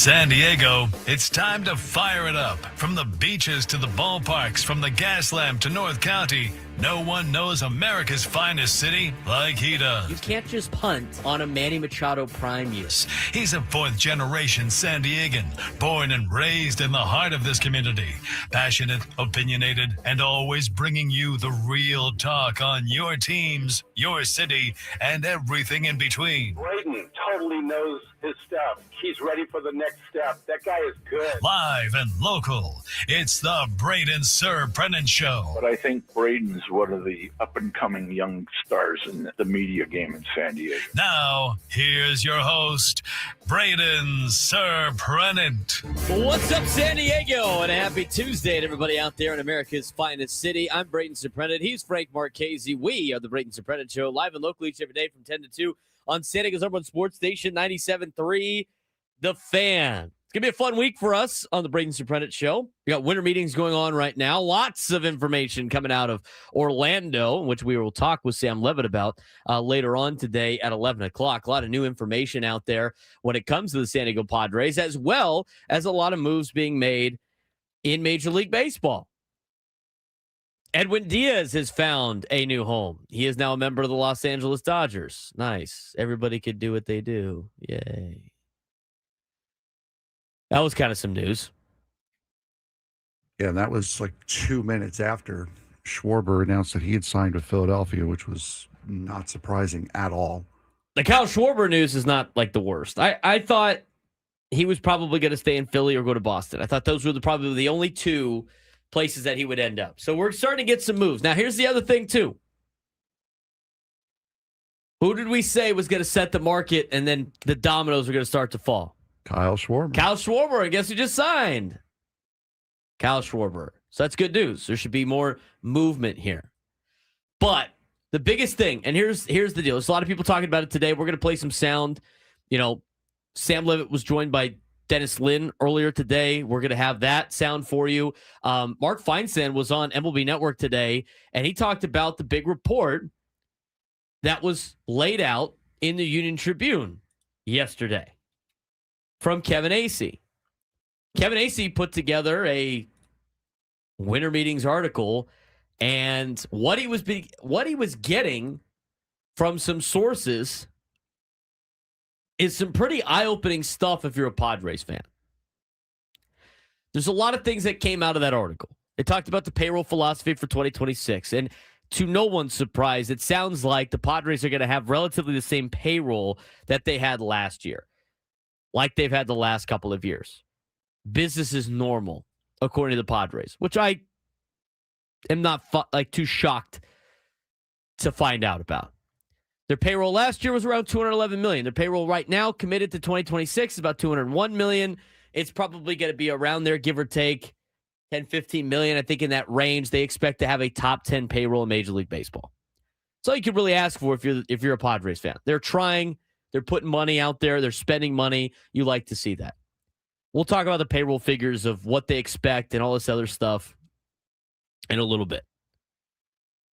San Diego, it's time to fire it up. From the beaches to the ballparks, from the Gaslamp to North County, no one knows America's finest city like he does. You can't just punt on a Manny Machado prime year. He's a fourth-generation San Diegan, born and raised in the heart of this community. Passionate, opinionated, and always bringing you the real talk on your teams, your city, and everything in between. Braden totally knows his stuff. He's ready for the next step. That guy is good. Live and local, it's the Braden Surprenant Show. But I think Braden's one of the up-and-coming young stars in the media game in San Diego. Now, here's your host, Braden Surprenant. What's up, San Diego? And a happy Tuesday to everybody out there in America's finest city. I'm Braden Surprenant. He's Frank Marchese. We are the Braden Surprenant Show, live and local each every day from 10 to 2 on San Diego's number one sports station, 97.3, The Fan. It's going to be a fun week for us on the Braden Surprenant Show. We got winter meetings going on right now. Lots of information coming out of Orlando, which we will talk with Sam Levitt about later on today at 11 o'clock. A lot of new information out there when it comes to the San Diego Padres, as well as a lot of moves being made in Major League Baseball. Edwin Diaz has found a new home. He is now a member of the Los Angeles Dodgers. Nice. Everybody could do what they do. Yay. That was kind of some news. Yeah, and that was like 2 minutes after Schwarber announced that he had signed with Philadelphia, which was not surprising at all. The Kyle Schwarber news is not like the worst. I thought he was probably going to stay in Philly or go to Boston. I thought those were probably the only two places that he would end up. So we're starting to get some moves. Now, here's the other thing, too. Who did we say was going to set the market and then the dominoes were going to start to fall? Kyle Schwarber. Kyle Schwarber, I guess, who just signed. Kyle Schwarber. So that's good news. There should be more movement here. But the biggest thing, and here's the deal. There's a lot of people talking about it today. We're going to play some sound. You know, Sam Levitt was joined by Dennis Lynn earlier today. We're going to have that sound for you. Mark Feinsand was on MLB Network today, and he talked about the big report that was laid out in the Union Tribune yesterday from Kevin Acee. Kevin Acee put together a Winter Meetings article, and what he was getting from some sources is some pretty eye-opening stuff if you're a Padres fan. There's a lot of things that came out of that article. It talked about the payroll philosophy for 2026, and to no one's surprise, it sounds like the Padres are going to have relatively the same payroll that they had last year, like they've had the last couple of years. Business is normal, according to the Padres, which I am not too shocked to find out about. Their payroll last year was around $211 million. Their payroll right now, committed to 2026, is about $201 million. It's probably going to be around there, give or take $10, $15 million. I think in that range, they expect to have a top 10 payroll in Major League Baseball. That's all you can really ask for if you're a Padres fan. They're trying. They're putting money out there. They're spending money. You like to see that. We'll talk about the payroll figures of what they expect and all this other stuff in a little bit.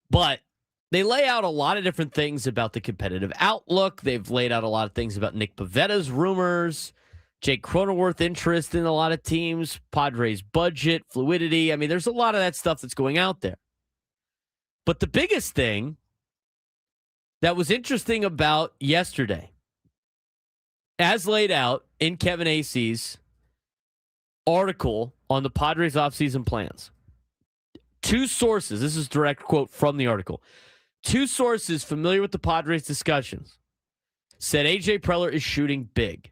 But they lay out a lot of different things about the competitive outlook. They've laid out a lot of things about Nick Pavetta's rumors, Jake Cronenworth interest in a lot of teams, Padres budget, fluidity. I mean, there's a lot of that stuff that's going out there. But the biggest thing that was interesting about yesterday, as laid out in Kevin Acee's article on the Padres offseason plans, two sources, this is a direct quote from the article, two sources familiar with the Padres discussions said A.J. Preller is shooting big.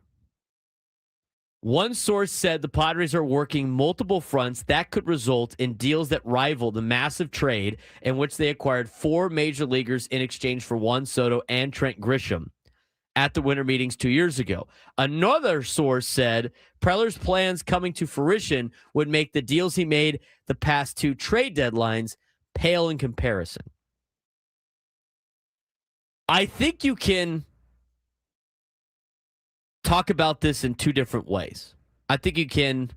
One source said the Padres are working multiple fronts that could result in deals that rival the massive trade in which they acquired 4 major leaguers in exchange for Juan Soto and Trent Grisham at the Winter Meetings 2 years ago. Another source said Preller's plans coming to fruition would make the deals he made the past 2 trade deadlines pale in comparison. I think you can talk about this in 2 different ways. I think you can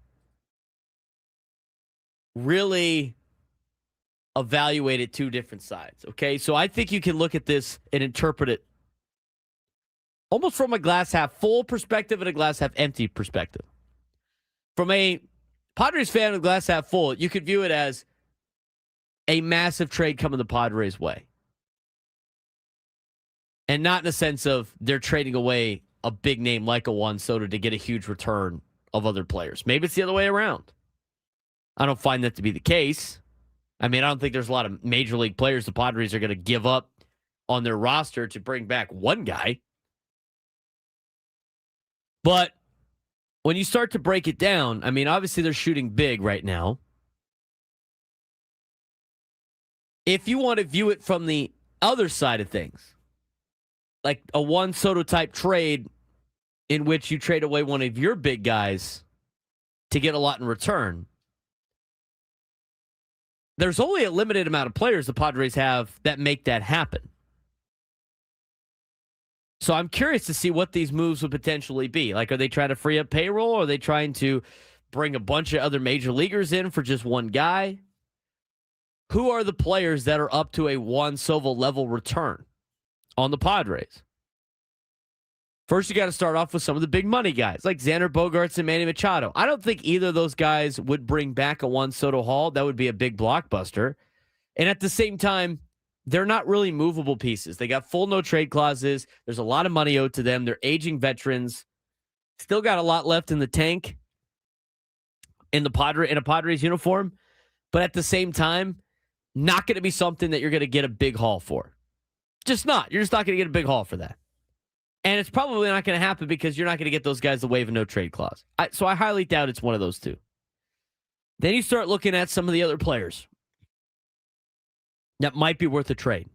really evaluate it 2 different sides, okay? So I think you can look at this and interpret it almost from a glass half full perspective and a glass half empty perspective. from a Padres fan of glass half full, you could view it as a massive trade coming the Padres' way. And not in the sense of they're trading away a big name like a Juan Soto to get a huge return of other players. Maybe it's the other way around. I don't find that to be the case. I mean, I don't think there's a lot of major league players the Padres are going to give up on their roster to bring back one guy. But when you start to break it down, I mean, obviously they're shooting big right now. If you want to view it from the other side of things, like a Juan Soto type trade in which you trade away one of your big guys to get a lot in return, there's only a limited amount of players the Padres have that make that happen. So I'm curious to see what these moves would potentially be. Like, are they trying to free up payroll? Or are they trying to bring a bunch of other major leaguers in for just one guy? Who are the players that are up to a Juan Soto level return on the Padres? First, you got to start off with some of the big money guys, like Xander Bogaerts and Manny Machado. I don't think either of those guys would bring back a Juan Soto haul. That would be a big blockbuster. And at the same time, they're not really movable pieces. They got full no-trade clauses. There's a lot of money owed to them. They're aging veterans. Still got a lot left in the tank in a Padres uniform. But at the same time, not going to be something that you're going to get a big haul for. Just not. You're just not going to get a big haul for that. And it's probably not going to happen because you're not going to get those guys to waive a no-trade clause. So I highly doubt it's one of those two. Then you start looking at some of the other players that might be worth a trade.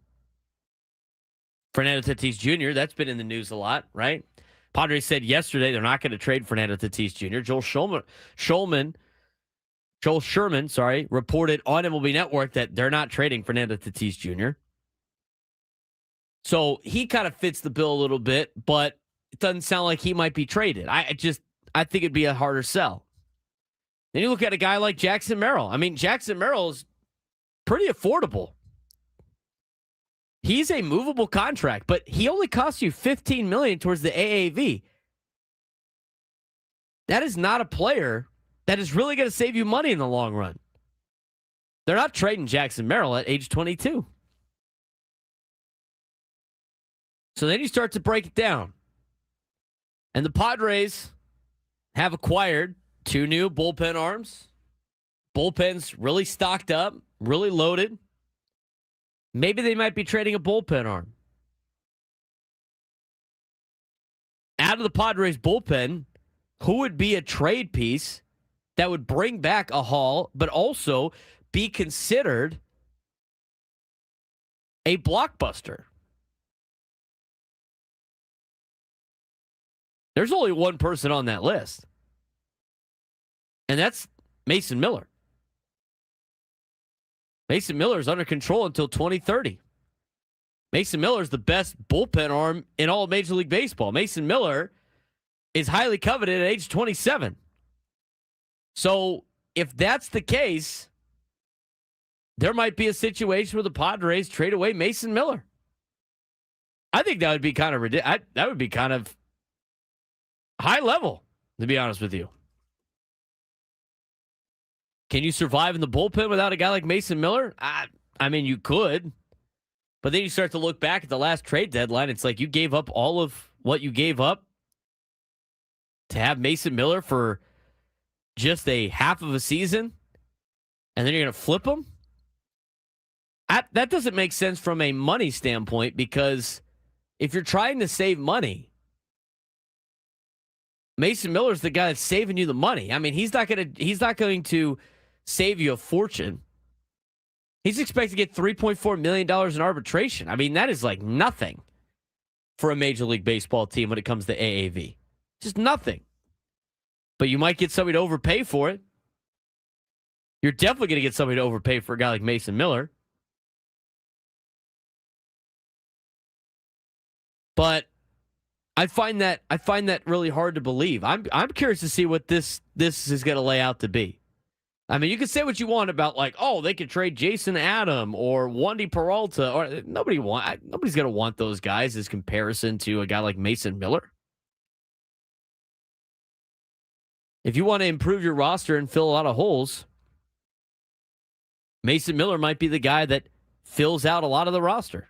Fernando Tatis Jr., that's been in the news a lot, right? Padres said yesterday they're not going to trade Fernando Tatis Jr. Joel Sherman, reported on MLB Network that they're not trading Fernando Tatis Jr. So he kind of fits the bill a little bit, but it doesn't sound like he might be traded. I think it'd be a harder sell. Then you look at a guy like Jackson Merrill. I mean, Jackson Merrill is pretty affordable. He's a movable contract, but he only costs you $15 million towards the AAV. That is not a player that is really going to save you money in the long run. They're not trading Jackson Merrill at age 22. So then you start to break it down. And the Padres have acquired 2 new bullpen arms. Bullpen's really stocked up, really loaded. Maybe they might be trading a bullpen arm. Out of the Padres bullpen, who would be a trade piece that would bring back a haul, but also be considered a blockbuster? There's only one person on that list, and that's Mason Miller. Mason Miller is under control until 2030. Mason Miller is the best bullpen arm in all of Major League Baseball. Mason Miller is highly coveted at age 27. So if that's the case, there might be a situation where the Padres trade away Mason Miller. I think that would be kind of ridiculous. That would be kind of high level, to be honest with you. Can you survive in the bullpen without a guy like Mason Miller? I mean, you could. But then you start to look back at the last trade deadline. It's like you gave up all of what you gave up to have Mason Miller for just a half of a season, and then you're going to flip him? That doesn't make sense from a money standpoint, because if you're trying to save money, Mason Miller's the guy that's saving you the money. I mean, he's not going to save you a fortune. He's expected to get $3.4 million in arbitration. I mean, that is like nothing for a Major League Baseball team when it comes to AAV. Just nothing. But you might get somebody to overpay for it. You're definitely going to get somebody to overpay for a guy like Mason Miller. But I find that really hard to believe. I'm curious to see what this is going to lay out to be. I mean, you can say what you want about, like, oh, they could trade Jason Adam or Wandy Peralta, or nobody's going to want those guys as comparison to a guy like Mason Miller. if you want to improve your roster and fill a lot of holes, Mason Miller might be the guy that fills out a lot of the roster.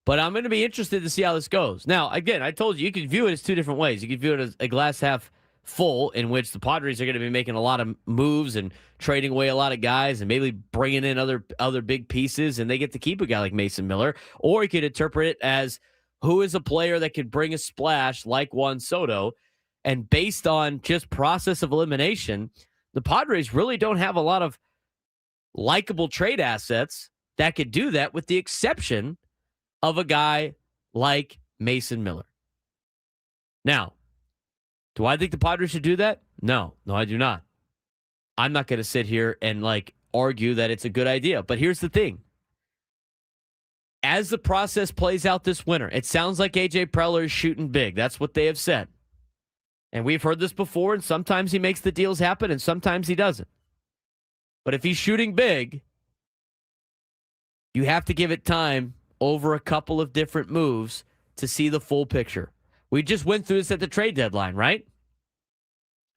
But I'm going to be interested to see how this goes. Now, again, I told you can view it as two different ways. You can view it as a glass half full, in which the Padres are going to be making a lot of moves and trading away a lot of guys and maybe bringing in other big pieces, and they get to keep a guy like Mason Miller. Or you could interpret it as who is a player that could bring a splash like Juan Soto, and based on just process of elimination, the Padres really don't have a lot of likable trade assets that could do that, with the exception of a guy like Mason Miller. Now, do I think the Padres should do that? No, I do not. I'm not going to sit here and argue that it's a good idea. But here's the thing. As the process plays out this winter, it sounds like A.J. Preller is shooting big. That's what they have said. And we've heard this before, and sometimes he makes the deals happen, and sometimes he doesn't. But if he's shooting big, you have to give it time over a couple of different moves to see the full picture. We just went through this at the trade deadline, right?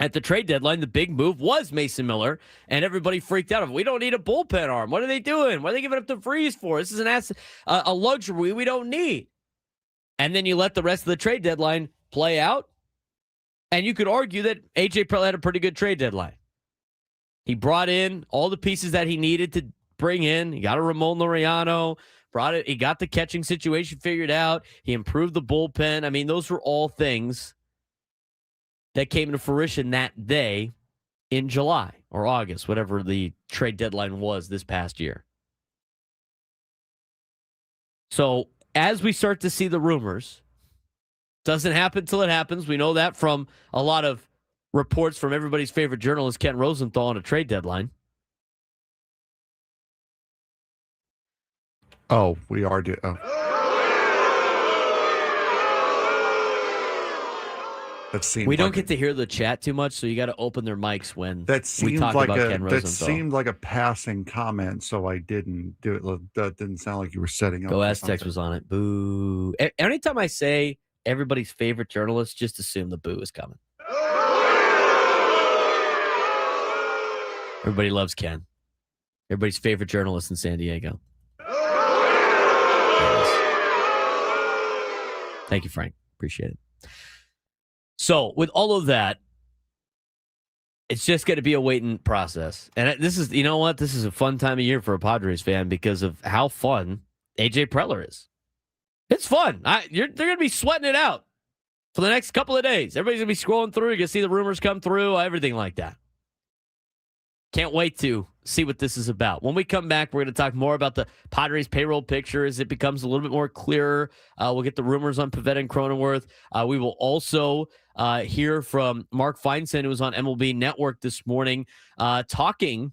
At the trade deadline, the big move was Mason Miller, and everybody freaked out. We don't need a bullpen arm. What are they doing? What are they giving up the Freeze for? This is an asset, a luxury we don't need. And then you let the rest of the trade deadline play out, and you could argue that A.J. Preller had a pretty good trade deadline. He brought in all the pieces that he needed to bring in. He got a Ramon Laureano. He got the catching situation figured out. He improved the bullpen. I mean, those were all things that came into fruition that day in July or August, whatever the trade deadline was this past year. So as we start to see the rumors, doesn't happen till it happens. We know that from a lot of reports from everybody's favorite journalist, Ken Rosenthal, on a trade deadline. Oh, we are. That seemed we don't get to hear the chat too much, so you got to open their mics when we talk about Ken Rosenthal. That seemed like a passing comment, so I didn't do it. That didn't sound like you were setting up. Go Aztecs was on it. Boo. Anytime I say everybody's favorite journalist, just assume the boo is coming. Everybody loves Ken. Everybody's favorite journalist in San Diego. Thank you, Frank. Appreciate it. So, with all of that, it's just going to be a waiting process. And this is, you know what? This is a fun time of year for a Padres fan because of how fun A.J. Preller is. It's fun. They're going to be sweating it out for the next couple of days. Everybody's going to be scrolling through. You're going to see the rumors come through, everything like that. Can't wait to see what this is about. When we come back, we're going to talk more about the Padres payroll picture as it becomes a little bit more clearer. We'll get the rumors on Pivetta and Cronenworth. We will also hear from Mark Feinstein, who was on MLB Network this morning, talking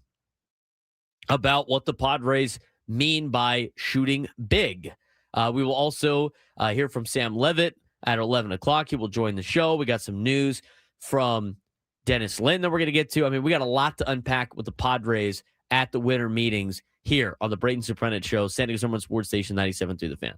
about what the Padres mean by shooting big. We will also hear from Sam Levitt at 11 o'clock. He will join the show. We got some news from Dennis Lynn that we're going to get to. I mean, we got a lot to unpack with the Padres at the winter meetings here on the Braden Surprenant Show, San Diego's #1 sports station, 97.3 The Fan.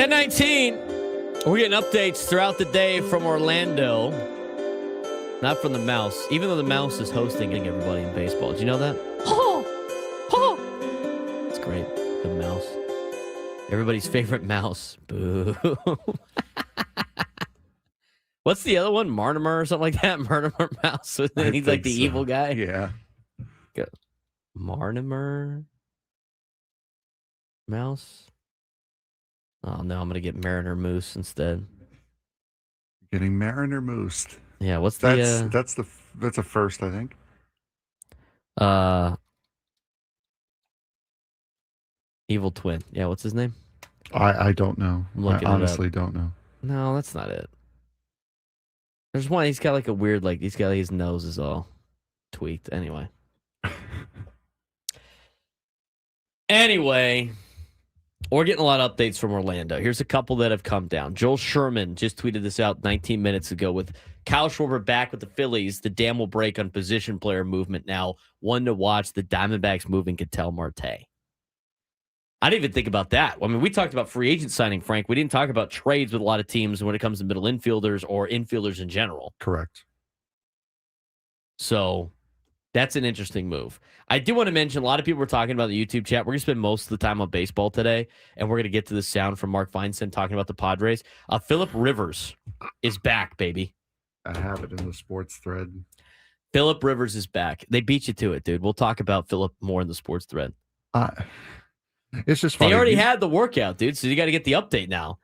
10:19. We're getting updates throughout the day from Orlando. Not from the Mouse, even though the Mouse is hosting everybody in baseball. Did you know that? It's great. The Mouse. Everybody's favorite mouse. Boo. What's the other one? Martimer or something like that? Martimer Mouse. He's like the evil guy. Yeah. Martimer Mouse. Oh, no, I'm going to get Mariner Moose instead. Getting Mariner Moose. Yeah, what's that's a first, I think. Evil Twin. Yeah, what's his name? I don't know. I honestly don't know. No, that's not it. There's one, he's got like a weird, like, he's got his nose is all tweaked. Anyway, we're getting a lot of updates from Orlando. Here's a couple that have come down. Joel Sherman just tweeted this out 19 minutes ago. With Kyle Schwarber back with the Phillies, the dam will break on position player movement now. One to watch, the Diamondbacks moving Ketel Marte. I didn't even think about that. I mean, we talked about free agent signing, Frank. We didn't talk about trades with a lot of teams when it comes to middle infielders or infielders in general. Correct. So that's an interesting move. I do want to mention, a lot of people were talking about the YouTube chat. We're going to spend most of the time on baseball today, and we're going to get to the sound from Mark Feinstein talking about the Padres. Phillip Rivers is back, baby. I have it in the sports thread. Phillip Rivers is back. They beat you to it, dude. We'll talk about Phillip more in the sports thread. It's just funny. They already had the workout, dude, so you got to get the update now.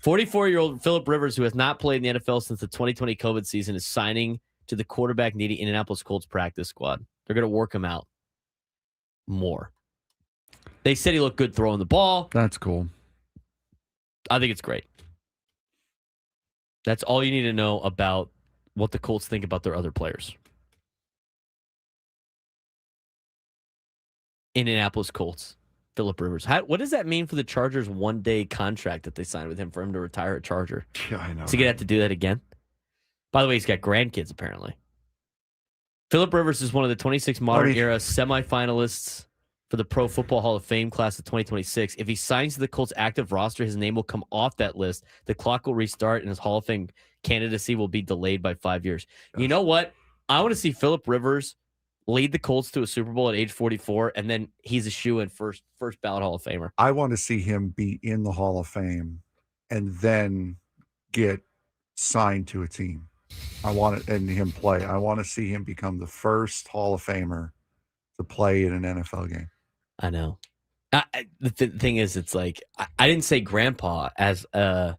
44-year-old Phillip Rivers, who has not played in the NFL since the 2020 COVID season, is signing to the quarterback-needy Indianapolis Colts practice squad. They're going to work him out more. They said he looked good throwing the ball. That's cool. I think it's great. That's all you need to know about what the Colts think about their other players. Indianapolis Colts. Phillip Rivers. What does that mean for the Chargers' one-day contract that they signed with him for him to retire a Charger? Yeah, I know. Is he going to have to do that again? By the way, he's got grandkids, apparently. Phillip Rivers is one of the 26 modern-era semifinalists for the Pro Football Hall of Fame class of 2026. If he signs to the Colts' active roster, his name will come off that list. The clock will restart, and his Hall of Fame candidacy will be delayed by 5 years. You know what? I want to see Phillip Rivers lead the Colts to a Super Bowl at age 44, and then he's a shoo-in first ballot Hall of Famer. I want to see him be in the Hall of Fame and then get signed to a team. I want it and him play. I want to see him become the first Hall of Famer to play in an NFL game. I know. The thing is, it's like, I didn't say grandpa as a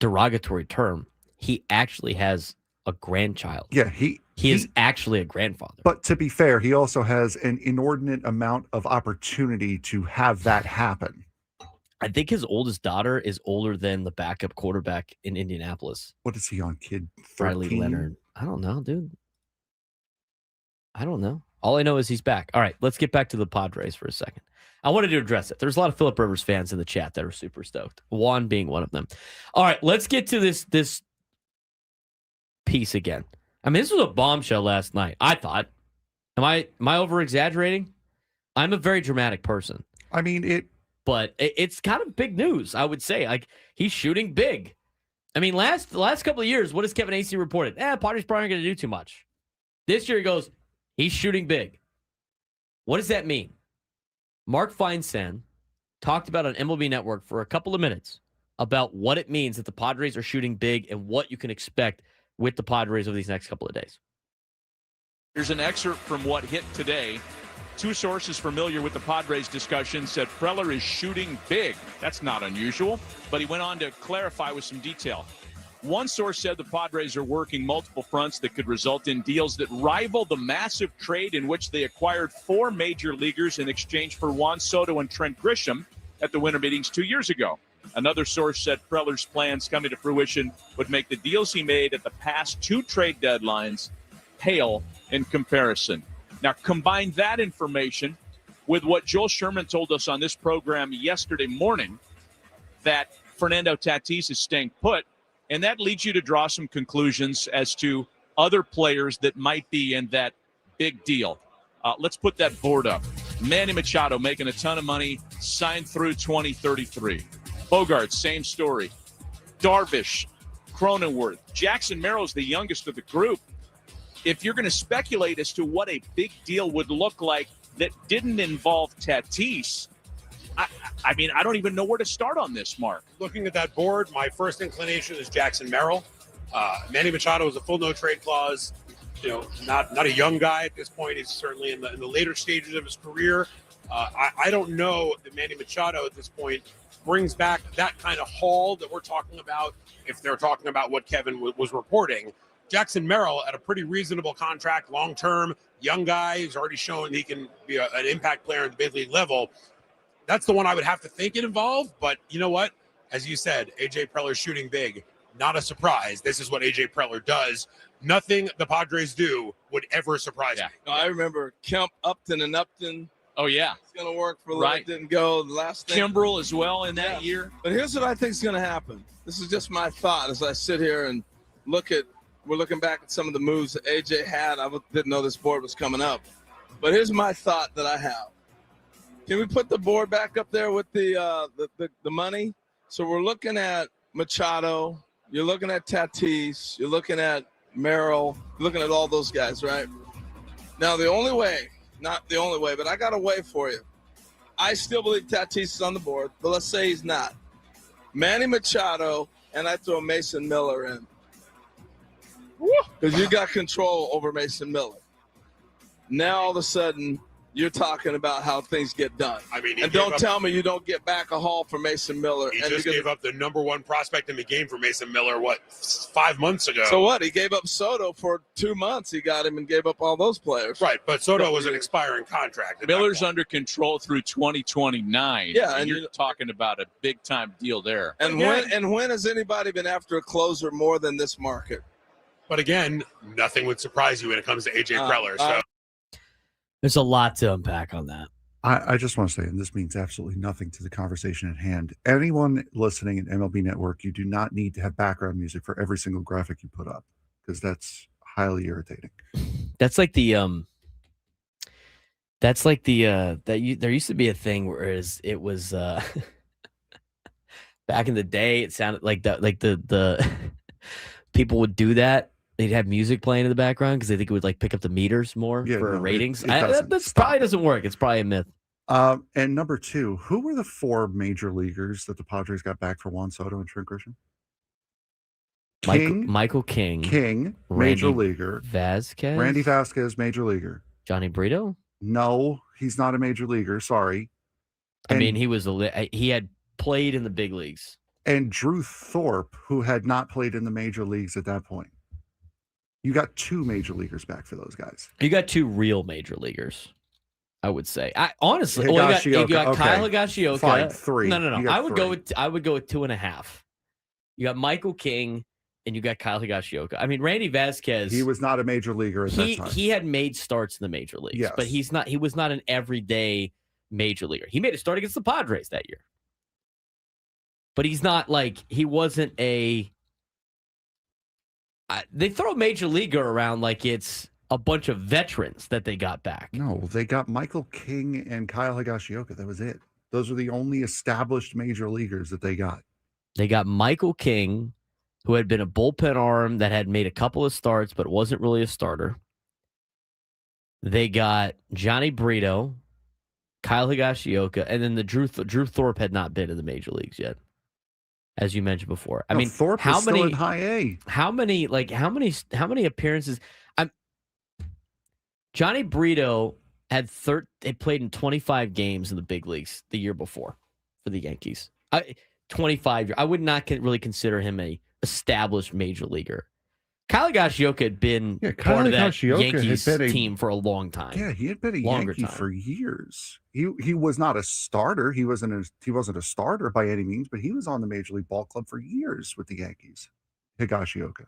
derogatory term. He actually has a grandchild. Yeah, he is actually a grandfather. But to be fair, he also has an inordinate amount of opportunity to have that happen. I think his oldest daughter is older than the backup quarterback in Indianapolis. What is he on, kid? 13? Riley Leonard. I don't know, dude. I don't know. All I know is he's back. All right, let's get back to the Padres for a second. I wanted to address it. There's a lot of Phillip Rivers fans in the chat that are super stoked. Juan being one of them. All right, let's get to this piece again. I mean, this was a bombshell last night, I thought. Am I over-exaggerating? I'm a very dramatic person. I mean, But it's kind of big news, I would say. Like, he's shooting big. I mean, the last couple of years, what has Kevin Acee reported? Padres probably aren't going to do too much. This year, he goes, he's shooting big. What does that mean? Mark Feinstein talked about on MLB Network for a couple of minutes about what it means that the Padres are shooting big and what you can expect with the Padres over these next couple of days. Here's an excerpt from what hit today. Two sources familiar with the Padres discussion said Preller is shooting big. That's not unusual, but he went on to clarify with some detail. One source said the Padres are working multiple fronts that could result in deals that rival the massive trade in which they acquired 4 major leaguers in exchange for Juan Soto and Trent Grisham at the Winter Meetings 2 years ago. Another source said Preller's plans coming to fruition would make the deals he made at the past 2 trade deadlines pale in comparison. Now, combine that information with what Joel Sherman told us on this program yesterday morning, that Fernando Tatis is staying put, and that leads you to draw some conclusions as to other players that might be in that big deal. Let's put that board up. Manny Machado making a ton of money, signed through 2033. Bogarts, same story. Darvish, Cronenworth. Jackson Merrill's the youngest of the group. If you're going to speculate as to what a big deal would look like that didn't involve Tatis, I mean, I don't even know where to start on this, Mark. Looking at that board, my first inclination is Jackson Merrill. Manny Machado is a full no-trade clause. You know, not a young guy at this point. He's certainly in the later stages of his career. I don't know that Manny Machado at this point brings back that kind of haul that we're talking about if they're talking about what Kevin was reporting. Jackson Merrill at a pretty reasonable contract, long-term, young guy who's already shown he can be an impact player at the big league level. That's the one I would have to think it involved. But you know what? As you said, A.J. Preller shooting big. Not a surprise. This is what A.J. Preller does. Nothing the Padres do would ever surprise me. No, I remember Kemp, Upton, and Upton. Oh, yeah. It's going to work for a little bit. Didn't go the last thing. Kimbrel as well in that year. But here's what I think is going to happen. This is just my thought as I sit here and we're looking back at some of the moves that AJ had. I didn't know this board was coming up. But here's my thought that I have. Can we put the board back up there with the money? So we're looking at Machado. You're looking at Tatis. You're looking at Merrill. You're looking at all those guys, right? Now, the only way, not the only way, but I got a way for you. I still believe Tatis is on the board, but let's say he's not. Manny Machado, and I throw Mason Miller in. Because you got control over Mason Miller. Now, all of a sudden, you're talking about how things get done. I mean, and don't tell me you don't get back a haul for Mason Miller. He just gave up the number one prospect in the game for Mason Miller, 5 months ago? So what? He gave up Soto for 2 months. He got him and gave up all those players. Right, but Soto was an expiring contract. Miller's under control through 2029. Yeah, and you're talking about a big-time deal there. And when has anybody been after a closer more than this market? But again, nothing would surprise you when it comes to A.J. Preller. So there's a lot to unpack on that. I just want to say, and this means absolutely nothing to the conversation at hand. Anyone listening in MLB Network, you do not need to have background music for every single graphic you put up, because that's highly irritating. There used to be a thing where it was back in the day, it sounded like the people would do that. They'd have music playing in the background because they think it would like pick up the meters more for ratings. That probably doesn't work. It's probably a myth. And number two, who were the 4 major leaguers that the Padres got back for Juan Soto and Trent Grisham? Michael King, major leaguer. Randy Vasquez, major leaguer. Johnny Brito? No, he's not a major leaguer. Sorry. I mean, he had played in the big leagues. And Drew Thorpe, who had not played in the major leagues at that point. You got 2 major leaguers back for those guys. You got 2 real major leaguers, I would say. Honestly, you got Kyle Higashioka. Fine, 3. No. I would go with 2.5. You got Michael King and you got Kyle Higashioka. I mean, Randy Vasquez. He was not a major leaguer at that time. He had made starts in the major leagues, yes, but he was not an everyday major leaguer. He made a start against the Padres that year. But he's not like, he wasn't a. They throw major leaguer around like it's a bunch of veterans that they got back. No, they got Michael King and Kyle Higashioka. That was it. Those are the only established major leaguers that they got. They got Michael King, who had been a bullpen arm that had made a couple of starts but wasn't really a starter. They got Johnny Brito, Kyle Higashioka, and then the Drew Thorpe had not been in the major leagues yet, as you mentioned before. I mean, Thorpe was still in high A. How many appearances? Johnny Brito had they played in 25 games in the big leagues the year before for the Yankees. 25 years. I would not really consider him a established major leaguer. Kyle Higashioka had been part of that Yankees team for a long time. Yeah, he had been a Yankee for years. He was not a starter. He wasn't a starter by any means, but he was on the Major League Ball Club for years with the Yankees. Higashioka.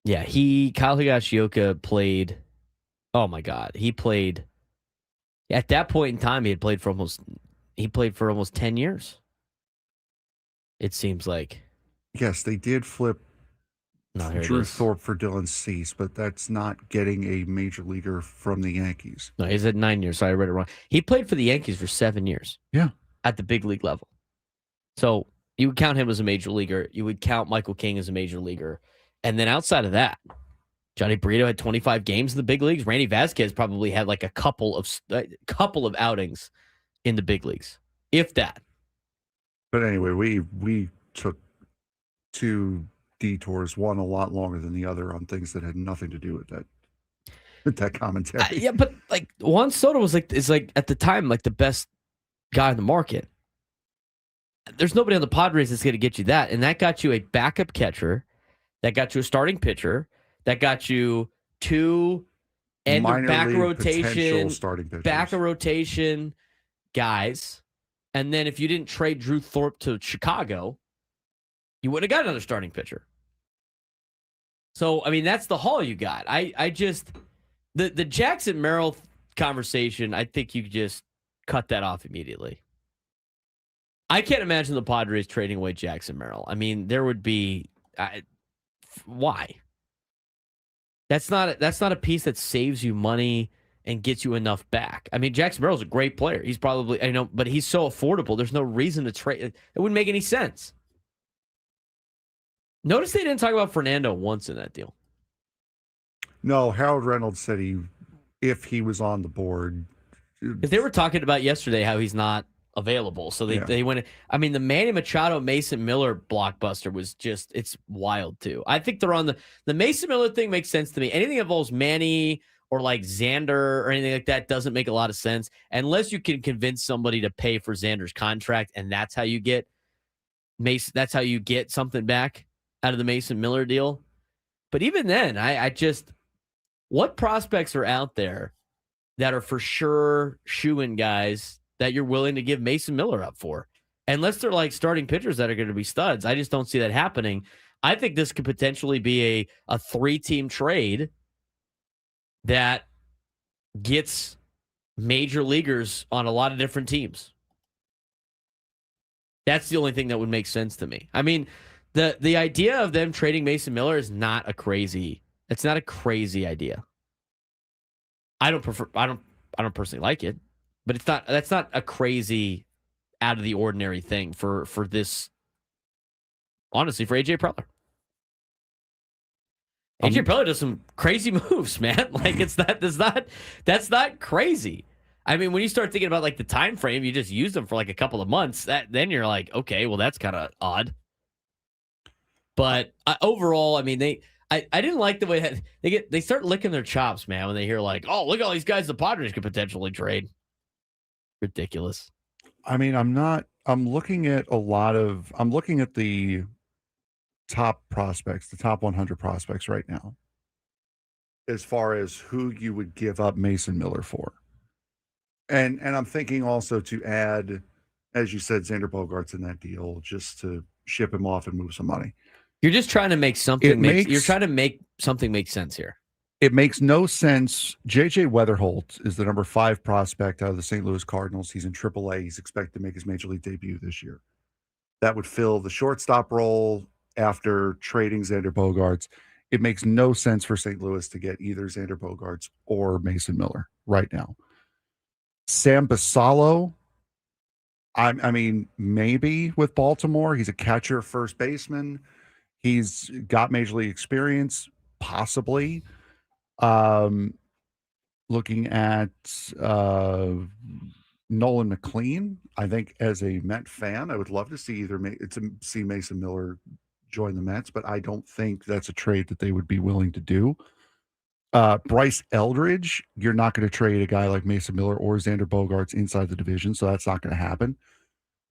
Yeah, Kyle Higashioka played. Oh my God, he played. At that point in time, he played for almost 10 years. It seems like. Yes, they did flip No, here it Drew is. Thorpe for Dylan Cease, but that's not getting a major leaguer from the Yankees. No, he's at 9 years. Sorry, I read it wrong. He played for the Yankees for 7 years. Yeah. At the big league level. So you would count him as a major leaguer. You would count Michael King as a major leaguer. And then outside of that, Johnny Brito had 25 games in the big leagues. Randy Vasquez probably had like a couple of outings in the big leagues, if that. But anyway, we took 2 detours, one a lot longer than the other, on things that had nothing to do with that commentary. Yeah, but like Juan Soto is like at the time like the best guy in the market. There's nobody on the Padres that's going to get you that, and that got you a backup catcher, that got you a starting pitcher, that got you 2 end of back rotation starting pitchers. back of rotation guys, and then if you didn't trade Drew Thorpe to Chicago, you wouldn't have got another starting pitcher. So I mean that's the haul you got. I just the Jackson Merrill conversation. I think you just cut that off immediately. I can't imagine the Padres trading away Jackson Merrill. I mean, there would be why? That's not a piece that saves you money and gets you enough back. I mean, Jackson Merrill's a great player. He's probably but he's so affordable. There's no reason to trade. It wouldn't make any sense. Notice they didn't talk about Fernando once in that deal. No, Harold Reynolds said if he was on the board. Because they were talking about yesterday how he's not available. So they went. I mean, the Manny Machado, Mason Miller blockbuster was just, it's wild too. I think they're on the Mason Miller thing makes sense to me. Anything that involves Manny or like Xander or anything like that doesn't make a lot of sense unless you can convince somebody to pay for Xander's contract, and that's how you get That's how you get something back out of the Mason Miller deal. But even then, I just, what prospects are out there that are for sure shoo-in guys that you're willing to give Mason Miller up for? Unless they're like starting pitchers that are going to be studs. I just don't see that happening. I think this could potentially be a 3-team trade that gets major leaguers on a lot of different teams. That's the only thing that would make sense to me. I mean, the idea of them trading Mason Miller is not a crazy idea. I don't personally like it, but that's not a crazy out of the ordinary thing for this, honestly, for AJ Preller. AJ Preller does some crazy moves, man. Like that's not crazy. I mean, when you start thinking about like the time frame, you just use them for like a couple of months. Then you're like, okay, well that's kind of odd. But overall, I mean, I didn't like the way that they start licking their chops, man, when they hear like, oh, look at all these guys the Padres could potentially trade. Ridiculous. I mean, I'm looking at the top prospects, the top 100 prospects right now, as far as who you would give up Mason Miller for. And I'm thinking also to add, as you said, Xander Bogaerts in that deal, just to ship him off and move some money. You're just trying to make something you're trying to make something make sense here. It makes no sense. JJ Weatherholt is the number 5 prospect out of the St. Louis Cardinals. He's in AAA. He's expected to make his major league debut this year. That would fill the shortstop role after trading Xander Bogaerts. It makes no sense for St. Louis to get either Xander Bogaerts or Mason Miller right now. Sam Basallo, I mean, maybe with Baltimore. He's a catcher, first baseman. He's got major league experience, possibly. Looking at Nolan McLean, I think as a Met fan, I would love to see see Mason Miller join the Mets, but I don't think that's a trade that they would be willing to do. Bryce Eldridge, you're not going to trade a guy like Mason Miller or Xander Bogaerts inside the division, so that's not going to happen.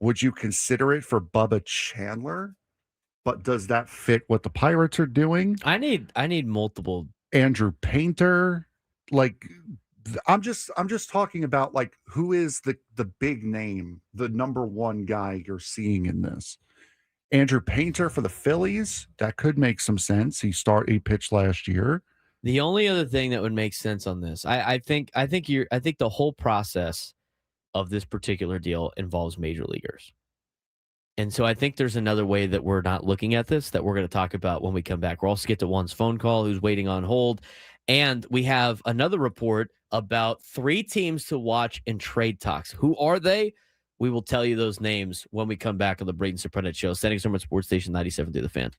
Would you consider it for Bubba Chandler? But does that fit what the Pirates are doing? I need multiple. Andrew Painter, like I'm just talking about like who is the big name, the number 1 guy you're seeing in this. Andrew Painter for the Phillies, that could make some sense. He pitched last year. The only other thing that would make sense on this, I think the whole process of this particular deal involves major leaguers. And so I think there's another way that we're not looking at this that we're going to talk about when we come back. We'll also get to Juan's phone call, who's waiting on hold. And we have another report about 3 teams to watch in trade talks. Who are they? We will tell you those names when we come back on the Braden Surprenant Show. Standing Storm at Sports Station 97 through the Fan.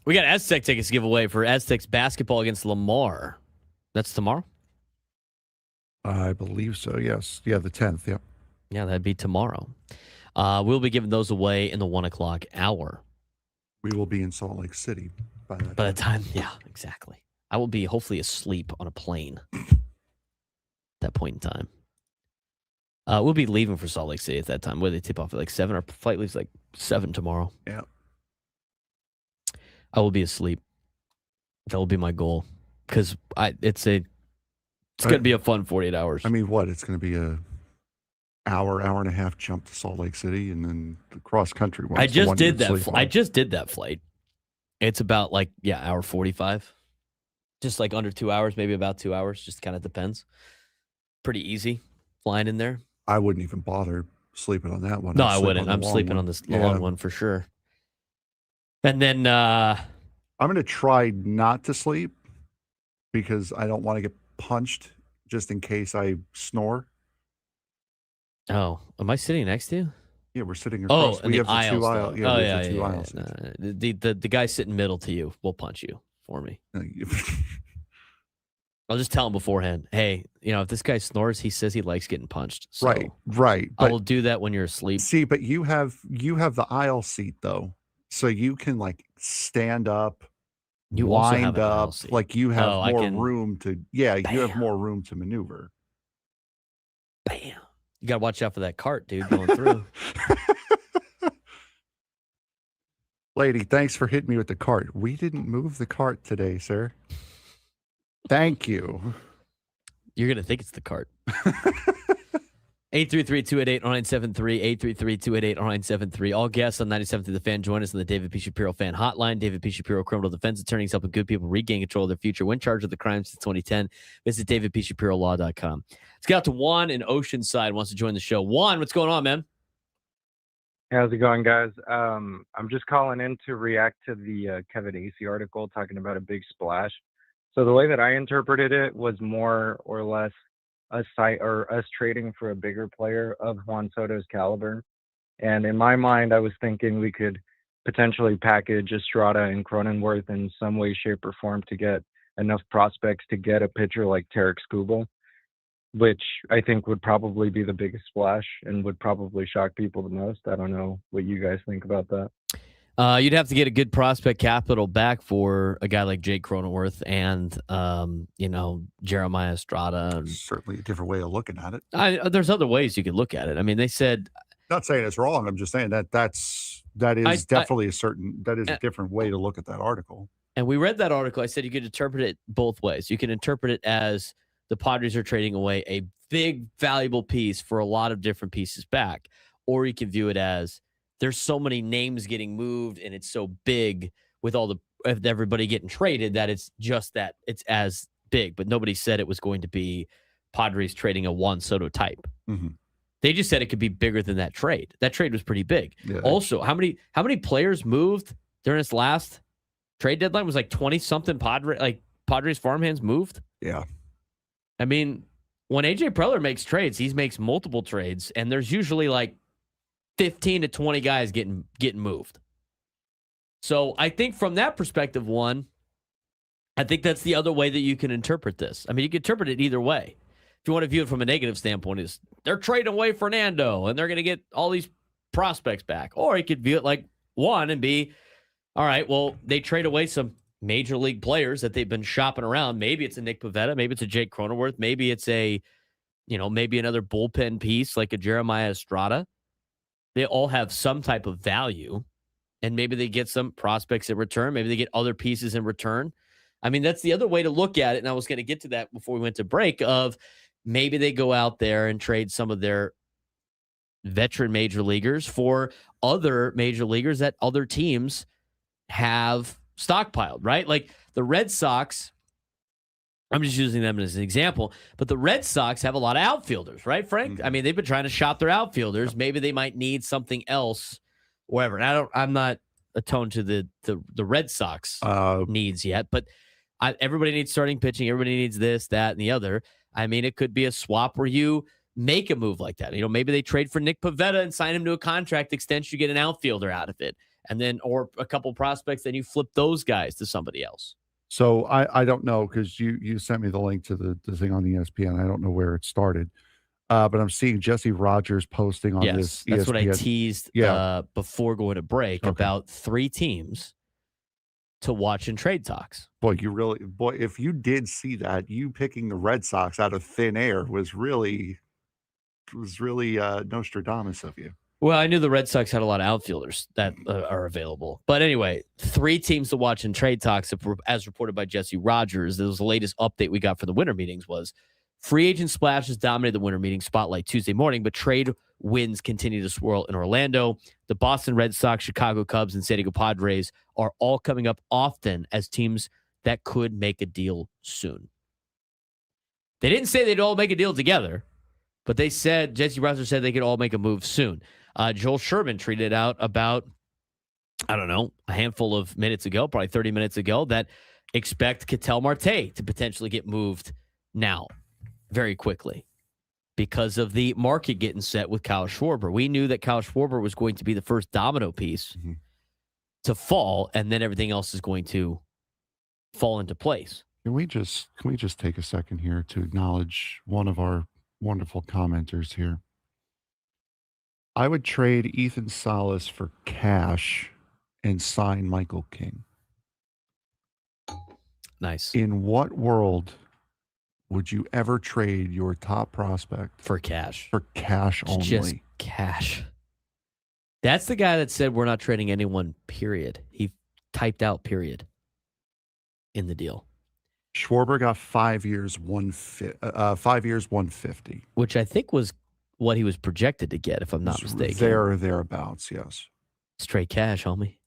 We got Aztec tickets to give away for Aztecs basketball against Lamar. That's tomorrow? I believe so, yes. Yeah, the 10th, yeah. Yeah, that'd be tomorrow. We'll be giving those away in the 1 o'clock hour. We will be in Salt Lake City by that By the time, yeah, exactly. I will be hopefully asleep on a plane at that point in time. We'll be leaving for Salt Lake City at that time. Where they tip off at like 7. Our flight leaves like 7 tomorrow. Yeah. I will be asleep. That will be my goal because it's going to be a fun 48 hours. I mean, what? It's going to be a hour and a half jump to Salt Lake City and then the cross country one. I just did that flight. It's about hour 45. Just like under 2 hours, maybe about 2 hours. Just kind of depends. Pretty easy flying in there. I wouldn't even bother sleeping on that one. No, I wouldn't. I'm sleeping on the long one for sure. And then I'm going to try not to sleep because I don't want to get punched just in case I snore. Oh, am I sitting next to you? Yeah, we're sitting across. We have the two aisles. Yeah, two aisles. No. The guy sitting middle to you will punch you for me. I'll just tell him beforehand. Hey, if this guy snores, he says he likes getting punched. So right. I will do that when you're asleep. See, but you have the aisle seat though, so you can stand up, wind up, like you have more room to. Yeah, bam. You have more room to maneuver. Bam. You got to watch out for that cart, dude, going through. Lady, thanks for hitting me with the cart. We didn't move the cart today, sir. Thank you. You're going to think it's the cart. 833-288-0973, 833-288-0973. All guests on 97 through the Fan join us on the David P. Shapiro Fan Hotline. David P. Shapiro, criminal defense attorneys helping good people regain control of their future when charged with the crimes since 2010. Visit davidpshapirolaw.com. Let's get out to Juan in Oceanside wants to join the show. Juan, what's going on, man? How's it going, guys? I'm just calling in to react to the Kevin Acee article talking about a big splash. So the way that I interpreted it was more or less us trading for a bigger player of Juan Soto's caliber. And in my mind, I was thinking we could potentially package Estrada and Cronenworth in some way, shape, or form to get enough prospects to get a pitcher like Tarek Skubal, which I think would probably be the biggest splash and would probably shock people the most. I don't know what you guys think about that. You'd have to get a good prospect capital back for a guy like Jake Cronenworth and, Jeremiah Estrada. Certainly a different way of looking at it. There's other ways you could look at it. I mean, they said... Not saying it's wrong. I'm just saying that is definitely a different way to look at that article. And we read that article. I said you could interpret it both ways. You can interpret it as the Padres are trading away a big, valuable piece for a lot of different pieces back. Or you can view it as there's so many names getting moved and it's so big with everybody getting traded that it's just that it's as big. But nobody said it was going to be Padres trading a Juan Soto type. Mm-hmm. They just said it could be bigger than that trade. That trade was pretty big. Yeah. Also, how many players moved during this last trade deadline? It was like 20-something Padres farmhands moved. Yeah. I mean, when AJ Preller makes trades, he makes multiple trades, and there's usually like 15 to 20 guys getting moved. So I think from that perspective, I think that's the other way that you can interpret this. I mean, you can interpret it either way. If you want to view it from a negative standpoint, is they're trading away Fernando, and they're going to get all these prospects back. Or you could view it like one and be, all right, well, they trade away some major league players that they've been shopping around. Maybe it's a Nick Pivetta. Maybe it's a Jake Cronenworth. Maybe it's maybe another bullpen piece like a Jeremiah Estrada. They all have some type of value, and maybe they get some prospects in return. Maybe they get other pieces in return. I mean, that's the other way to look at it, and I was going to get to that before we went to break, of maybe they go out there and trade some of their veteran major leaguers for other major leaguers that other teams have stockpiled, right? Like the Red Sox, I'm just using them as an example, but the Red Sox have a lot of outfielders, right, Frank? I mean, they've been trying to shop their outfielders. Maybe they might need something else, wherever. And I'm not attuned to the Red Sox needs yet, but everybody needs starting pitching. Everybody needs this, that, and the other. I mean, it could be a swap where you make a move like that. Maybe they trade for Nick Pivetta and sign him to a contract extension. You get an outfielder out of it. and then or a couple prospects, then you flip those guys to somebody else. So I don't know, because you sent me the link to the thing on ESPN. I don't know where it started. But I'm seeing Jesse Rogers posting on this ESPN. That's what I teased before going to break about 3 teams to watch in trade talks. Boy, if you did see that, you picking the Red Sox out of thin air was really Nostradamus of you. Well, I knew the Red Sox had a lot of outfielders that are available. But anyway, 3 teams to watch in trade talks, as reported by Jesse Rogers. This was the latest update we got for the winter meetings was free agent splashes dominated the winter meeting spotlight Tuesday morning, but trade winds continue to swirl in Orlando. The Boston Red Sox, Chicago Cubs, and San Diego Padres are all coming up often as teams that could make a deal soon. They didn't say they'd all make a deal together, but they said, Jesse Rogers said they could all make a move soon. Joel Sherman tweeted out about, I don't know, a handful of minutes ago, probably 30 minutes ago, that expect Ketel Marte to potentially get moved now very quickly because of the market getting set with Kyle Schwarber. We knew that Kyle Schwarber was going to be the first domino piece to fall, and then everything else is going to fall into place. Can we just take a second here to acknowledge one of our wonderful commenters here? I would trade Ethan Salas for cash and sign Michael King. Nice. In what world would you ever trade your top prospect for cash? For cash only. Just cash. That's the guy that said we're not trading anyone, period. He typed out period in the deal. Schwarber got 5 years, 150. Which I think was what he was projected to get, if I'm not mistaken. There or thereabouts, yes. Straight cash, homie.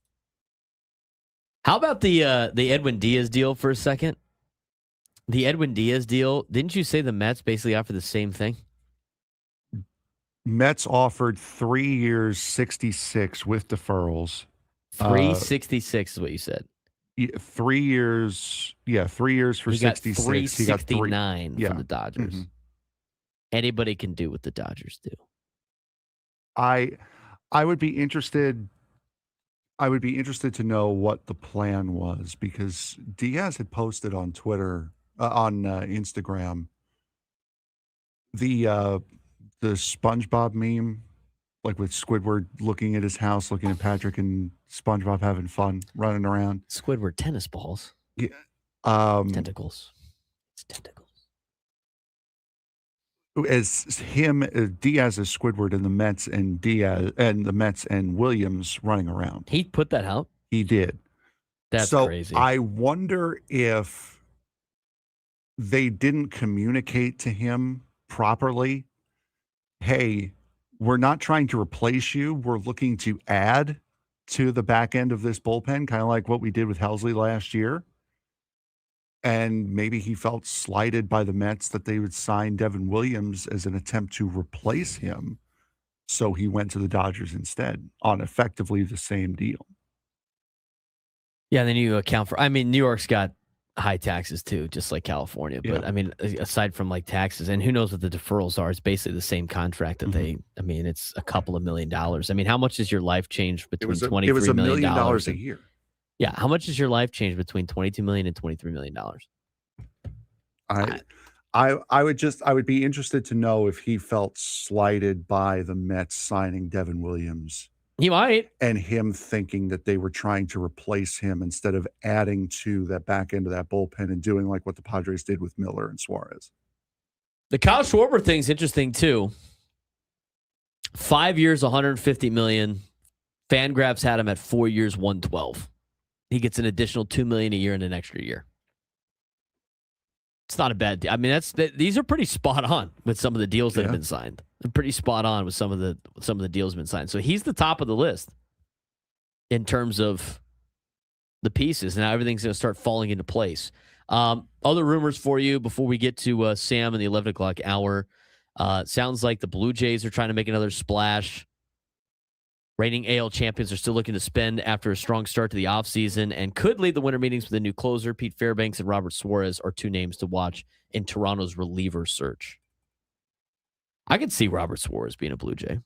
How about the Edwin Diaz deal for a second? The Edwin Diaz deal, didn't you say the Mets basically offered the same thing? Mets offered 3 years, 66 with deferrals. 366 is what you said. 3 years. Yeah, 3 years for 66. 369 from the Dodgers. Mm-hmm. Anybody can do what the Dodgers do. I would be interested. I would be interested to know what the plan was, because Diaz had posted on Twitter, on Instagram, the SpongeBob meme, like with Squidward looking at his house, looking at Patrick, and SpongeBob having fun running around. Squidward tennis balls. Yeah. Tentacles. It's tentacles. As him, Diaz as Squidward, and the Mets and Williams running around. He put that out? He did. That's crazy. I wonder if they didn't communicate to him properly. Hey, we're not trying to replace you. We're looking to add to the back end of this bullpen, kind of like what we did with Helsley last year. And maybe he felt slighted by the Mets that they would sign Devin Williams as an attempt to replace him. So he went to the Dodgers instead on effectively the same deal. Yeah, then you account for, New York's got high taxes too, just like California. But aside from like taxes, and who knows what the deferrals are, it's basically the same contract that it's a couple of $1 million. How much is your life change between $23 million? It was $1 million a year. Yeah, how much is your life change between $22 million and $23 million? I would be interested to know if he felt slighted by the Mets signing Devin Williams. He might. And him thinking that they were trying to replace him instead of adding to that back end of that bullpen and doing like what the Padres did with Miller and Suarez. The Kyle Schwarber thing's interesting too. 5 years, $150 million. Fangraphs had him at 4 years, $112. He gets an additional $2 million a year and an extra year. It's not a bad deal. These are pretty spot on with some of the deals that have been signed. They're pretty spot on with some of the deals that have been signed. So he's the top of the list in terms of the pieces. Now everything's going to start falling into place. Other rumors for you before we get to Sam in the 11 o'clock hour. Sounds like the Blue Jays are trying to make another splash. Reigning AL champions are still looking to spend after a strong start to the offseason and could lead the winter meetings with a new closer. Pete Fairbanks and Robert Suarez are 2 names to watch in Toronto's reliever search. I could see Robert Suarez being a Blue Jay.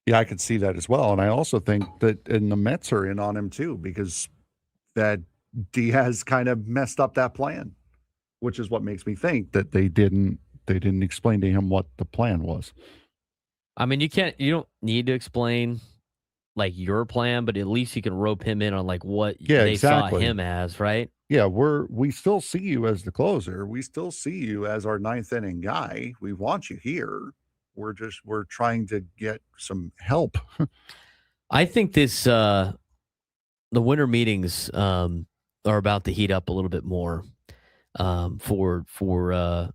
Yeah, I could see that as well. And I also think that and the Mets are in on him too, because that Diaz kind of messed up that plan, which is what makes me think that they didn't explain to him what the plan was. I mean, you don't need to explain like your plan, but at least you can rope him in on like what they saw him as, right? Yeah, we still see you as the closer. We still see you as our ninth inning guy. We want you here. We're trying to get some help. I think the winter meetings are about to heat up a little bit more for a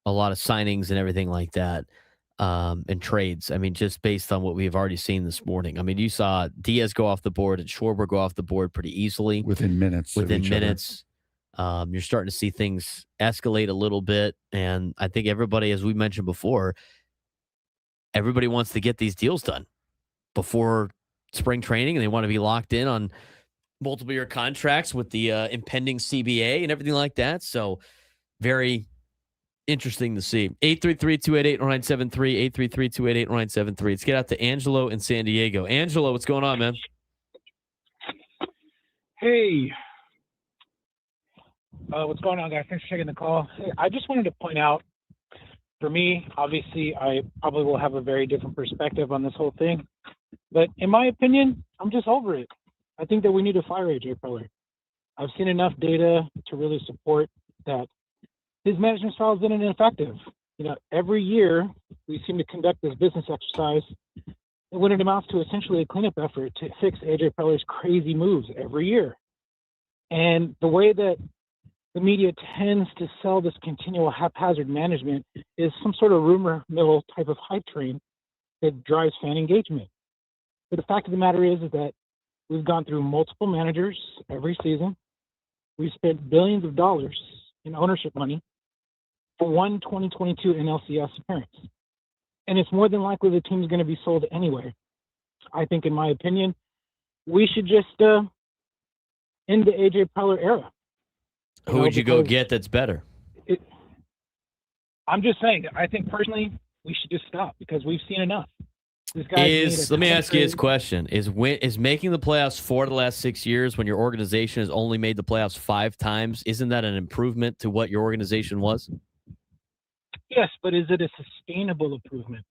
lot of signings and everything like that, and trades. I mean, just based on what we've already seen this morning. I mean, you saw Diaz go off the board and Schwarber go off the board pretty easily. Within minutes. You're starting to see things escalate a little bit. And I think everybody, as we mentioned before, everybody wants to get these deals done before spring training, and they want to be locked in on multiple year contracts with the impending CBA and everything like that. So very interesting to see. 833-288-0973, 833-288-0973. Let's get out to Angelo in San Diego. Angelo, what's going on, man? Hey. What's going on, guys? Thanks for taking the call. Hey, I just wanted to point out, for me, obviously, I probably will have a very different perspective on this whole thing. But in my opinion, I'm just over it. I think that we need to fire AJ Preller. I've seen enough data to really support that his management style has been ineffective. You know, every year we seem to conduct this business exercise when it amounts to essentially a cleanup effort to fix AJ Preller's crazy moves every year. And the way that the media tends to sell this continual haphazard management is some sort of rumor mill type of hype train that drives fan engagement. But the fact of the matter is that we've gone through multiple managers every season. We've spent billions of dollars in ownership money for one 2022 NLCS appearance. And it's more than likely the team's going to be sold anyway. I think, in my opinion, we should just end the AJ Preller era. Who would you go get that's better? I'm just saying, I think personally we should just stop because we've seen enough. This guy let me ask you this question. Is making the playoffs 4 of the last 6 years when your organization has only made the playoffs 5 times, isn't that an improvement to what your organization was? Yes, but is it a sustainable improvement?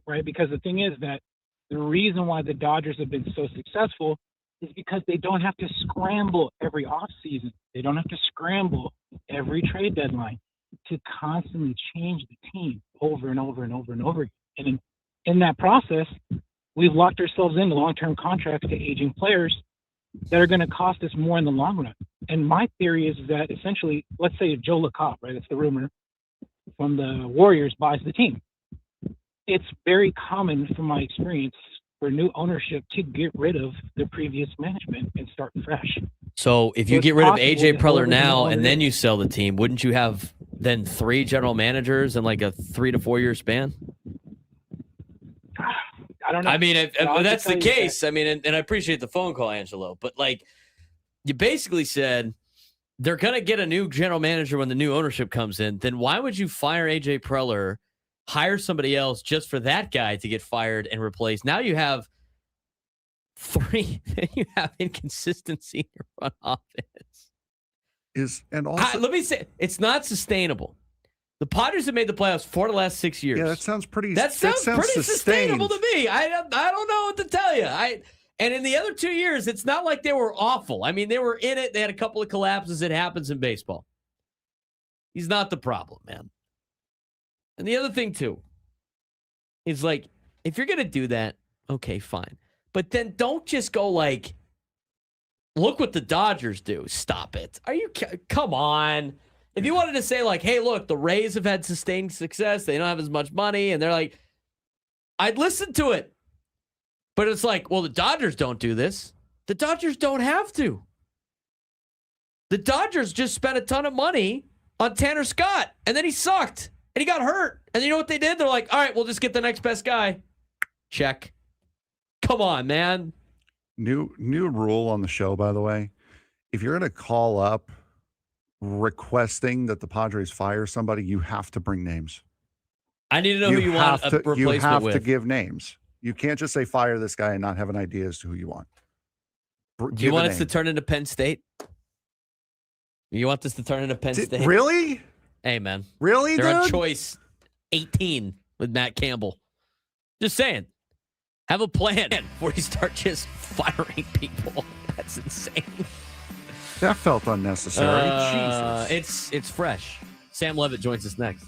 Right? Because the thing is that the reason why the Dodgers have been so successful is because they don't have to scramble every offseason. They don't have to scramble every trade deadline to constantly change the team over and over and over and over again. And in that process, we've locked ourselves into long-term contracts to aging players that are going to cost us more in the long run. And my theory is that essentially, let's say Joe LaCoppe, right? That's the rumor, from the Warriors buys the team. It's very common from my experience for new ownership to get rid of the previous management and start fresh. So if you get rid of AJ Preller now and then you sell the team, wouldn't you have then 3 general managers in like a 3 to 4 year span? I don't know. I mean, if that's the case, I mean, and I appreciate the phone call, Angelo, but like you basically said they're going to get a new general manager when the new ownership comes in. Then why would you fire AJ Preller, hire somebody else just for that guy to get fired and replaced? Now you have 3, then you have inconsistency in your front office. Let me say, it's not sustainable. The Padres have made the playoffs 4 of the last 6 years. Yeah, that sounds pretty. That sounds pretty sustainable to me. I don't know what to tell you. And in the other 2 years, it's not like they were awful. I mean, they were in it. They had a couple of collapses. It happens in baseball. He's not the problem, man. And the other thing too is like, if you're gonna do that, okay, fine. But then don't just go like, look what the Dodgers do. Stop it. Come on. If you wanted to say like, hey, look, the Rays have had sustained success. They don't have as much money. And they're like, I'd listen to it. But it's like, well, the Dodgers don't do this. The Dodgers don't have to. The Dodgers just spent a ton of money on Tanner Scott. And then he sucked. And he got hurt. And you know what they did? They're like, all right, we'll just get the next best guy. Check. Come on, man. New rule on the show, by the way. If you're going to call up requesting that the Padres fire somebody, you have to bring names. I need to know who you want a replacement with. You have to give names. You can't just say fire this guy and not have an idea as to who you want. Do you want us to turn into Penn State? You want this to turn into Penn State? Really? Hey, man. Really, They're on dude? choice 18 with Matt Campbell. Just saying. Have a plan before you start just firing people. That's insane. That felt unnecessary. Jesus. It's fresh. Sam Levitt joins us next.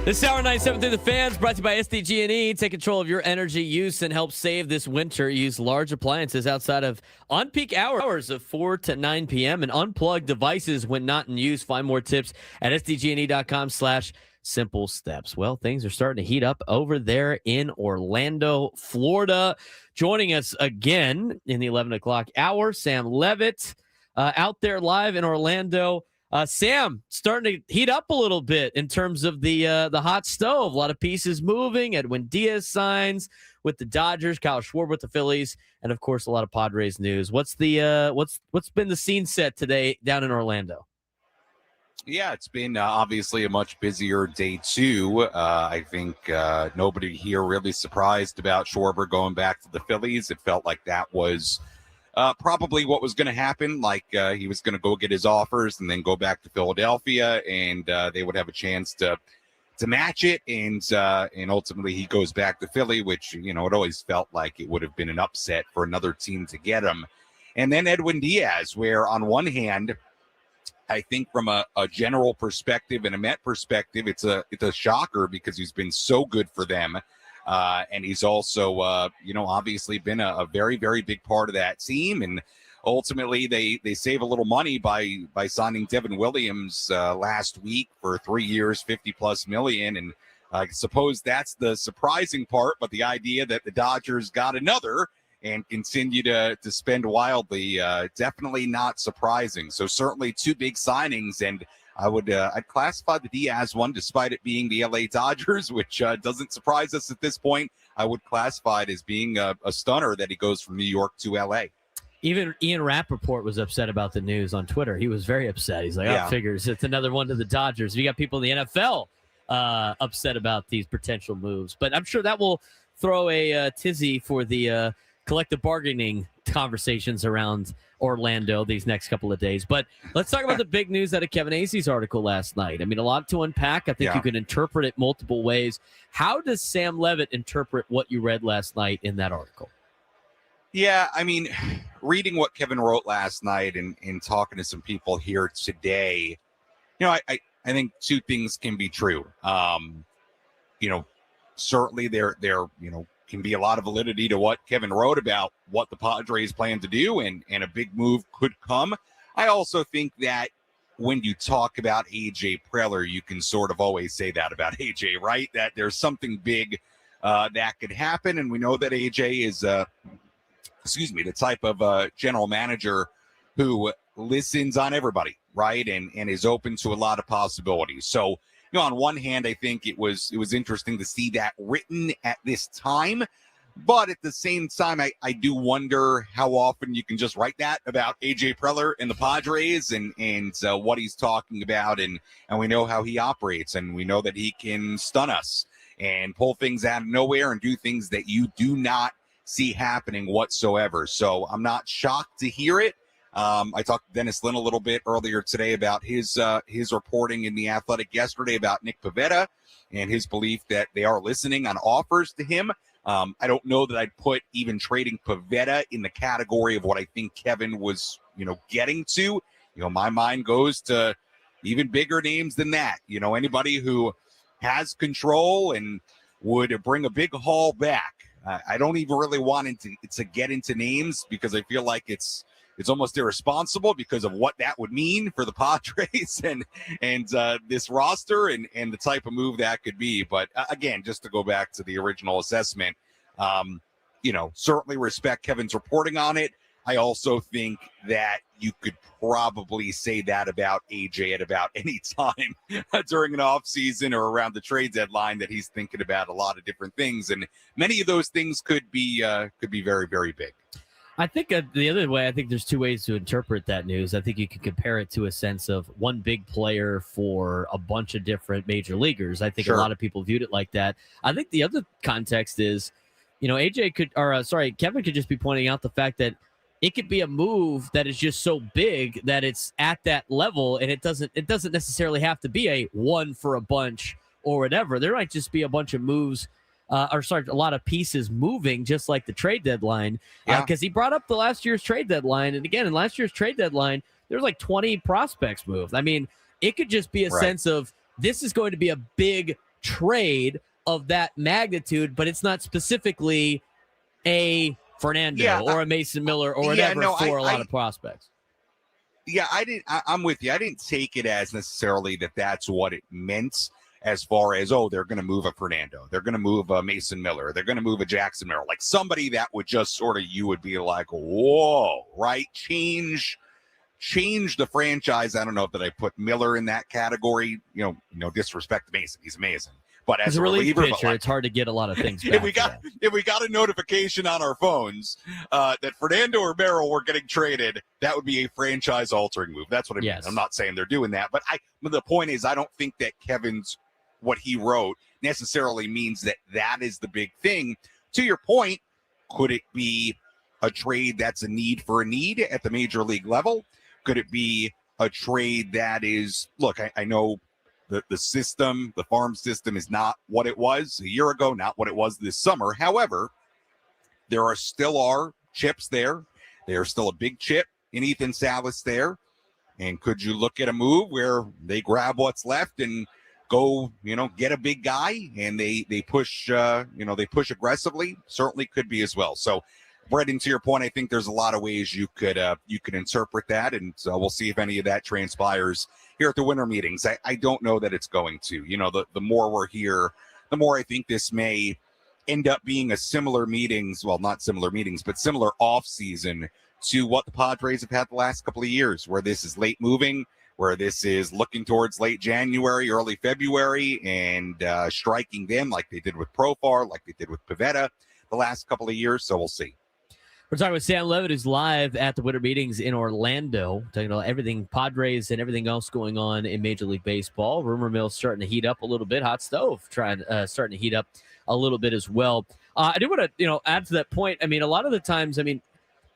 This hour 97 through the fans, brought to you by SDG&E. Take control of your energy use and help save this winter. Use large appliances outside of on-peak hours of 4 to 9 p.m. and unplug devices when not in use. Find more tips at sdgne.com/simple steps. Well, things are starting to heat up over there in Orlando, Florida. Joining us again in the 11 o'clock hour, Sam Levitt, out there live in Orlando. Sam, starting to heat up a little bit in terms of the hot stove. A lot of pieces moving. Edwin Diaz signs with the Dodgers, Kyle Schwarber with the Phillies, and of course a lot of Padres news. What's been the scene set today down in Orlando? Yeah, it's been obviously a much busier day too. I think nobody here really surprised about Schwarber going back to the Phillies. It felt like that was probably what was going to happen. Like he was going to go get his offers and then go back to Philadelphia, and they would have a chance to match it. And ultimately he goes back to Philly, which, it always felt like it would have been an upset for another team to get him. And then Edwin Diaz, where on one hand, I think from a general perspective and a Met perspective, it's a shocker because he's been so good for them. And he's also, obviously been a very, very big part of that team. And ultimately, they save a little money by signing Devin Williams last week for 3 years, $50+ million. And I suppose that's the surprising part. But the idea that the Dodgers got another and continue to spend wildly, definitely not surprising. So certainly two big signings, and I'd classify the Diaz one, despite it being the LA Dodgers, which doesn't surprise us at this point. I would classify it as being a stunner that he goes from New York to LA. Even Ian Rappaport was upset about the news on Twitter. He was very upset. He's like, figures it's another one to the Dodgers. You got people in the NFL upset about these potential moves. But I'm sure that will throw a tizzy for the collective bargaining conversations around Orlando these next couple of days. But let's talk about the big news out of Kevin Acey's article last night. I mean, a lot to unpack. I think you can interpret it multiple ways. How does Sam Levitt interpret what you read last night in that article? Yeah, I mean, reading what Kevin wrote last night and talking to some people here today, I think two things can be true. Certainly there can be a lot of validity to what Kevin wrote about what the Padres plan to do, and a big move could come. I also think that when you talk about AJ Preller, you can sort of always say that about AJ, right? That there's something big that could happen. And we know that AJ is, the type of general manager who listens on everybody, right? And is open to a lot of possibilities. So, on one hand, I think it was interesting to see that written at this time, but at the same time, I do wonder how often you can just write that about AJ Preller and the Padres and what he's talking about, and we know how he operates, and we know that he can stun us and pull things out of nowhere and do things that you do not see happening whatsoever. So I'm not shocked to hear it. I talked to Dennis Lynn a little bit earlier today about his reporting in The Athletic yesterday about Nick Pivetta and his belief that they are listening on offers to him. I don't know that I'd put even trading Pivetta in the category of what I think Kevin was, getting to. My mind goes to even bigger names than that. Anybody who has control and would bring a big haul back. I don't even really want to get into names because I feel like it's almost irresponsible because of what that would mean for the Padres and this roster and the type of move that could be. But again, just to go back to the original assessment, certainly respect Kevin's reporting on it. I also think that you could probably say that about AJ at about any time during an offseason or around the trade deadline, that he's thinking about a lot of different things. And many of those things could be very, very big. I think the other way, I think there's two ways to interpret that news. I think you could compare it to a sense of one big player for a bunch of different major leaguers. I think a lot of people viewed it like that. I think the other context is, Kevin could just be pointing out the fact that it could be a move that is just so big that it's at that level, and it doesn't necessarily have to be a one for a bunch or whatever. There might just be a bunch of moves. A lot of pieces moving, just like the trade deadline. Because he brought up the last year's trade deadline. And again, in last year's trade deadline, there's like 20 prospects moved. I mean, it could just be a sense of this is going to be a big trade of that magnitude, but it's not specifically a Fernando or a Mason Miller or whatever for a lot of prospects. Yeah, I'm with you. I didn't take it as necessarily that's what it meant as far as, they're going to move a Fernando. They're going to move a Mason Miller. They're going to move a Jackson Merrill. Like somebody that would just sort of, you would be like, whoa, right? Change the franchise. I don't know that I put Miller in that category. Disrespect Mason. He's amazing. But as a reliever, pitcher, it's hard to get a lot of things back. If we got a notification on our phones that Fernando or Merrill were getting traded, that would be a franchise-altering move. That's what I mean. I'm not saying they're doing that, but the point is, I don't think that what he wrote necessarily means that is the big thing. To your point, could it be a trade that's a need for a need at the major league level? Could it be a trade that is, look, I know the system, the farm system is not what it was a year ago, not what it was this summer. However, there still are chips there. There's still a big chip in Ethan Salas there. And could you look at a move where they grab what's left and go, get a big guy and they push, they push aggressively? Certainly could be as well. So, Braden, to your point, I think there's a lot of ways you could interpret that, and so we'll see if any of that transpires here at the winter meetings. I don't know that it's going to. The more we're here, the more I think this may end up being a similar meetings, well, not similar meetings, but similar offseason to what the Padres have had the last couple of years, where this is late moving, where this is looking towards late January, early February, and striking them like they did with Profar, like they did with Pivetta the last couple of years. So we'll see. We're talking with Sam Levitt, who's live at the winter meetings in Orlando, talking about everything Padres and everything else going on in Major League Baseball. Rumor mill's starting to heat up a little bit. Hot stove starting to heat up a little bit as well. I do want to add to that point. I mean, a lot of the times, the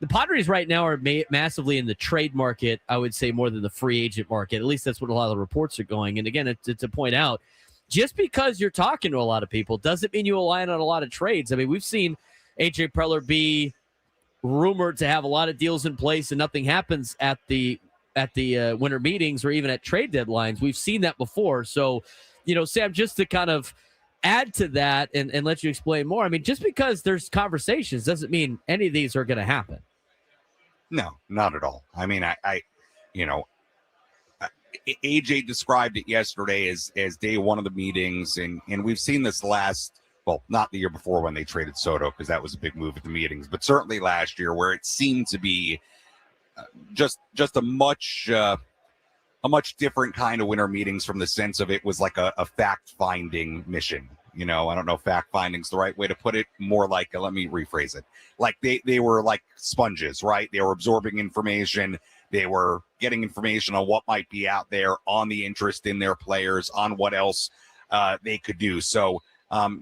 Padres right now are massively in the trade market, I would say, more than the free agent market. At least that's what a lot of the reports are going. And again, to point out, just because you're talking to a lot of people doesn't mean you align on a lot of trades. I mean, we've seen AJ Preller be rumored to have a lot of deals in place and nothing happens at the winter meetings or even at trade deadlines. We've seen that before. So, Sam, just to kind of add to that and let you explain more. I mean, just because there's conversations doesn't mean any of these are going to happen. No, not at all. I mean, AJ described it yesterday as day one of the meetings, and we've seen this not the year before when they traded Soto, because that was a big move at the meetings, but certainly last year, where it seemed to be just a much different kind of winter meetings, from the sense of it was like a fact-finding mission. I don't know if fact-finding's the right way to put it. More like, let me rephrase it. Like they were like sponges, right? They were absorbing information. They were getting information on what might be out there, on the interest in their players, on what else they could do. So,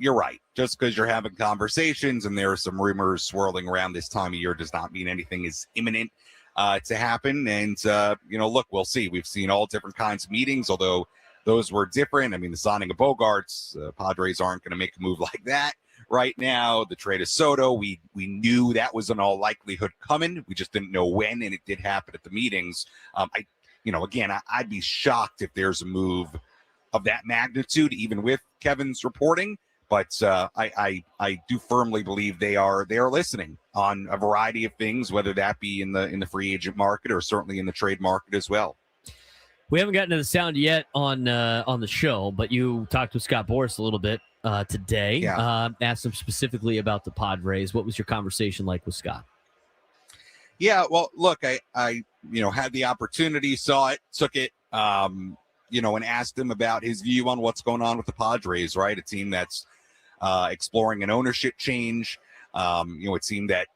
you're right. Just because you're having conversations and there are some rumors swirling around this time of year does not mean anything is imminent to happen. And, look, we'll see. We've seen all different kinds of meetings, although those were different. I mean, the signing of Bogarts, Padres aren't going to make a move like that right now. The trade of Soto, we knew that was in all likelihood coming. We just didn't know when, and it did happen at the meetings. I'd be shocked if there's a move of that magnitude, even with Kevin's reporting. But I do firmly believe they are listening on a variety of things, whether that be in the free agent market or certainly in the trade market as well. We haven't gotten to the sound yet on the show, but you talked with Scott Boras a little bit today. Yeah. Asked him specifically about the Padres. What was your conversation like with Scott? Yeah, well, look, I had the opportunity, saw it, took it, and asked him about his view on what's going on with the Padres, right? A team that's exploring an ownership change. It seemed that,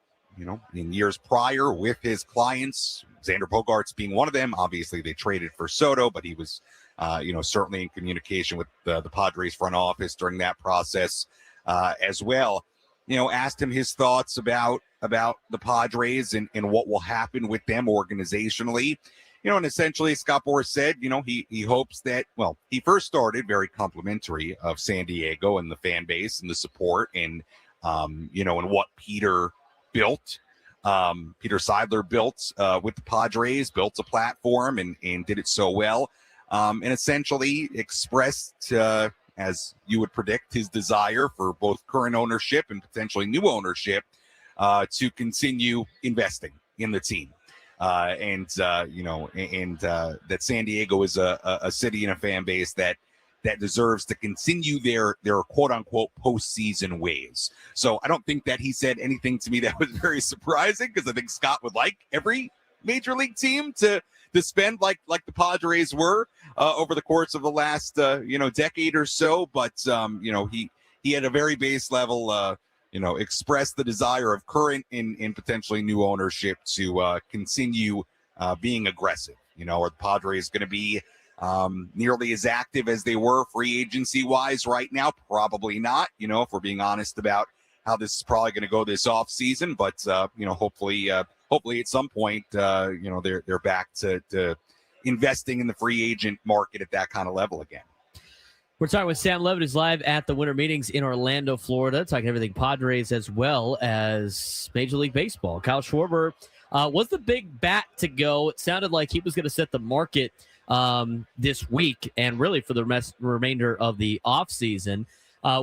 in years prior with his clients, Xander Bogaerts being one of them, obviously they traded for Soto, but he was, certainly in communication with the Padres front office during that process as well. Asked him his thoughts about the Padres and what will happen with them organizationally. And essentially Scott Boras said, he hopes that, he first started very complimentary of San Diego and the fan base and the support and what Peter built. Peter Seidler built with the Padres, built a platform and did it so well. And essentially expressed, as you would predict, his desire for both current ownership and potentially new ownership to continue investing in the team. That San Diego is a city and a fan base that deserves to continue their quote unquote postseason ways. So I don't think that he said anything to me that was very surprising, because I think Scott would like every major league team to spend like the Padres were over the course of the last decade or so. But he had a very base level expressed the desire of current and potentially new ownership to continue being aggressive. Are the Padres going to be nearly as active as they were free agency wise right now? Probably not, if we're being honest about how this is probably going to go this offseason. But hopefully at some point they're back to investing in the free agent market at that kind of level again. We're talking with Sam Levitt, who's live at the Winter Meetings in Orlando, Florida, talking everything Padres as well as Major League Baseball. Kyle Schwarber was the big bat to go. It sounded like he was going to set the market this week and really for the remainder of the offseason.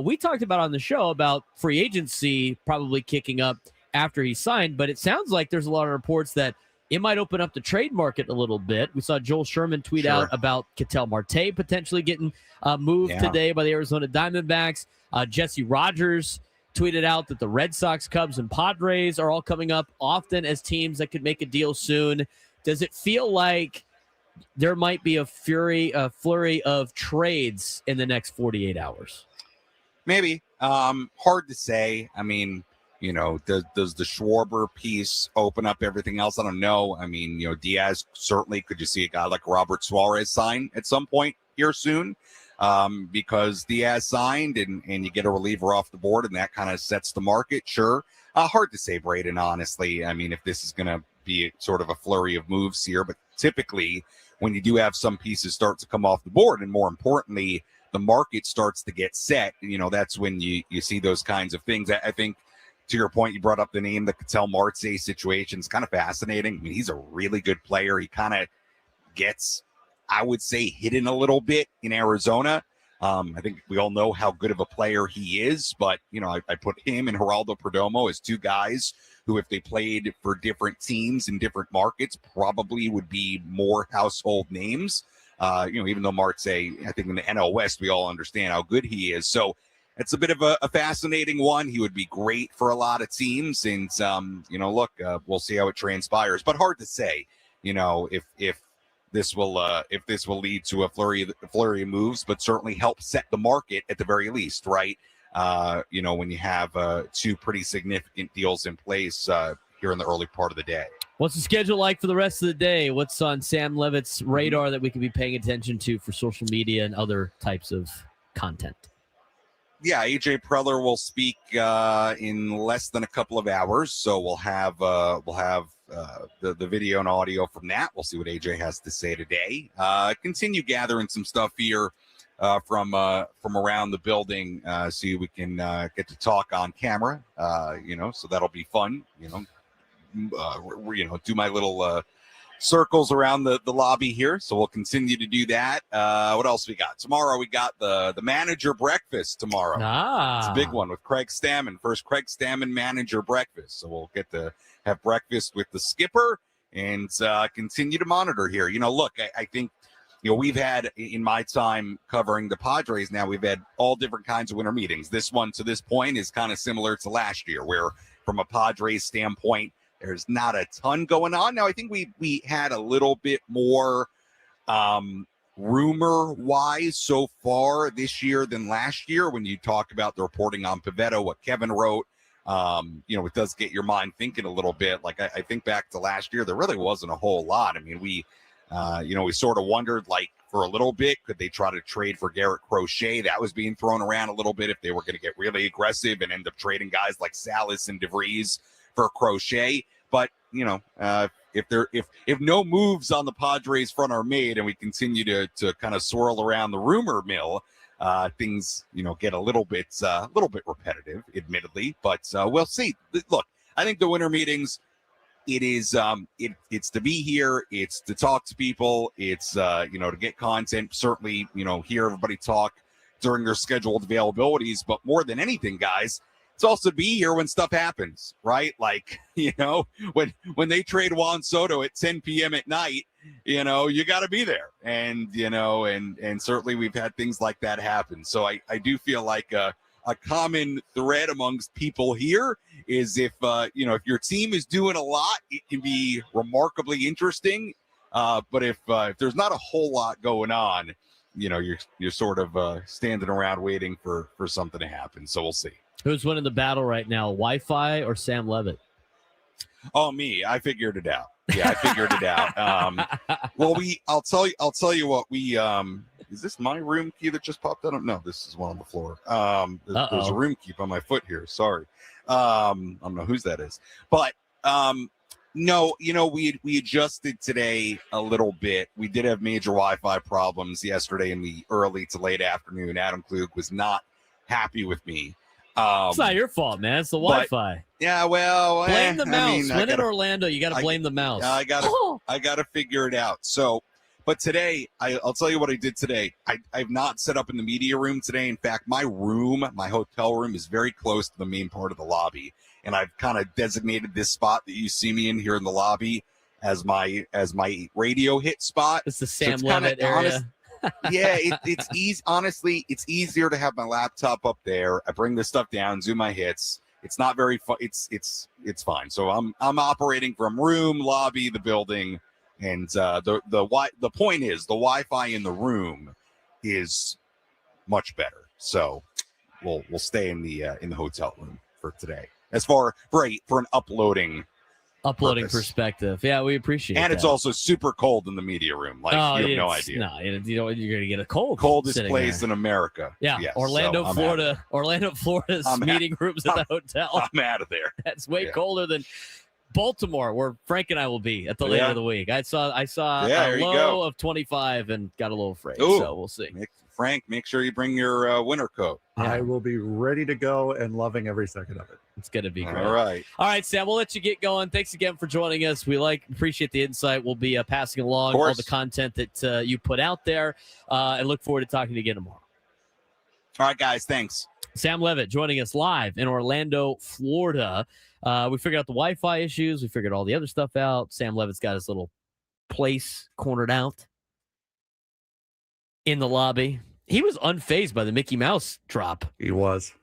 We talked about on the show about free agency probably kicking up after he signed, but it sounds like there's a lot of reports that it might open up the trade market a little bit. We saw Joel Sherman tweet out about Ketel Marte potentially getting moved today by the Arizona Diamondbacks. Jesse Rogers tweeted out that the Red Sox, Cubs, and Padres are all coming up often as teams that could make a deal soon. Does it feel like there might be a flurry of trades in the next 48 hours? Maybe. Hard to say. I mean, does the Schwarber piece open up everything else? I don't know. I mean, Diaz certainly. Could you see a guy like Robert Suarez sign at some point here soon? Because Diaz signed and you get a reliever off the board and that kind of sets the market. Sure. Hard to say, Braden, honestly. I mean, if this is going to be sort of a flurry of moves here, but typically when you do have some pieces start to come off the board, and more importantly, the market starts to get set, that's when you see those kinds of things. I think, to your point, you brought up the name, the Ketel Marte situation. It's kind of fascinating. I mean, he's a really good player. He kind of gets, I would say, hidden a little bit in Arizona. I think we all know how good of a player he is, but, I put him and Geraldo Perdomo as two guys who, if they played for different teams in different markets, probably would be more household names. Even though Marte, I think in the NL West, we all understand how good he is. So it's a bit of a fascinating one. He would be great for a lot of teams. And, we'll see how it transpires. But hard to say, if this will lead to a flurry of moves, but certainly help set the market at the very least, right? When you have two pretty significant deals in place here in the early part of the day. What's the schedule like for the rest of the day? What's on Sam Levitt's radar that we can be paying attention to for social media and other types of content? Yeah, AJ Preller will speak in less than a couple of hours, so we'll have the video and audio from that. We'll see what AJ has to say today. Continue gathering some stuff here from around the building, so we can get to talk on camera. So that'll be fun. Do my little circles around the lobby here. So we'll continue to do that. What else we got? Tomorrow we got the manager breakfast tomorrow. It's a big one with Craig Stammen. First Craig Stammen manager breakfast. So we'll get to have breakfast with the skipper and continue to monitor here. Look, I think, we've had, in my time covering the Padres now, we've had all different kinds of winter meetings. This one to this point is kind of similar to last year, where from a Padres standpoint, there's not a ton going on. Now, I think we had a little bit more rumor-wise so far this year than last year. When you talk about the reporting on Pivetta, what Kevin wrote, it does get your mind thinking a little bit. Like, I think back to last year, there really wasn't a whole lot. I mean, we sort of wondered, like, for a little bit, could they try to trade for Garrett Crochet? That was being thrown around a little bit if they were going to get really aggressive and end up trading guys like Salas and DeVries for Crochet. But if no moves on the Padres front are made and we continue to kind of swirl around the rumor mill, things get a little bit repetitive, admittedly. But we'll see. Look, I think the winter meetings, it is it's to be here, it's to talk to people, it's to get content. Certainly, hear everybody talk during their scheduled availabilities. But more than anything, guys, it's also to be here when stuff happens, right? Like, when they trade Juan Soto at 10 p.m. at night, you got to be there. And, and certainly we've had things like that happen. So I do feel like a common thread amongst people here is if your team is doing a lot, it can be remarkably interesting. But if there's not a whole lot going on, you're sort of standing around waiting for something to happen. So we'll see. Who's winning the battle right now, Wi-Fi or Sam Levitt? Oh, me. I figured it out. Yeah, I figured it out. Well, I'll tell you what, is this my room key that just popped out? No, this is one on the floor. There's a room key on my foot here. Sorry. I don't know whose that is. But no, we adjusted today a little bit. We did have major Wi-Fi problems yesterday in the early to late afternoon. Adam Klug was not happy with me. It's not your fault, man. It's the Wi-Fi. Yeah, well, blame the mouse. When in Orlando, you got to blame the mouse. I gotta figure it out. So, but today, I'll tell you what I did today. I've not set up in the media room today. In fact, my hotel room is very close to the main part of the lobby, and I've kind of designated this spot that you see me in here in the lobby as my radio hit spot. It's the Sam Levitt area. Yeah, it's easy. Honestly, it's easier to have my laptop up there. I bring this stuff down, do my hits. It's not very fun. It's fine. So I'm operating from room, lobby, the building, and the point is the Wi-Fi in the room is much better. So we'll stay in the hotel room for today. As far for an uploading purpose. Perspective. Yeah, we appreciate it. And it's also super cold in the media room. Like, you have no idea. No, you're going to get a cold. Coldest place in America. Yeah, yes, Orlando, Florida. Florida's meeting rooms at the hotel. I'm out of there. That's way colder than Baltimore, where Frank and I will be at the later of the week. I saw a low of 25 and got a little afraid. Ooh. So we'll see. Frank, make sure you bring your winter coat. I will be ready to go and loving every second of it. It's going to be great. All right, Sam, we'll let you get going. Thanks again for joining us. We appreciate the insight. We'll be passing along all the content that you put out there and look forward to talking to you again tomorrow. All right, guys. Thanks. Sam Levitt joining us live in Orlando, Florida. We figured out the Wi-Fi issues. We figured all the other stuff out. Sam Levitt's got his little place cornered out in the lobby. He was unfazed by the Mickey Mouse drop. He was.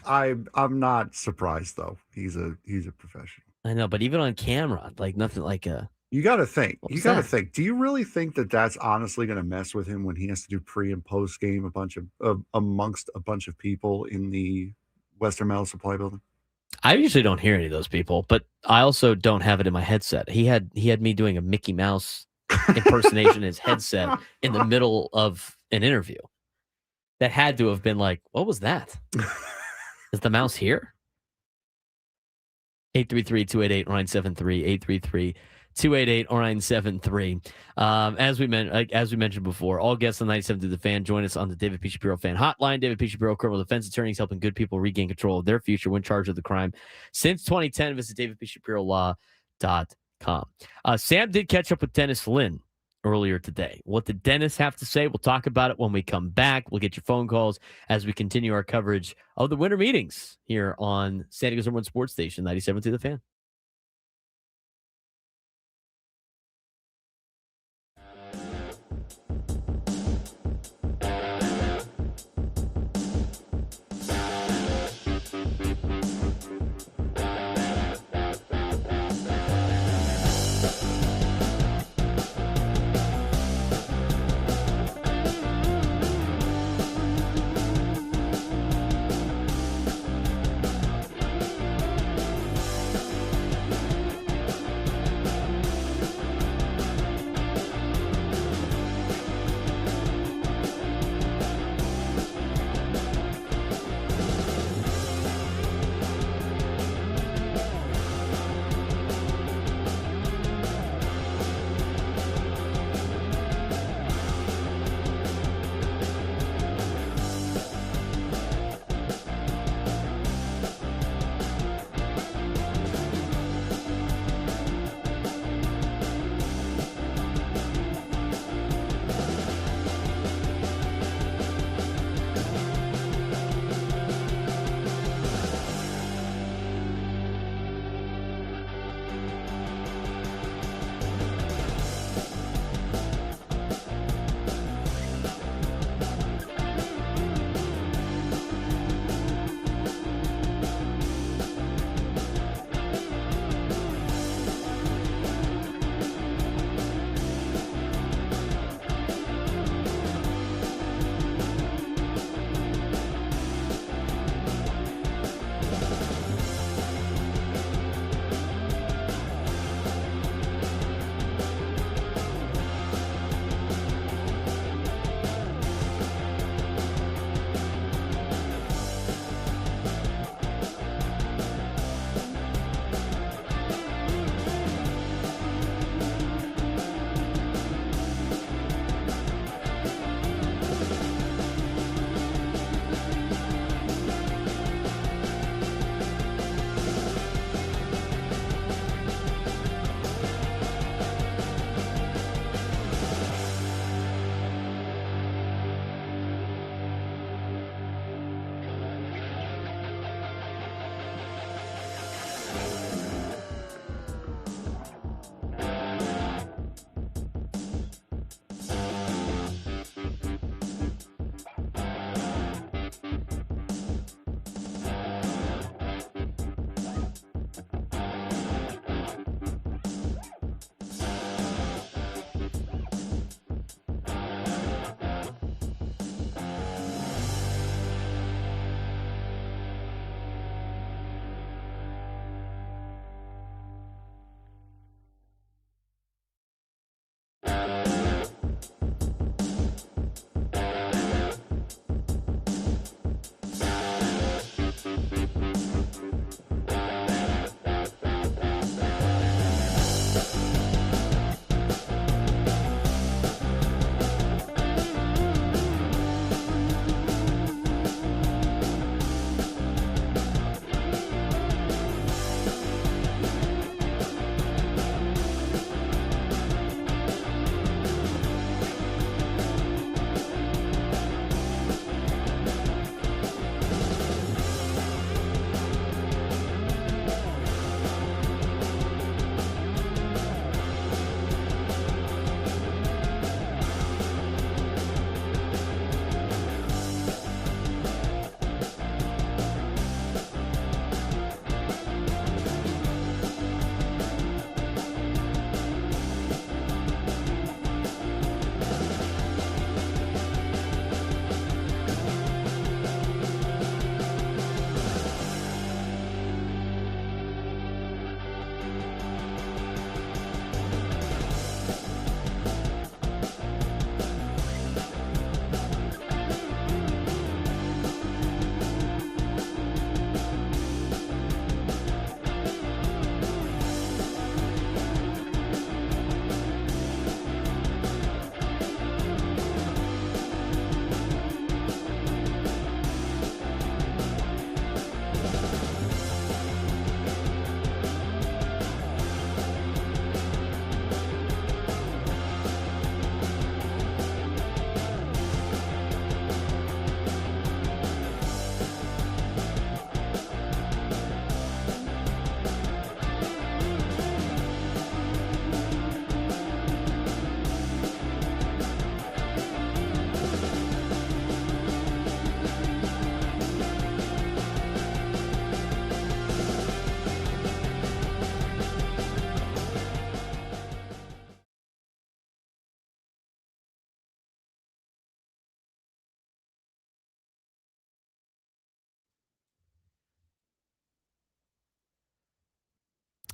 I'm not surprised though. He's a professional. I know, but even on camera, like nothing like a. You got to think. Think. Do you really think that that's honestly going to mess with him when he has to do pre and post game amongst a bunch of people in the Western Metal Supply Building? I usually don't hear any of those people, but I also don't have it in my headset. He had me doing a Mickey Mouse impersonation in his headset in the middle of an interview. That had to have been like, what was that? Is the mouse here? 833-288-0973, 833-288-0973. As we mentioned before, all guests on 97 through the Fan join us on the David P. Shapiro Fan Hotline. David P. Shapiro, criminal defense attorneys helping good people regain control of their future when charged with the crime. Since 2010, visit davidpshapirolaw.com. Sam did catch up with Dennis Lynn earlier today. What did Dennis have to say? We'll talk about it when we come back. We'll get your phone calls as we continue our coverage of the winter meetings here on San Diego's #1 sports station, 97 through the Fan.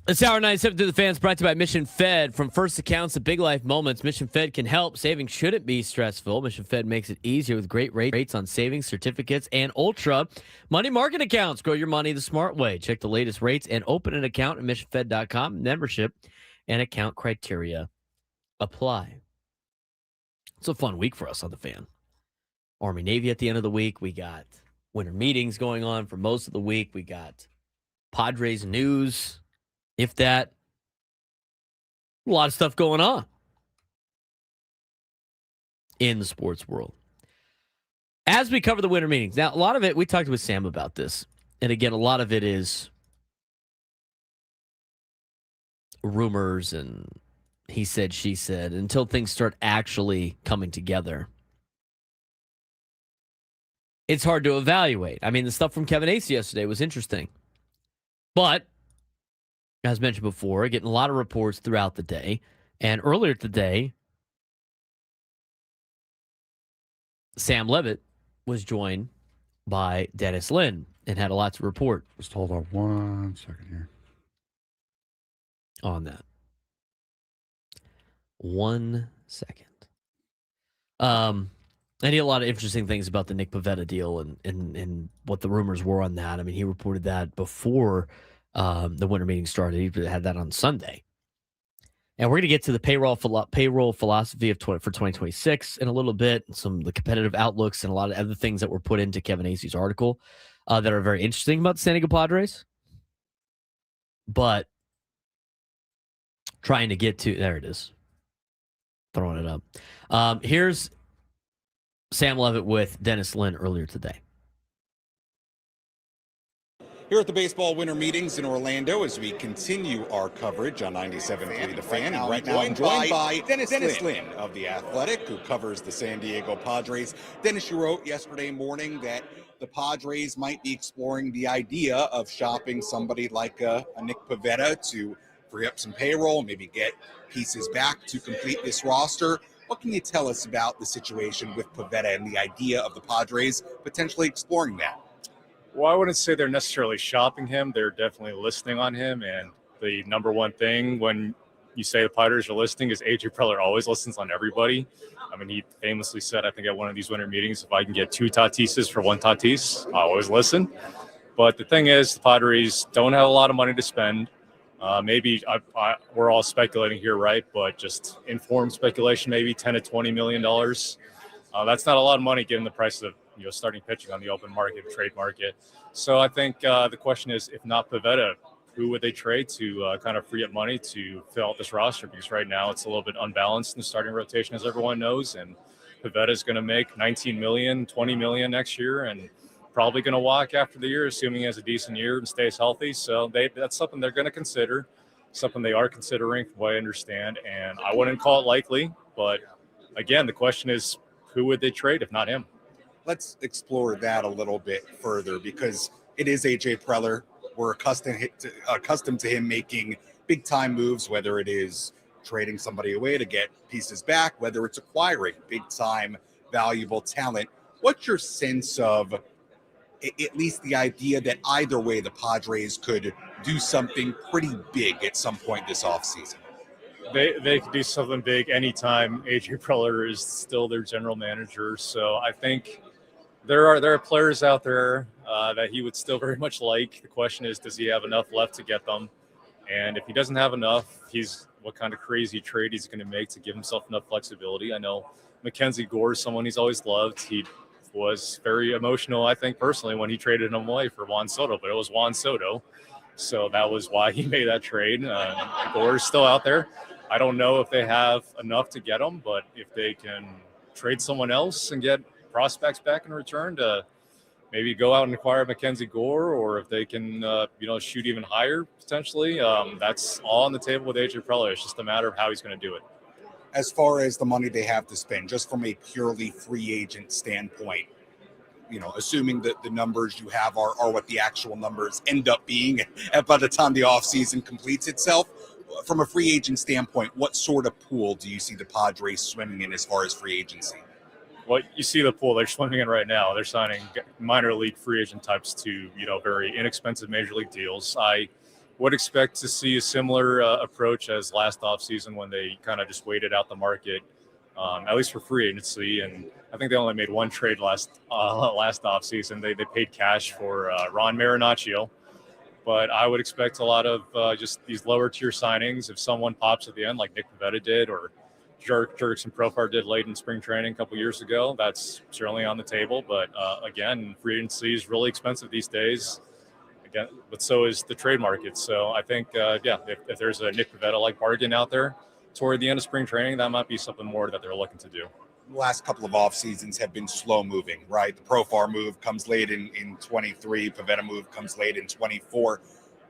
It's hour 97 to the fans, brought to you by Mission Fed. From first accounts to big life moments, Mission Fed can help. Saving shouldn't be stressful. Mission Fed makes it easier with great rates on savings, certificates, and ultra money market accounts. Grow your money the smart way. Check the latest rates and open an account at missionfed.com. Membership and account criteria apply. It's a fun week for us on the fan. Army Navy at the end of the week. We got winter meetings going on for most of the week. We got Padres news. If that, a lot of stuff going on in the sports world. As we cover the winter meetings, now a lot of it, we talked with Sam about this. And again, a lot of it is rumors and he said, she said, until things start actually coming together. It's hard to evaluate. I mean, the stuff from Kevin Acee yesterday was interesting. But as mentioned before, getting a lot of reports throughout the day. And earlier today, Sam Levitt was joined by Dennis Lynn and had a lot to report. Just hold on 1 second here. On that. 1 second. I need a lot of interesting things about the Nick Pivetta deal and what the rumors were on that. I mean, he reported that before the winter meeting started. He had that on Sunday. And we're going to get to the payroll philosophy for 2026 in a little bit, and some of the competitive outlooks and a lot of other things that were put into Kevin Acee's article that are very interesting about the San Diego Padres. But trying to get to, there it is. Throwing it up. Here's Sam Levitt with Dennis Lynn earlier today. Here at the baseball winter meetings in Orlando as we continue our coverage on 97.3 The Fan. And right now I'm joined by Dennis Lynn of The Athletic, who covers the San Diego Padres. Dennis, you wrote yesterday morning that the Padres might be exploring the idea of shopping somebody like a Nick Pivetta to free up some payroll, maybe get pieces back to complete this roster. What can you tell us about the situation with Pivetta and the idea of the Padres potentially exploring that? Well, I wouldn't say they're necessarily shopping him. They're definitely listening on him. And the number one thing when you say the Padres are listening is AJ Preller always listens on everybody. I mean, he famously said, I think at one of these winter meetings, if I can get 2 Tatises for 1 Tatis, I always listen. But the thing is, the Padres don't have a lot of money to spend. Maybe we're all speculating here, right? But just informed speculation, maybe $10 to $20 million. That's not a lot of money given the price of starting pitching on the open market, trade market. So I think the question is, if not Pivetta, who would they trade to kind of free up money to fill out this roster? Because right now it's a little bit unbalanced in the starting rotation, as everyone knows. And Pivetta is going to make $19 million, $20 million next year, and probably going to walk after the year, assuming he has a decent year and stays healthy. So that's something they're going to consider, something they are considering, from what I understand. And I wouldn't call it likely, but again, the question is, who would they trade if not him? Let's explore that a little bit further, because it is AJ Preller. We're accustomed to him making big-time moves, whether it is trading somebody away to get pieces back, whether it's acquiring big-time, valuable talent. What's your sense of at least the idea that either way the Padres could do something pretty big at some point this offseason? They could do something big anytime AJ Preller is still their general manager. So I think there are players out there that he would still very much like. The question is, does he have enough left to get them? And if he doesn't have enough, what kind of crazy trade he's going to make to give himself enough flexibility. I know Mackenzie Gore is someone he's always loved. He was very emotional, I think, personally, when he traded him away for Juan Soto, but it was Juan Soto. So that was why he made that trade. Gore is still out there. I don't know if they have enough to get him, but if they can trade someone else and get prospects back in return to maybe go out and acquire Mackenzie Gore, or if they can, shoot even higher potentially, that's all on the table with AJ Preller. It's just a matter of how he's going to do it. As far as the money they have to spend, just from a purely free agent standpoint, assuming that the numbers you have are what the actual numbers end up being by the time the offseason completes itself, from a free agent standpoint, what sort of pool do you see the Padres swimming in as far as free agency? Well, you see the pool they're swimming in right now. They're signing minor league free agent types to, very inexpensive major league deals. I would expect to see a similar approach as last offseason when they kind of just waited out the market, at least for free agency. And I think they only made one trade last offseason. They paid cash for Ron Marinaccio. But I would expect a lot of just these lower tier signings. If someone pops at the end, like Nick Pivetta did, or Jurickson Profar did late in spring training a couple years ago, that's certainly on the table. But again, free agency is really expensive these days. Again, but so is the trade market. So I think, if there's a Nick Pivetta-like bargain out there toward the end of spring training, that might be something more that they're looking to do. The last couple of off seasons have been slow moving, right? The Profar move comes late in 23, Pivetta move comes late in 24.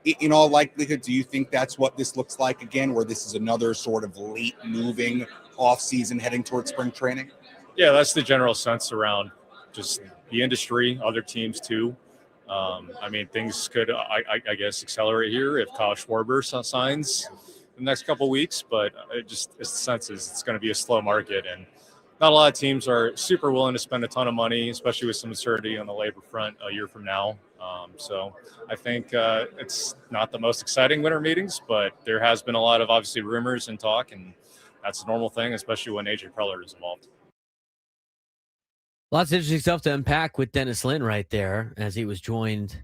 In all likelihood, do you think that's what this looks like again, where this is another sort of late moving off season heading towards spring training? Yeah, that's the general sense around just the industry, other teams too. I mean, things could, I guess, accelerate here if Kyle Schwarber signs in the next couple of weeks, but it's the sense is it's going to be a slow market, and not a lot of teams are super willing to spend a ton of money, especially with some uncertainty on the labor front a year from now. So I think it's not the most exciting winter meetings, but there has been a lot of obviously rumors and talk, and that's a normal thing, especially when AJ Preller is involved. Lots of interesting stuff to unpack with Dennis Lin right there as he joined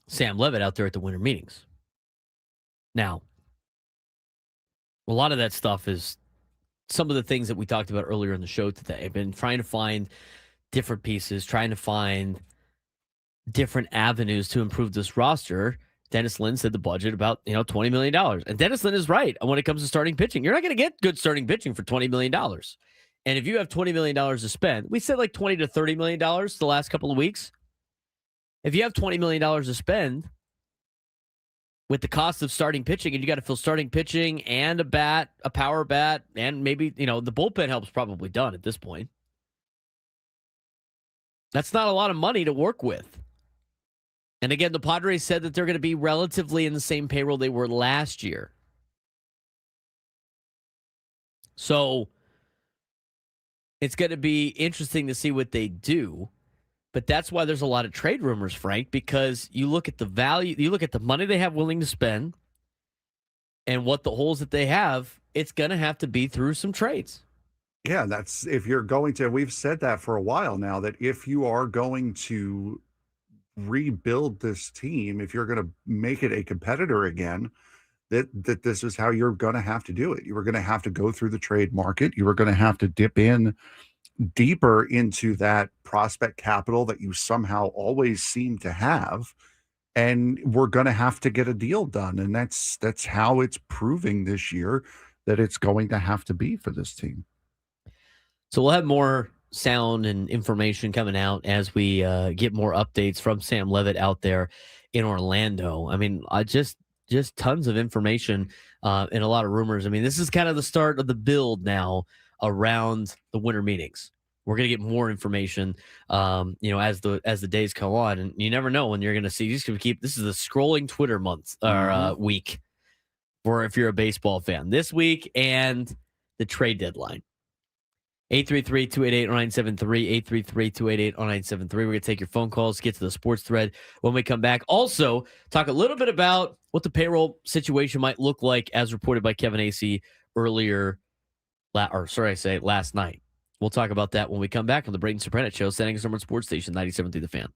Sam Levitt out there at the winter meetings. Now, a lot of that stuff is some of the things that we talked about earlier in the show today. I've been trying to find different pieces, trying to find different avenues to improve this roster. Dennis Lin said the budget about $20 million. And Dennis Lin is right when it comes to starting pitching. You're not going to get good starting pitching for $20 million. And if you have $20 million to spend, we said like $20 to $30 million the last couple of weeks. If you have $20 million to spend with the cost of starting pitching, and you got to fill starting pitching and a bat, a power bat, and maybe, the bullpen help's probably done at this point. That's not a lot of money to work with. And again, the Padres said that they're going to be relatively in the same payroll they were last year. So it's going to be interesting to see what they do. But that's why there's a lot of trade rumors, Frank, because you look at the value, you look at the money they have willing to spend and what the holes that they have, it's going to have to be through some trades. Yeah, that's if you're going to, we've said that for a while now, that if you are going to rebuild this team, if you're going to make it a competitor again, that this is how you're going to have to do it. You were going to have to go through the trade market. You were going to have to dip in deeper into that prospect capital that you somehow always seem to have, and we're going to have to get a deal done. And that's how it's proving this year that it's going to have to be for this team. So we'll have more sound and information coming out as we get more updates from Sam Levitt out there in Orlando. I mean, just tons of information and a lot of rumors. I mean, this is kind of the start of the build now around the winter meetings. We're going to get more information, as the days go on, and you never know when you're going to see. This is the scrolling Twitter month or week, for if you're a baseball fan, this week and the trade deadline. 833-288-0973, 833-288-0973. We're going to take your phone calls, get to the sports thread when we come back. Also, talk a little bit about what the payroll situation might look like as reported by Kevin Acee last night. We'll talk about that when we come back on the Braden Surprenant Show, San Diego Sports Station 97.3 The Fan.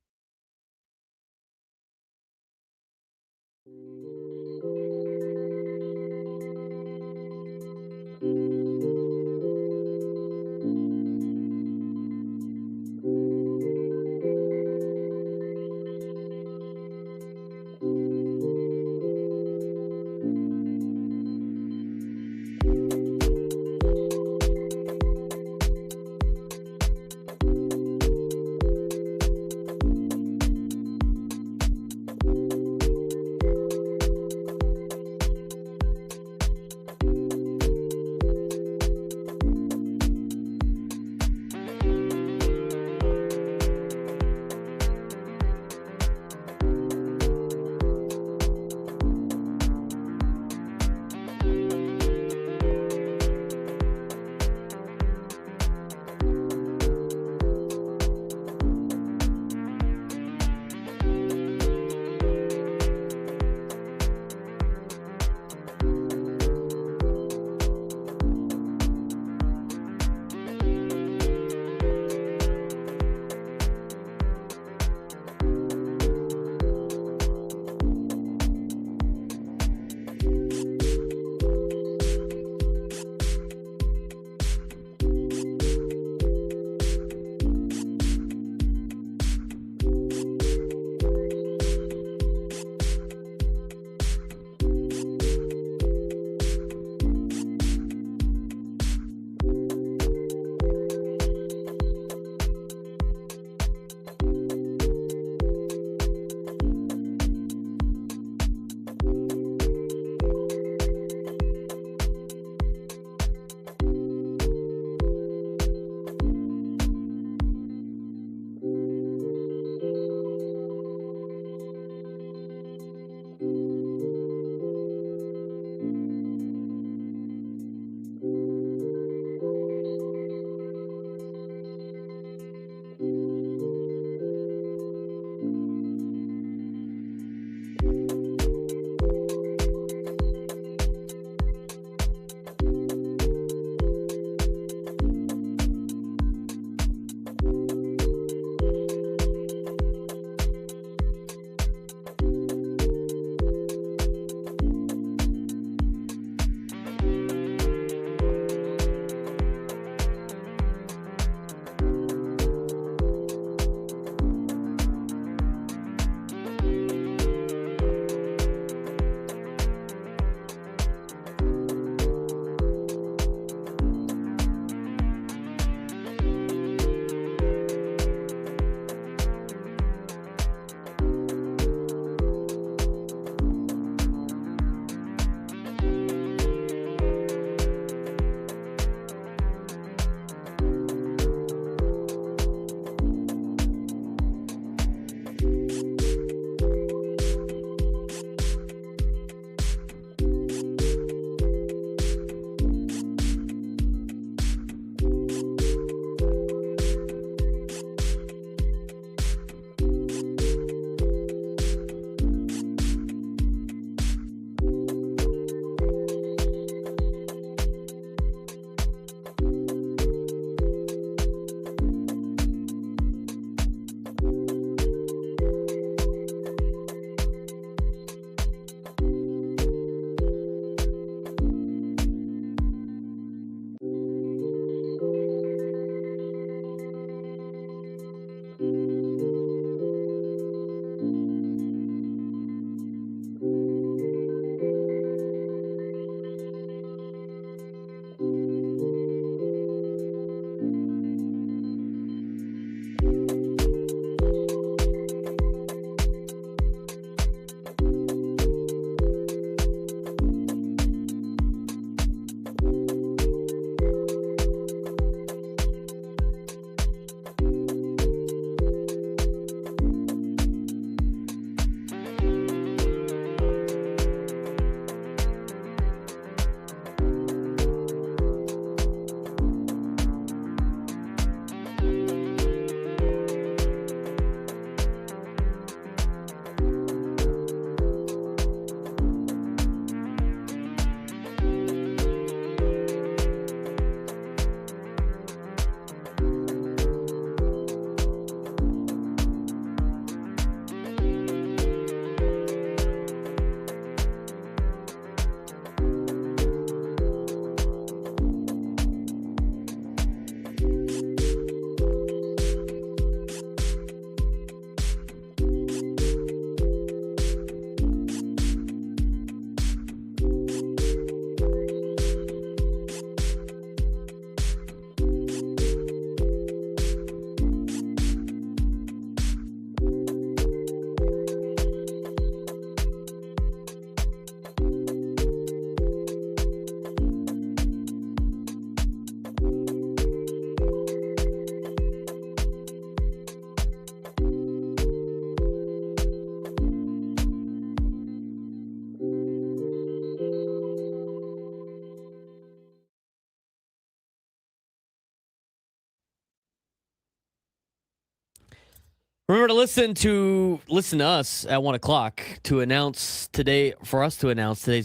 Remember to listen to us at 1:00 to announce today's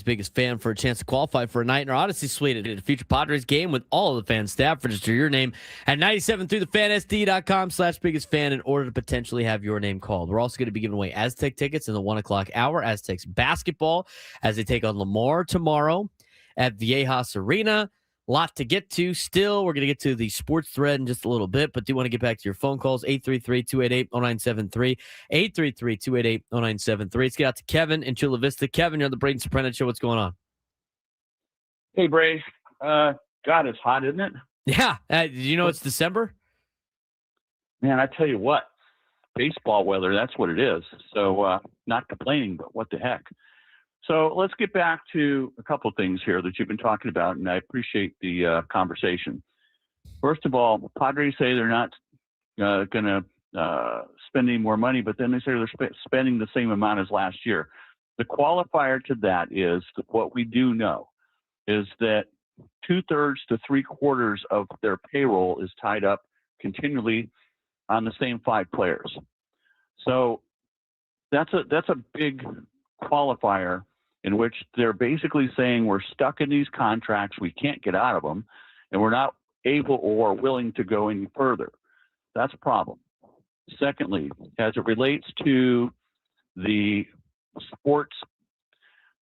biggest fan for a chance to qualify for a night in our Odyssey suite at a future Padres game with all of the fan staff. Register your name at 97throughthefansd.com/biggest fan in order to potentially have your name called. We're also going to be giving away Aztec tickets in the 1:00 hour. Aztecs basketball as they take on Lamar tomorrow at Viejas Arena. Lot to get to still. We're going to get to the sports thread in just a little bit, but do want to get back to your phone calls, 833-288-0973, 833-288-0973. Let's get out to Kevin in Chula Vista. Kevin, you're on the Braden Surprenant Show. What's going on? Hey, Bray. God, it's hot, isn't it? Yeah. Did you know it's December? Man, I tell you what, baseball weather, that's what it is. So not complaining, but what the heck. So let's get back to a couple of things here that you've been talking about, and I appreciate the conversation. First of all, Padres say they're not going to spend any more money, but then they say they're spending the same amount as last year. The qualifier to that is that what we do know is that 2/3 to 3/4 of their payroll is tied up continually on the same 5 players. So that's a big qualifier in which they're basically saying we're stuck in these contracts, we can't get out of them, and we're not able or willing to go any further. That's a problem. Secondly, as it relates to the sports,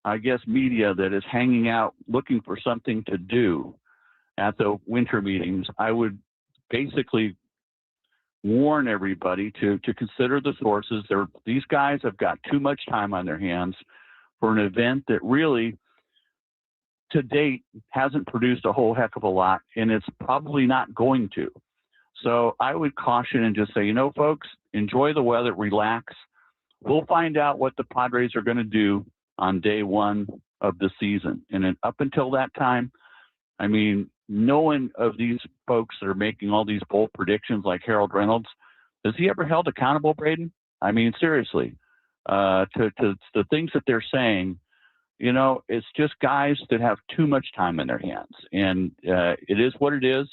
I guess, media that is hanging out looking for something to do at the winter meetings, I would basically warn everybody to consider the sources. These guys have got too much time on their hands for an event that really, to date, hasn't produced a whole heck of a lot, and it's probably not going to. So I would caution and just say, folks, enjoy the weather, relax. We'll find out what the Padres are going to do on day one of the season. And then up until that time, I mean, no one of these folks that are making all these bold predictions like Harold Reynolds, has he ever held accountable, Braden? I mean, seriously, to the things that they're saying, it's just guys that have too much time in their hands. And it is what it is.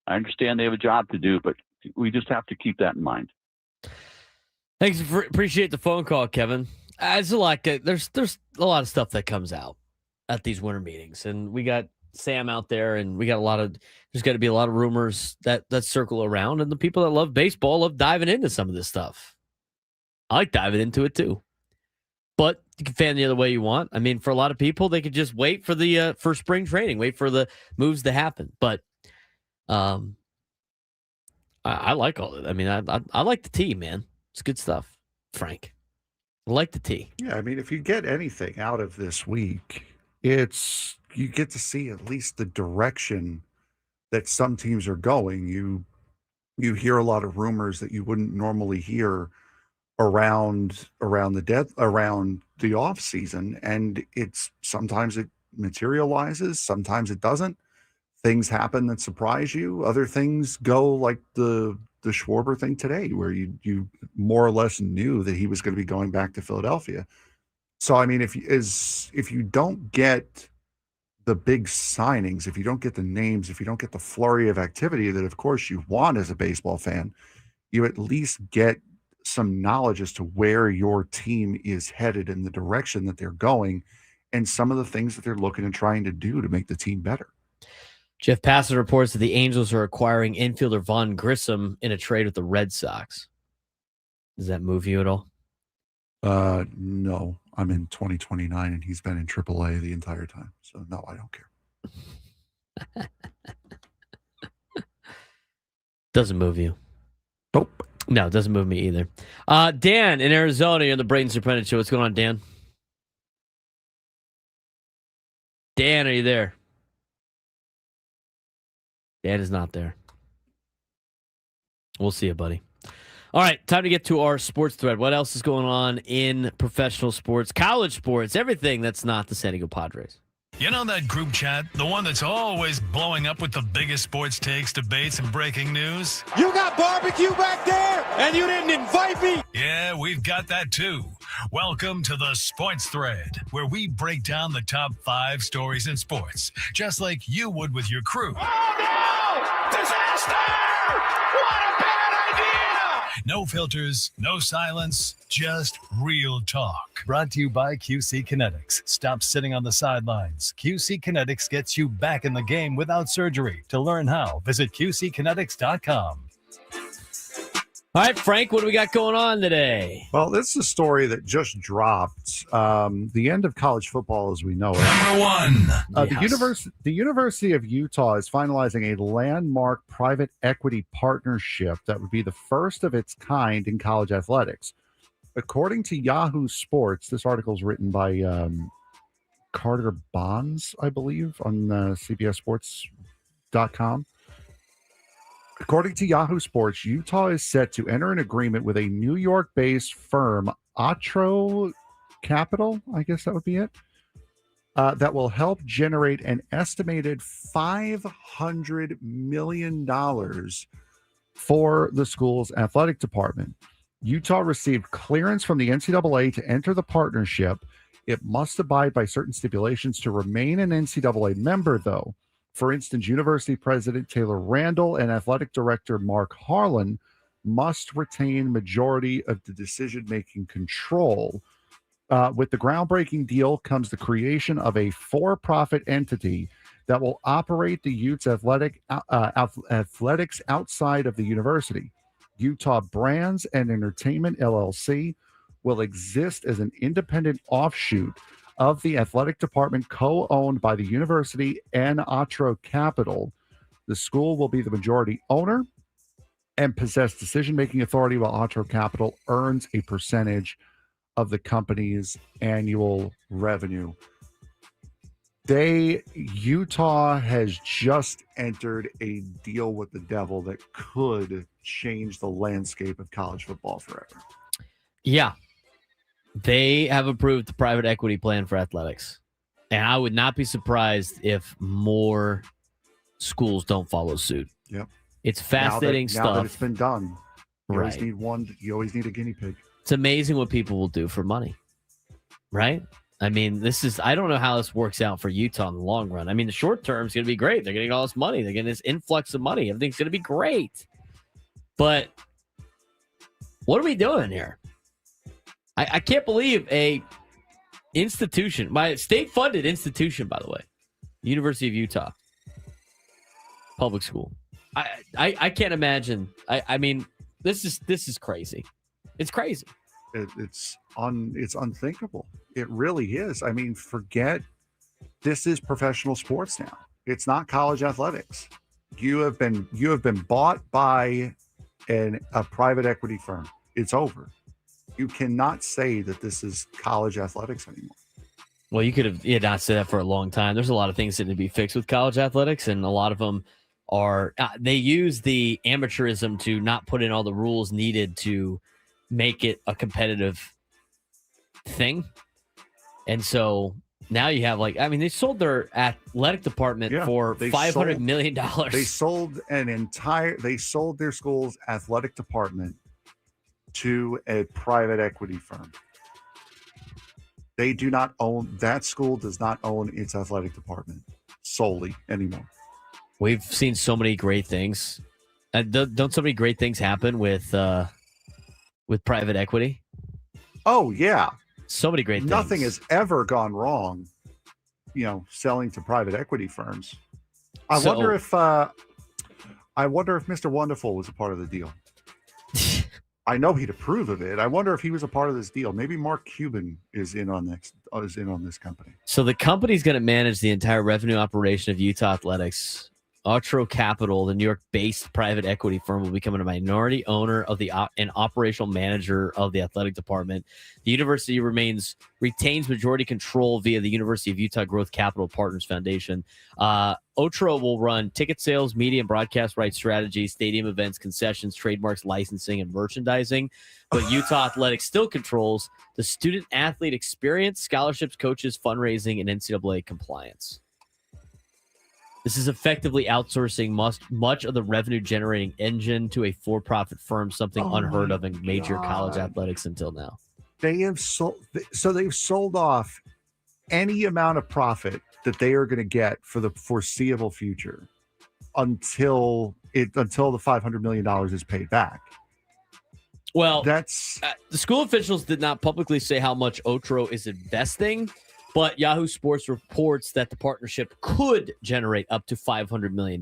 I understand they have a job to do, but we just have to keep that in mind. Thanks. Appreciate the phone call, Kevin. There's a lot of stuff that comes out at these winter meetings, and we got Sam out there, and we got there's got to be a lot of rumors that circle around, and the people that love baseball love diving into some of this stuff. I like diving into it too, but you can fan the other way you want. I mean, for a lot of people, they could just wait for for spring training, wait for the moves to happen. But I like all of it. I mean, I like the tea, man. It's good stuff, Frank. I like the tea. Yeah, I mean, if you get anything out of this week, it's you get to see at least the direction that some teams are going. You hear a lot of rumors that you wouldn't normally hear around the off season, and sometimes it materializes, sometimes it doesn't. Things happen that surprise you. Other things go like the Schwarber thing today, where you more or less knew that he was going to be going back to Philadelphia. So, I mean, if you don't get the big signings, if you don't get the names, if you don't get the flurry of activity that, of course, you want as a baseball fan, you at least get some knowledge as to where your team is headed and the direction that they're going and some of the things that they're looking and trying to do to make the team better. Jeff Passan reports that the Angels are acquiring infielder Vaughn Grissom in a trade with the Red Sox. Does that move you at all? No, I'm in 2029 and he's been in AAA the entire time. So no, I don't care. Doesn't move you. Nope. No, it doesn't move me either. Dan in Arizona, you're on the Braden Surprenant Show. What's going on, Dan? Dan, are you there? Dan is not there. We'll see you, buddy. All right, time to get to our sports thread. What else is going on in professional sports, college sports, everything that's not the San Diego Padres? You know that group chat? The one that's always blowing up with the biggest sports takes, debates, and breaking news? You got barbecue back there, and you didn't invite me? Yeah, we've got that too. Welcome to the Sports Thread, where we break down the top 5 stories in sports, just like you would with your crew. Oh, no! Disaster! What a bad idea! No filters, no silence, just real talk. Brought to you by QC Kinetics. Stop sitting on the sidelines. QC Kinetics gets you back in the game without surgery. To learn how, visit QCkinetics.com. All right, Frank, what do we got going on today? Well, this is a story that just dropped. The end of college football as we know it. Number one. The University of Utah is finalizing a landmark private equity partnership that would be the first of its kind in college athletics. According to Yahoo Sports, this article is written by Carter Bonds, I believe, on CBSSports.com. According to Yahoo Sports, Utah is set to enter an agreement with a New York-based firm, Atro Capital, I guess that would be it, that will help generate an estimated $500 million for the school's athletic department. Utah received clearance from the NCAA to enter the partnership. It must abide by certain stipulations to remain an NCAA member, though. For instance, University President Taylor Randall and Athletic Director Mark Harlan must retain majority of the decision-making control. With the groundbreaking deal comes the creation of a for-profit entity that will operate the Utes athletics outside of the university. Utah Brands and Entertainment, LLC, will exist as an independent offshoot of the athletic department co-owned by the university and Atro Capital. The school will be the majority owner and possess decision-making authority, while Atro Capital earns a percentage of the company's annual revenue. Utah has just entered a deal with the devil that could change the landscape of college football forever. Yeah. They have approved the private equity plan for athletics. And I would not be surprised if more schools don't follow suit. Yep. It's fascinating now that stuff. it's been done. You Right. always need one. You always need a guinea pig. It's amazing what people will do for money. Right? I mean, I don't know how this works out for Utah in the long run. I mean, the short term is going to be great. They're getting all this money. They're getting this influx of money. Everything's going to be great. But what are we doing here? I can't believe a institution, my state-funded institution, by the way, University of Utah, public school. I can't imagine. I mean, this is crazy. It's crazy. It's unthinkable. It really is. I mean, this is professional sports now. It's not college athletics. You have been bought by a private equity firm. It's over. You cannot say that this is college athletics anymore. Well, you could have not said that for a long time. There's a lot of things that need to be fixed with college athletics, and a lot of them are they use the amateurism to not put in all the rules needed to make it a competitive thing. And so now you have they sold their athletic department for $500 million. They sold their school's athletic department to a private equity firm. They do not own, that school does not own its athletic department solely anymore. We've seen so many great things. Don't so many great things happen with private equity? Oh, yeah. So many great things. Nothing has ever gone wrong, selling to private equity firms. I wonder if Mr. Wonderful was a part of the deal. I know he'd approve of it. I wonder if he was a part of this deal. Maybe Mark Cuban is in on this company. So the company's going to manage the entire revenue operation of Utah Athletics. Atro Capital, the New York-based private equity firm, will become a minority owner of and operational manager of the athletic department. The university retains majority control via the University of Utah Growth Capital Partners Foundation. Atro will run ticket sales, media and broadcast rights strategy, stadium events, concessions, trademarks, licensing, and merchandising. But Utah Athletics still controls the student-athlete experience, scholarships, coaches, fundraising, and NCAA compliance. This is effectively outsourcing much of the revenue-generating engine to a for-profit firm, something unheard of in major college athletics until now. They've sold off any amount of profit that they are going to get for the foreseeable future until the $500 million is paid back. Well, that's the school officials did not publicly say how much Otro is investing, but Yahoo Sports reports that the partnership could generate up to $500 million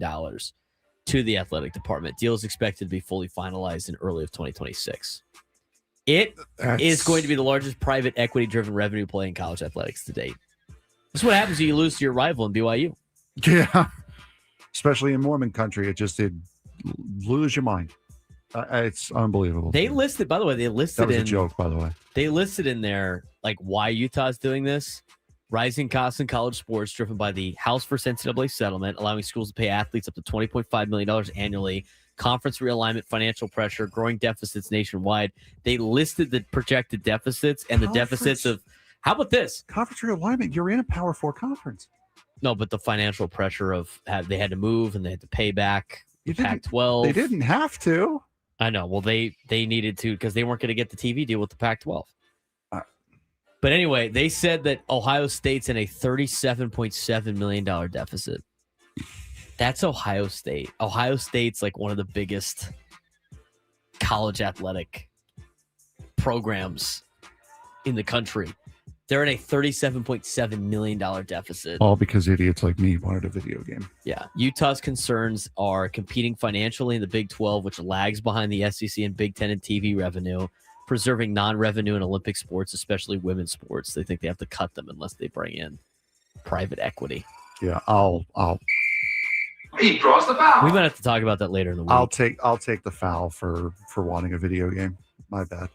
to the athletic department. Deal is expected to be fully finalized in early of 2026. It is going to be the largest private equity-driven revenue play in college athletics to date. That's what happens when you lose to your rival in BYU. Yeah, especially in Mormon country, it just did lose your mind. It's unbelievable. They listed, by the way, that was a joke, by the way. They listed in there like why Utah's doing this. Rising costs in college sports driven by the House First NCAA settlement, allowing schools to pay athletes up to $20.5 million annually, conference realignment, financial pressure, growing deficits nationwide. They listed the projected deficits and the deficits of, how about this? Conference realignment. You're in a Power 4 conference. No, but the financial pressure of they had to move and they had to pay back the Pac-12. They didn't have to. I know. Well, they needed to because they weren't going to get the TV deal with the Pac-12. But anyway, they said that Ohio State's in a $37.7 million deficit. That's Ohio State. Ohio State's like one of the biggest college athletic programs in the country. They're in a $37.7 million deficit. All because idiots like me wanted a video game. Yeah. Utah's concerns are competing financially in the Big 12, which lags behind the SEC and Big 10 in TV revenue, preserving non-revenue in Olympic sports, especially women's sports. They think they have to cut them unless they bring in private equity. Yeah, I'll He draws the foul. We might have to talk about that later in the week. I'll take the foul for wanting a video game. My bad.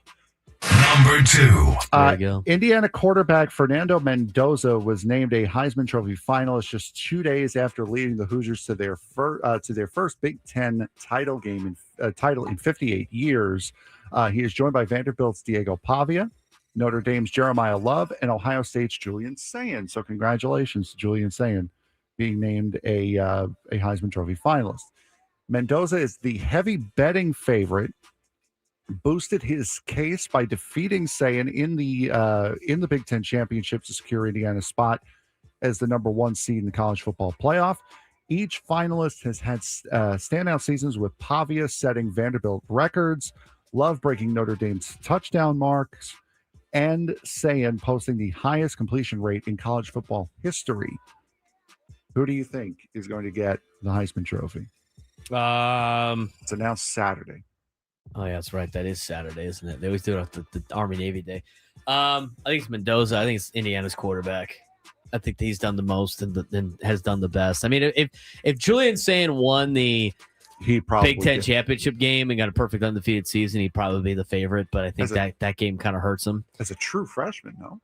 Number 2. There you go. Indiana quarterback Fernando Mendoza was named a Heisman Trophy finalist just 2 days after leading the Hoosiers to their first Big Ten title in 58 years. He is joined by Vanderbilt's Diego Pavia, Notre Dame's Jeremiah Love, and Ohio State's Julian Sayin. So congratulations to Julian Sayin being named a Heisman Trophy finalist. Mendoza is the heavy betting favorite. Boosted his case by defeating Sayin in the Big Ten championship to secure Indiana's spot as the number 1 seed in the college football playoff. Each finalist has had standout seasons, with Pavia setting Vanderbilt records, Love breaking Notre Dame's touchdown marks, and Sayin posting the highest completion rate in college football history. Who do you think is going to get the Heisman Trophy? It's announced Saturday. Oh, yeah, that's right. That is Saturday, isn't it? They always do it on the Army-Navy Day. I think it's Mendoza. I think it's Indiana's quarterback. I think he's done the most and has done the best. I mean, if Julian Sayin won the Big Ten championship game and got a perfect undefeated season, he'd probably be the favorite. But I think that game kind of hurts him. As a true freshman, no?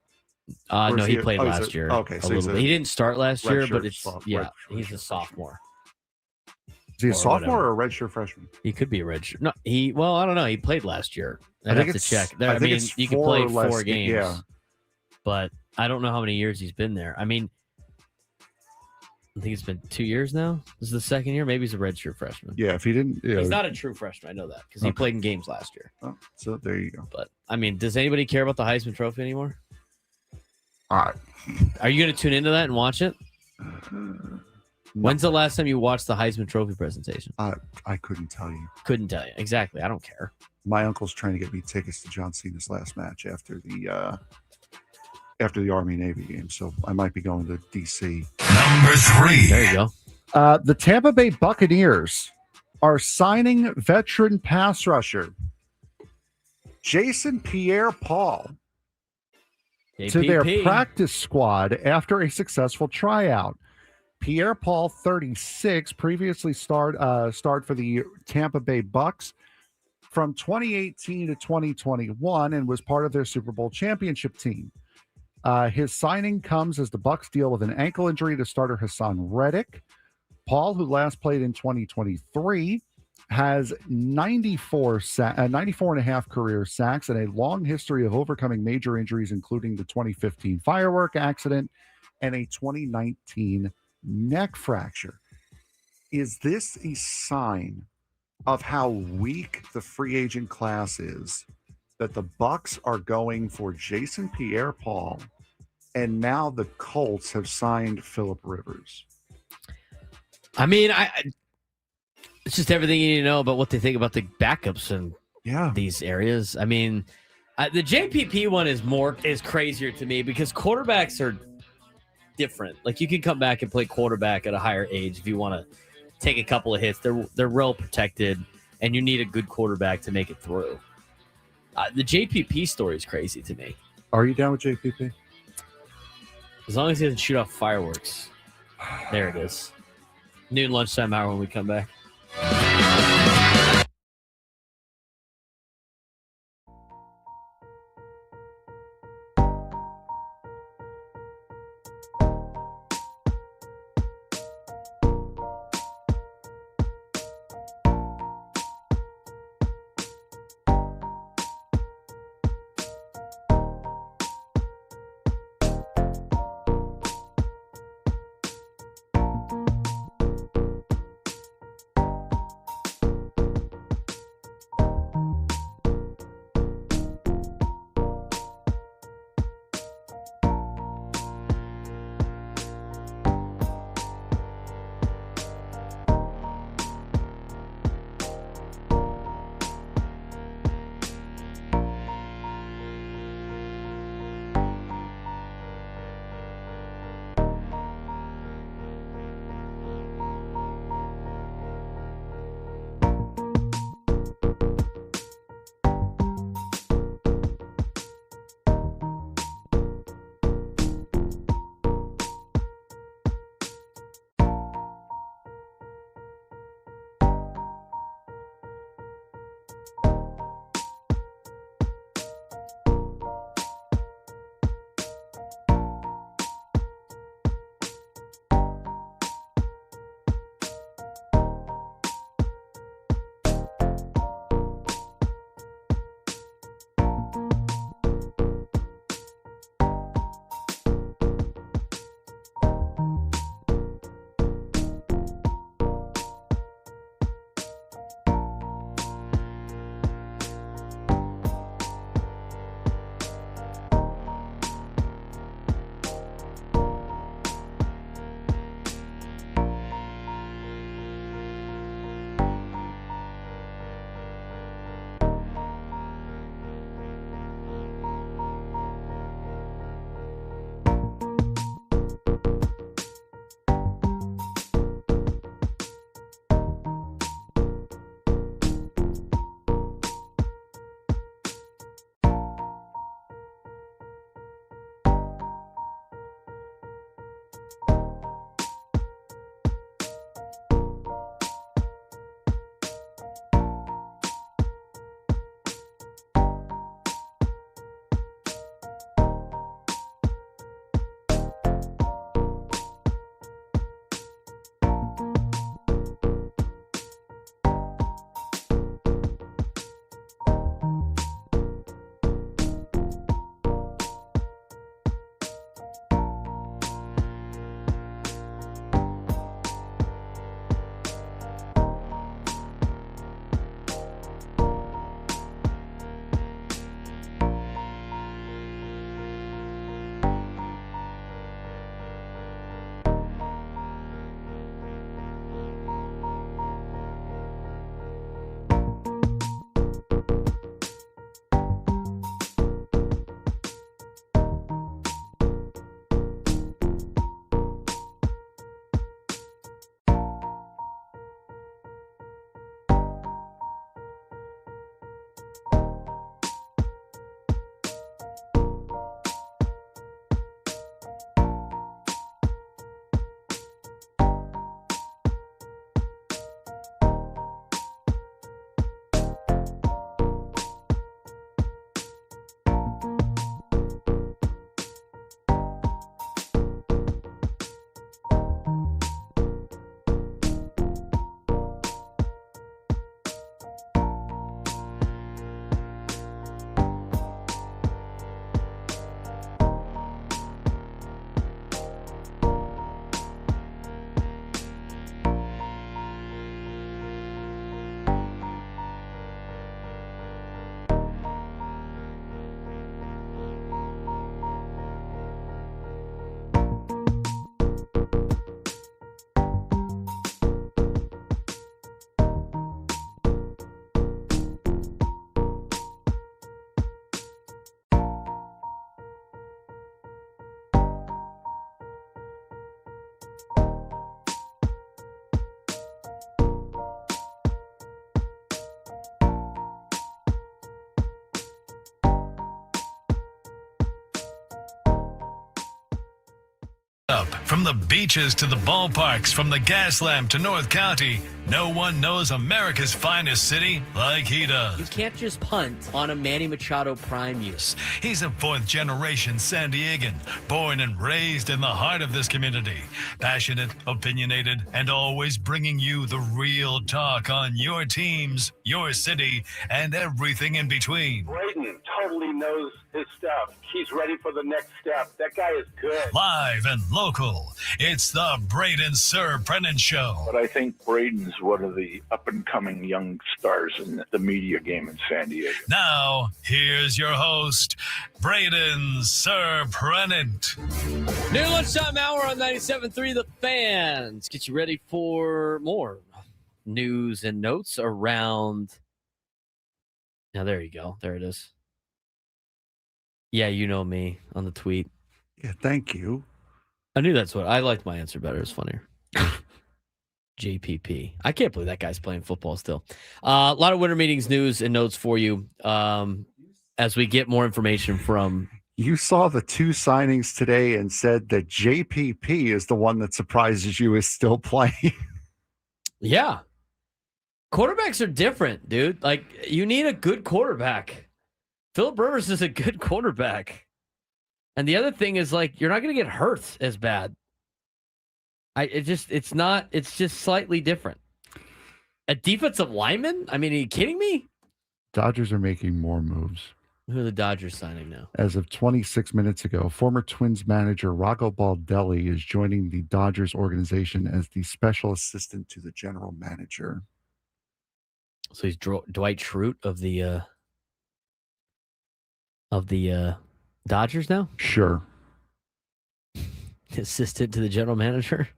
No, he played last year. Okay, so he didn't start last year, but he's a sophomore. Is he a sophomore or a redshirt freshman? He could be a redshirt. No, I don't know. He played last year. I'd have to check. I mean, it's you can play 4 less, games. Yeah. But I don't know how many years he's been there. I mean, I think it's been 2 years now. This is the second year. Maybe he's a redshirt freshman. Yeah, if he didn't... He's not a true freshman. I know that because he played in games last year. Oh, so there you go. But, I mean, does anybody care about the Heisman Trophy anymore? All right. Are you going to tune into that and watch it? When's the last time you watched the Heisman Trophy presentation? I couldn't tell you. Couldn't tell you. Exactly. I don't care. My uncle's trying to get me tickets to John Cena's last match after the Army-Navy game, so I might be going to D.C. Number 3. There you go. The Tampa Bay Buccaneers are signing veteran pass rusher Jason Pierre-Paul to their practice squad after a successful tryout. Pierre-Paul, 36, previously starred for the Tampa Bay Bucks from 2018 to 2021 and was part of their Super Bowl championship team. His signing comes as the Bucks deal with an ankle injury to starter Hassan Reddick. Paul, who last played in 2023, has 94 and a half career sacks and a long history of overcoming major injuries, including the 2015 firework accident and a 2019 neck fracture. Is this a sign of how weak the free agent class is, that the Bucks are going for Jason Pierre-Paul and now the Colts have signed Phillip Rivers? I mean, it's just everything you need to know about what they think about the backups and these areas. I mean, the JPP one is crazier to me because quarterbacks are different. Like you can come back and play quarterback at a higher age if you want to take a couple of hits. They're well protected, and you need a good quarterback to make it through. The JPP story is crazy to me. Are you down with JPP? As long as he doesn't shoot off fireworks. There it is. Noon lunchtime hour when we come back. up. From the beaches to the ballparks, from the Gaslamp to North County, no one knows America's finest city like he does. You can't just punt on a Manny Machado prime use. He's a fourth-generation San Diegan, born and raised in the heart of this community. Passionate, opinionated, and always bringing you the real talk on your teams, your city, and everything in between. Braden totally knows his stuff. He's ready for the next step. That guy is good. Live and local, it's the Braden Surprenant Show. But I think Braden's one of the up-and-coming young stars in the media game in San Diego. Now, here's your host, Braden Surprenant. Near lunchtime hour on 97.3 The Fans. Get you ready for more news and notes around. Now, there you go. There it is. Yeah, you know me on the tweet. Yeah, thank you. I knew that's what I liked. My answer better. It's funnier. JPP. I can't believe that guy's playing football still. A lot of winter meetings news and notes for you as we get more information from. You saw the two signings today and said that JPP is the one that surprises you is still playing. Yeah. Quarterbacks are different, dude. Like, you need a good quarterback. Phillip Rivers is a good quarterback. And the other thing is, like, you're not going to get hurt as bad. It's just slightly different. A defensive lineman? I mean, are you kidding me? Dodgers are making more moves. Who are the Dodgers signing now? As of 26 minutes ago, former Twins manager Rocco Baldelli is joining the Dodgers organization as the special assistant to the general manager. So he's Dwight Schrute of the Dodgers now? Sure. Assistant to the general manager?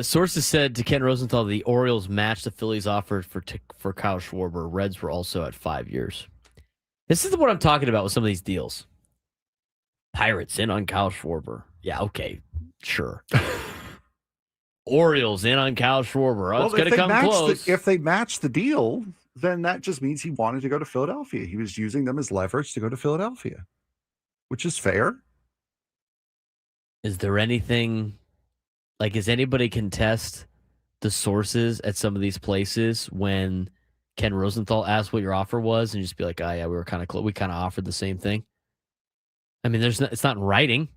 Sources said to Ken Rosenthal the Orioles matched the Phillies' offer for Kyle Schwarber. Reds were also at 5 years. This is what I'm talking about with some of these deals. Pirates in on Kyle Schwarber. Yeah, okay, sure. Orioles in on Kyle Schwarber. Oh, well, it's going to come close. If they match the deal, then that just means he wanted to go to Philadelphia. He was using them as leverage to go to Philadelphia, which is fair. Is there anything... Like, does anybody contest the sources at some of these places when Ken Rosenthal asked what your offer was and just be like, oh, yeah, we were kind of close. We kind of offered the same thing. I mean, it's not in writing.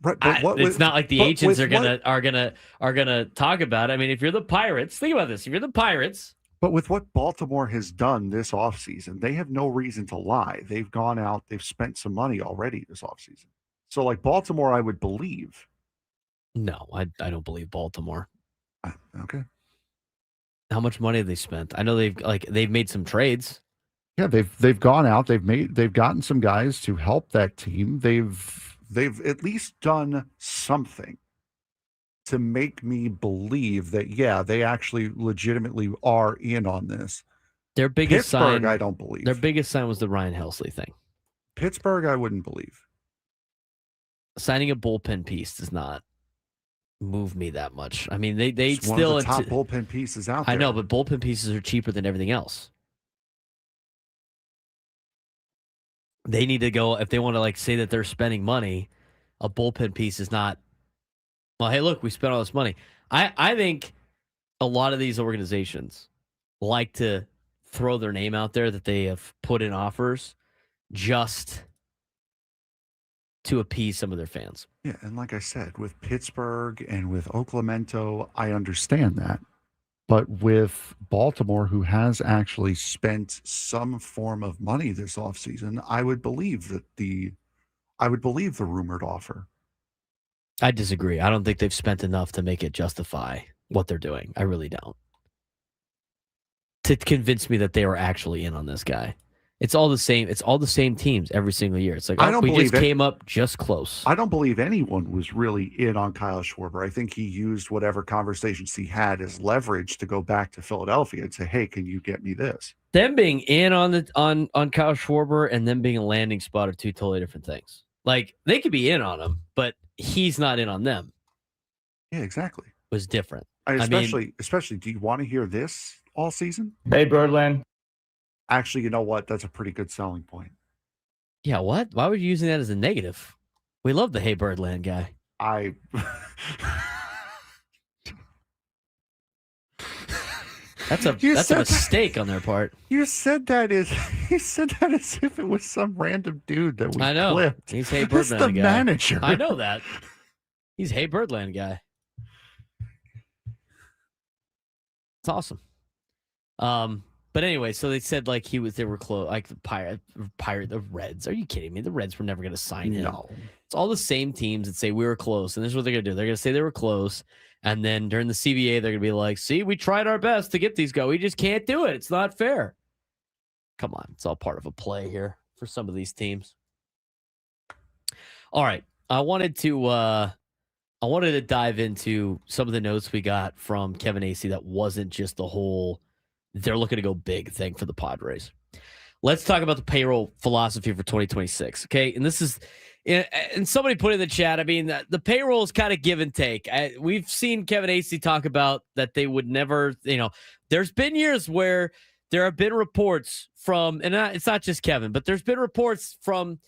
Right, it's not like the agents are gonna talk about it. I mean, if you're the Pirates, think about this. If you're the Pirates. But with what Baltimore has done this offseason, they have no reason to lie. They've gone out, they've spent some money already this offseason. So, like, Baltimore, I would believe. No, I don't believe Baltimore. Okay. How much money have they spent? I know they've made some trades. Yeah, they've gone out. They've gotten some guys to help that team. They've at least done something to make me believe that they actually legitimately are in on this. Their biggest Pittsburgh, sign, I don't believe. Their biggest sign was the Ryan Helsley thing. Pittsburgh, I wouldn't believe. Signing a bullpen piece does not move me that much. I mean, they it's still one of the top bullpen pieces out there. I know, but bullpen pieces are cheaper than everything else. They need to go if they want to like say that they're spending money. A bullpen piece is not. Well, hey, look, we spent all this money. I think a lot of these organizations like to throw their name out there that they have put in offers just to appease some of their fans. Yeah, and like I said, with Pittsburgh and with Oaklamento, I understand that. But with Baltimore, who has actually spent some form of money this offseason, I would believe the rumored offer. I disagree. I don't think they've spent enough to make it justify what they're doing. I really don't. To convince me that they were actually in on this guy. It's all the same. It's all the same teams every single year. It's like, we just came up just close. I don't believe anyone was really in on Kyle Schwarber. I think he used whatever conversations he had as leverage to go back to Philadelphia and say, hey, can you get me this? Them being in on Kyle Schwarber and them being a landing spot are two totally different things. Like, they could be in on him, but he's not in on them. Yeah, exactly. Was different. Especially, do you want to hear this all season? Hey, Birdland. Actually, you know what? That's a pretty good selling point. Yeah, what? Why were you using that as a negative? We love the Hey Birdland guy. That's a mistake on their part. You said that as if it was some random dude that we I know. clipped. He's Hey That's Birdland the guy. manager. I know that. He's Hey Birdland guy. It's awesome. But anyway, so they said like they were close, like the Reds. Are you kidding me? The Reds were never going to sign him. No. It's all the same teams that say we were close, and this is what they're going to do. They're going to say they were close, and then during the CBA, they're going to be like, "See, we tried our best to get these guys. We just can't do it. It's not fair." Come on, it's all part of a play here for some of these teams. All right, I wanted to dive into some of the notes we got from Kevin Acee that wasn't just the whole they're looking to go big thing for the Padres. Let's talk about the payroll philosophy for 2026. Okay. And this is, and somebody put in the chat, I mean, the payroll is kind of give and take. We've seen Kevin Acee talk about that they would never, there's been years where there have been reports from, and it's not just Kevin, but there's been reports from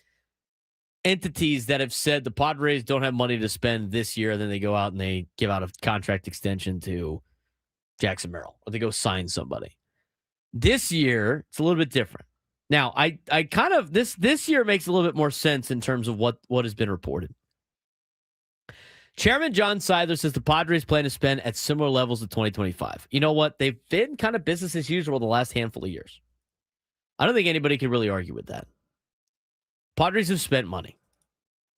entities that have said the Padres don't have money to spend this year. Then they go out and they give out a contract extension to Jackson Merrill, or they go sign somebody. This year, it's a little bit different. Now, I kind of this year makes a little bit more sense in terms of what has been reported. Chairman John Seidler says the Padres plan to spend at similar levels to 2025. You know what? They've been kind of business as usual the last handful of years. I don't think anybody can really argue with that. Padres have spent money.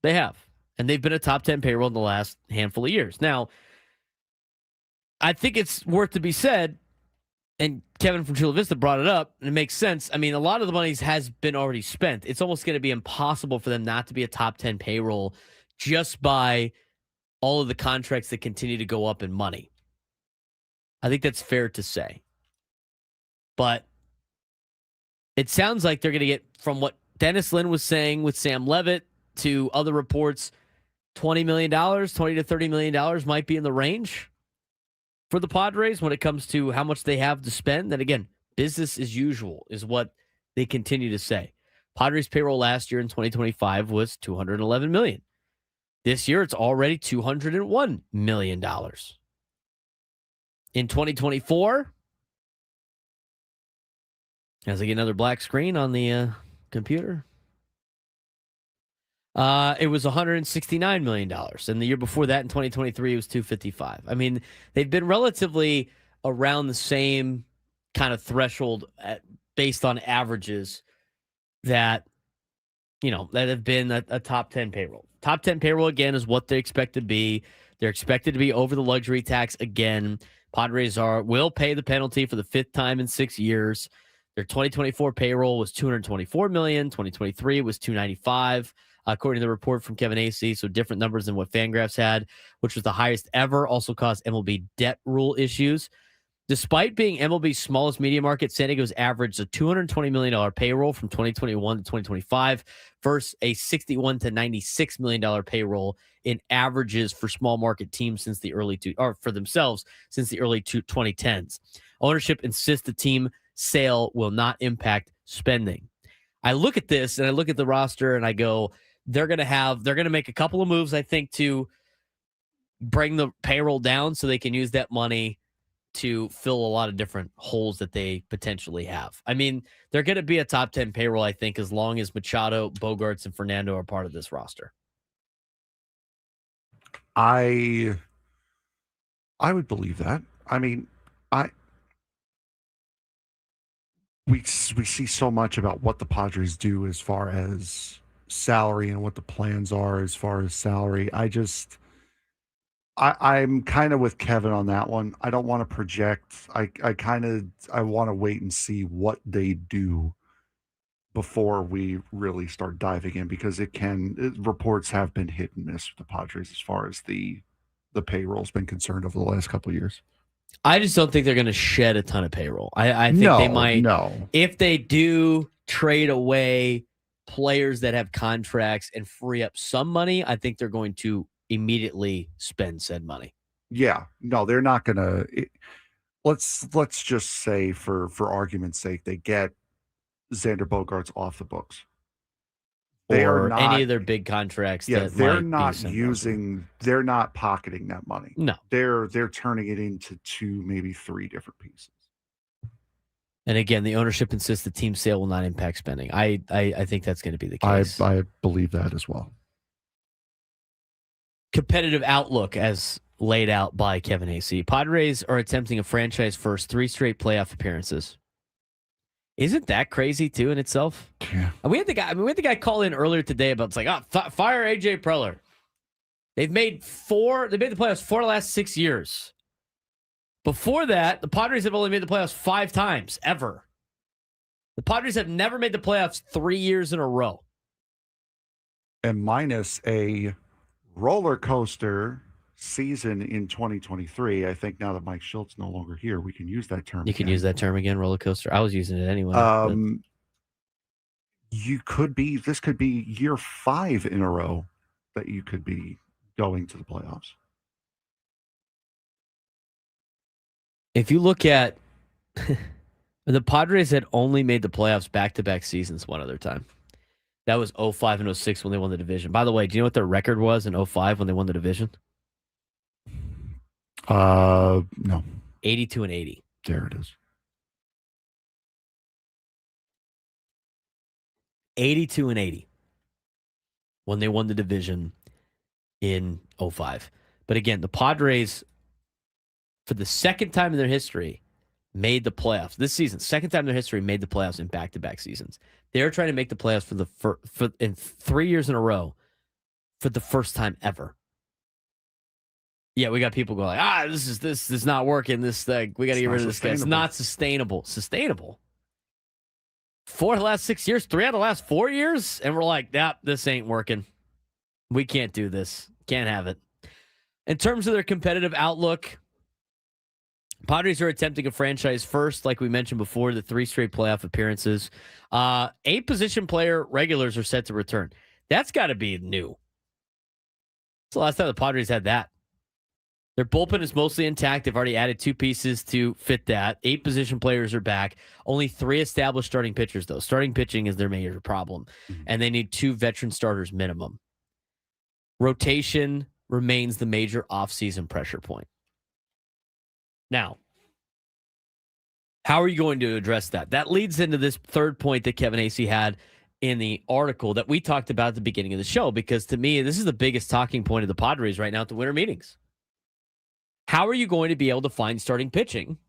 They have. And they've been a top 10 payroll in the last handful of years. Now, I think it's worth to be said, and Kevin from Chula Vista brought it up, and it makes sense. I mean, a lot of the money has been already spent. It's almost going to be impossible for them not to be a top 10 payroll just by all of the contracts that continue to go up in money. I think that's fair to say. But it sounds like they're going to get, from what Dennis Lin was saying with Sam Levitt to other reports, $20 million, $20 to $30 million might be in the range for the Padres when it comes to how much they have to spend. And again, business as usual is what they continue to say. Padres payroll last year in 2025 was $211 million. This year, it's already $201 million. In 2024, as I get another black screen on the computer, it was $169 million. And the year before that, in 2023, it was $255. I mean, they've been relatively around the same kind of threshold based on averages that, that have been a top 10 payroll. Top 10 payroll, again, is what they expect to be. They're expected to be over the luxury tax again. Padres will pay the penalty for the fifth time in 6 years. Their 2024 payroll was $224 million. 2023 was $295, according to the report from Kevin Acee. So different numbers than what Fangraphs had, which was the highest ever. Also caused MLB debt rule issues. Despite being MLB's smallest media market, San Diego's averaged a $220 million payroll from 2021 to 2025 versus a $61 to $96 million payroll in averages for small market teams since the early for themselves since the early 2010s. Ownership insists the team sale will not impact spending. I look at this and I look at the roster and I go, they're going to make a couple of moves, I think, to bring the payroll down so they can use that money to fill a lot of different holes that they potentially have. I mean, they're going to be a top 10 payroll, I think, as long as Machado, Bogarts, and Fernando are part of this roster. I would believe that. I mean, we see so much about what the Padres do as far as salary and what the plans are as far as salary. I'm kind of with Kevin on that one. I don't want to project. I want to wait and see what they do before we really start diving in, because reports have been hit and miss with the Padres as far as the payroll's been concerned over the last couple of years. I just don't think they're going to shed a ton of payroll. I think they might. No. If they do trade away players that have contracts and free up some money, I think they're going to immediately spend said money. Yeah, no, they're not gonna. Let's just say, for argument's sake, they get Xander Bogaerts off the books. They or are not, any of their big contracts. Yeah, that they're might not be sent using. They're not pocketing that money. No. They're turning it into 2, maybe 3 different pieces. And again, the ownership insists the team sale will not impact spending. I think that's going to be the case. I believe that as well. Competitive outlook as laid out by Kevin Acee. Padres are attempting a franchise first 3 straight playoff appearances. Isn't that crazy too in itself? Yeah. And we had the guy call in earlier today about it's like, fire AJ Preller. They made the playoffs 4 of the last 6 years. Before that, the Padres have only made the playoffs 5 times ever. The Padres have never made the playoffs 3 years in a row. And minus a roller coaster season in 2023, I think now that Mike Schultz no longer here, we can use that term. You can use that term again, roller coaster. I was using it anyway. This could be year 5 in a row that you could be going to the playoffs. If you look at the Padres had only made the playoffs back-to-back seasons one other time. That was 05 and 06 when they won the division. By the way, do you know what their record was in 05 when they won the division? No. 82 and 80. There it is. 82 and 80 when they won the division in 05. But again, the Padres, for the second time in their history, made the playoffs. This season, second time in their history, made the playoffs in back-to-back seasons. They're trying to make the playoffs in 3 years in a row for the first time ever. Yeah, we got people going like, this is not working. We got to get rid of this guy. It's not sustainable. Sustainable. 4 of the last 6 years, 3 out of the last 4 years, and we're like, this ain't working. We can't do this. Can't have it. In terms of their competitive outlook, Padres are attempting a franchise first, like we mentioned before, the 3 straight playoff appearances. 8 position player regulars are set to return. That's got to be new. It's the last time the Padres had that. Their bullpen is mostly intact. They've already added 2 pieces to fit that. 8 position players are back. Only 3 established starting pitchers, though. Starting pitching is their major problem, and they need 2 veteran starters minimum. Rotation remains the major offseason pressure point. Now, how are you going to address that? That leads into this third point that Kevin Acee had in the article that we talked about at the beginning of the show, because to me, this is the biggest talking point of the Padres right now at the winter meetings. How are you going to be able to find starting pitching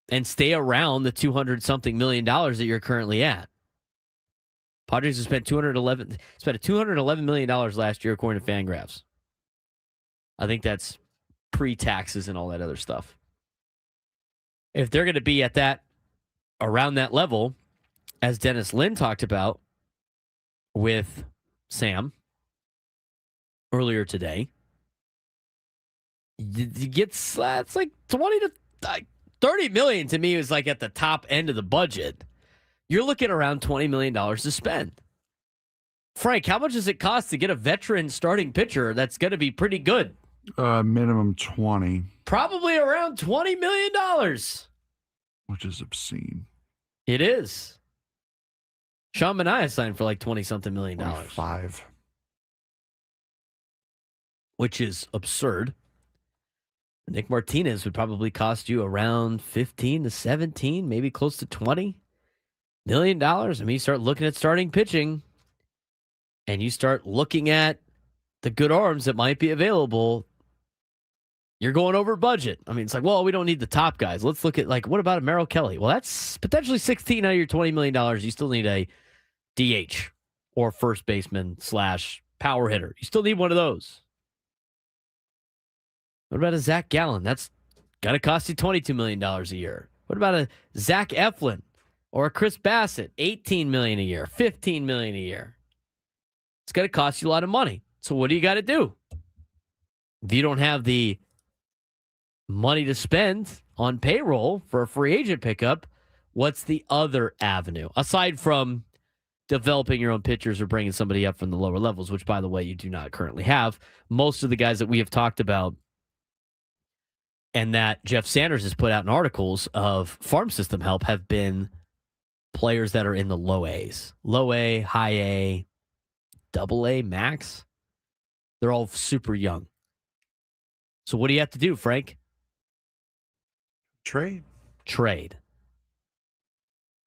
and stay around the $200-something million that you're currently at? Padres have spent $211 million last year, according to Fangraphs. I think that's pre-taxes and all that other stuff. If they're going to be at that, around that level, as Dennis Lin talked about with Sam earlier today, you get it's like 20 to 30 million to me is like at the top end of the budget. You're looking around $20 million to spend. Frank, how much does it cost to get a veteran starting pitcher that's going to be pretty good? Minimum 20. Probably around $20 million. Which is obscene. It is. Sean Manaea signed for like $20-something million. 5. Which is absurd. Nick Martinez would probably cost you around 15 to 17, maybe close to $20 million. I mean, you start looking at starting pitching and you start looking at the good arms that might be available. You're going over budget. I mean, it's like, well, we don't need the top guys. Let's look at, like, what about a Merrill Kelly? Well, that's potentially 16 out of your $20 million. You still need a DH or first baseman / power hitter. You still need one of those. What about a Zach Gallen? That's got to cost you $22 million a year. What about a Zach Eflin or a Chris Bassett? $18 million a year, $15 million a year. It's got to cost you a lot of money. So what do you got to do? If you don't have the money to spend on payroll for a free agent pickup, what's the other avenue? Aside from developing your own pitchers or bringing somebody up from the lower levels, which, by the way, you do not currently have. Most of the guys that we have talked about and that Jeff Sanders has put out in articles of farm system help have been players that are in the low A's. Low A, high A, AA max. They're all super young. So what do you have to do, Frank? Trade.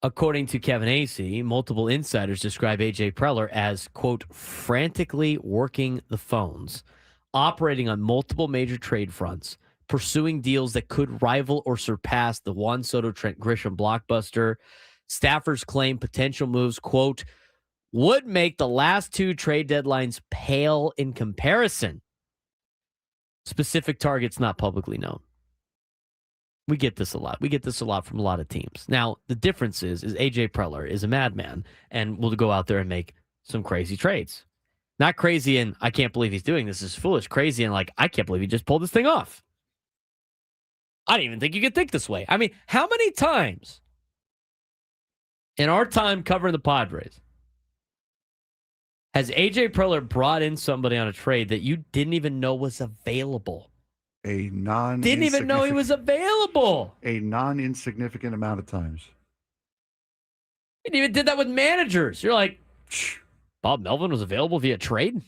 According to Kevin Acee, multiple insiders describe A.J. Preller as, quote, frantically working the phones, operating on multiple major trade fronts, pursuing deals that could rival or surpass the Juan Soto Trent Grisham blockbuster. Staffers claim potential moves, quote, would make the last 2 trade deadlines pale in comparison. Specific targets not publicly known. We get this a lot. We get this a lot from a lot of teams. Now, the difference is A.J. Preller is a madman and will go out there and make some crazy trades. Not crazy and I can't believe he's doing this. This is foolish. Crazy and like, I can't believe he just pulled this thing off. I didn't even think you could think this way. I mean, how many times in our time covering the Padres has A.J. Preller brought in somebody on a trade that you didn't even know was available? Didn't even know he was available. A non-insignificant amount of times. And even did that with managers. You're like, Bob Melvin was available via trade?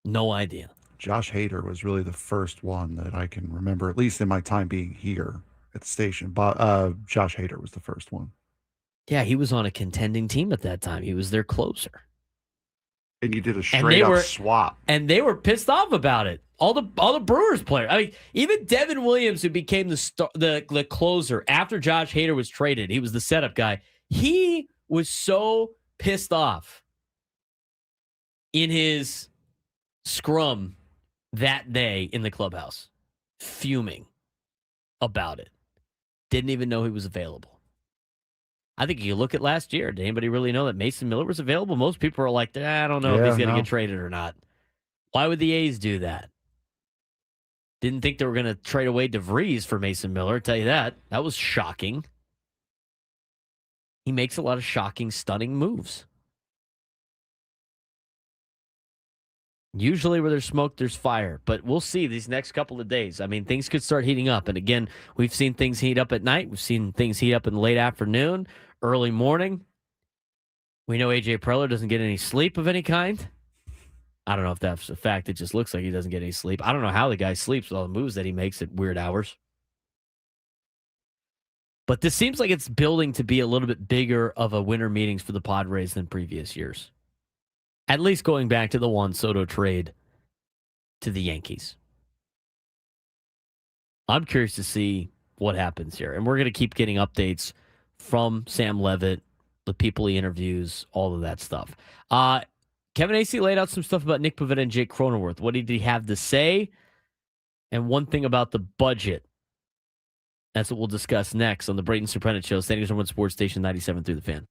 No idea. Josh Hader was really the first one that I can remember, at least in my time being here at the station. Josh Hader was the first one. Yeah, he was on a contending team at that time. He was their closer. And you did a straight-up swap. And they were pissed off about it. All the Brewers players. I mean, even Devin Williams, who became the closer after Josh Hader was traded, he was the setup guy. He was so pissed off in his scrum that day in the clubhouse, fuming about it. Didn't even know he was available. I think you look at last year. Did anybody really know that Mason Miller was available? Most people are like, I don't know if he's going to get traded or not. Why would the A's do that? Didn't think they were going to trade away DeVries for Mason Miller. Tell you that. That was shocking. He makes a lot of shocking, stunning moves. Usually where there's smoke, there's fire. But we'll see these next couple of days. I mean, things could start heating up. And again, we've seen things heat up at night. We've seen things heat up in the late afternoon, early morning. We know A.J. Preller doesn't get any sleep of any kind. I don't know if that's a fact. It just looks like he doesn't get any sleep. I don't know how the guy sleeps with all the moves that he makes at weird hours. But this seems like it's building to be a little bit bigger of a winter meetings for the Padres than previous years. At least going back to the Juan Soto trade to the Yankees. I'm curious to see what happens here. And we're going to keep getting updates from Sam Levitt, the people he interviews, all of that stuff. Kevin Acee laid out some stuff about Nick Pivetta and Jake Cronenworth. What did he have to say? And one thing about the budget. That's what we'll discuss next on the Braden Surprenant Show. Standings on Sports Station 97 through the Fan.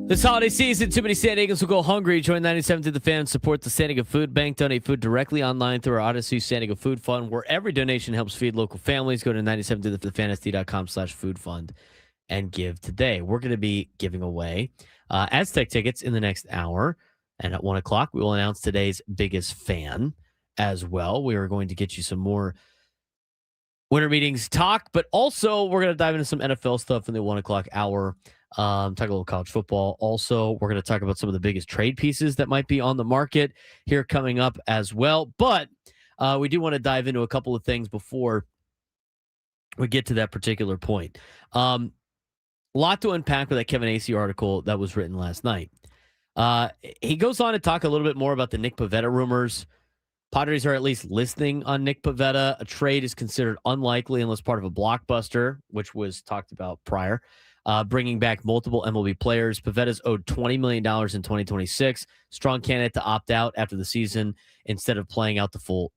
This holiday season, too many San Diegans will go hungry. Join 97 to the Fan and support the San Diego Food Bank. Donate food directly online through our Odyssey San Diego Food Fund, where every donation helps feed local families. Go to 97tothefansd.com/food fund and give today. We're going to be giving away Aztec tickets in the next hour. And at 1 o'clock, we will announce today's biggest fan as well. We are going to get you some more Winter Meetings talk, but also we're going to dive into some NFL stuff in the 1 o'clock hour. Talk a little college football. Also, we're going to talk about some of the biggest trade pieces that might be on the market here coming up as well. But we do want to dive into a couple of things before we get to that particular point. A lot to unpack with that Kevin Acee article that was written last night. He goes on to talk a little bit more about the Nick Pivetta rumors. Padres are at least listening on Nick Pivetta. A trade is considered unlikely unless part of a blockbuster, which was talked about prior. Bringing back multiple MLB players. Pivetta's owed $20 million in 2026. Strong candidate to opt out after the season instead of playing out the full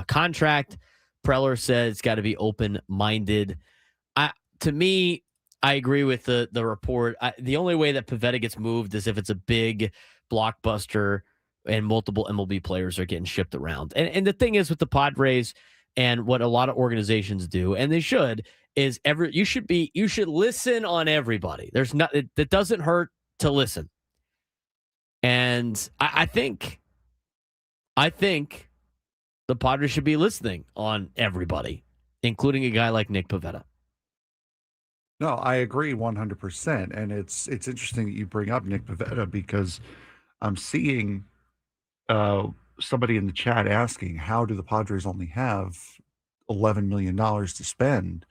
contract. Preller said it's got to be open-minded. To me, I agree with the report. The only way that Pivetta gets moved is if it's a big blockbuster and multiple MLB players are getting shipped around. And the thing is with the Padres and what a lot of organizations do, and they should, is you should listen on everybody. It doesn't hurt to listen. And I think the Padres should be listening on everybody, including a guy like Nick Pivetta. No, I agree 100%. And it's interesting that you bring up Nick Pivetta because I'm seeing somebody in the chat asking, how do the Padres only have $11 million to spend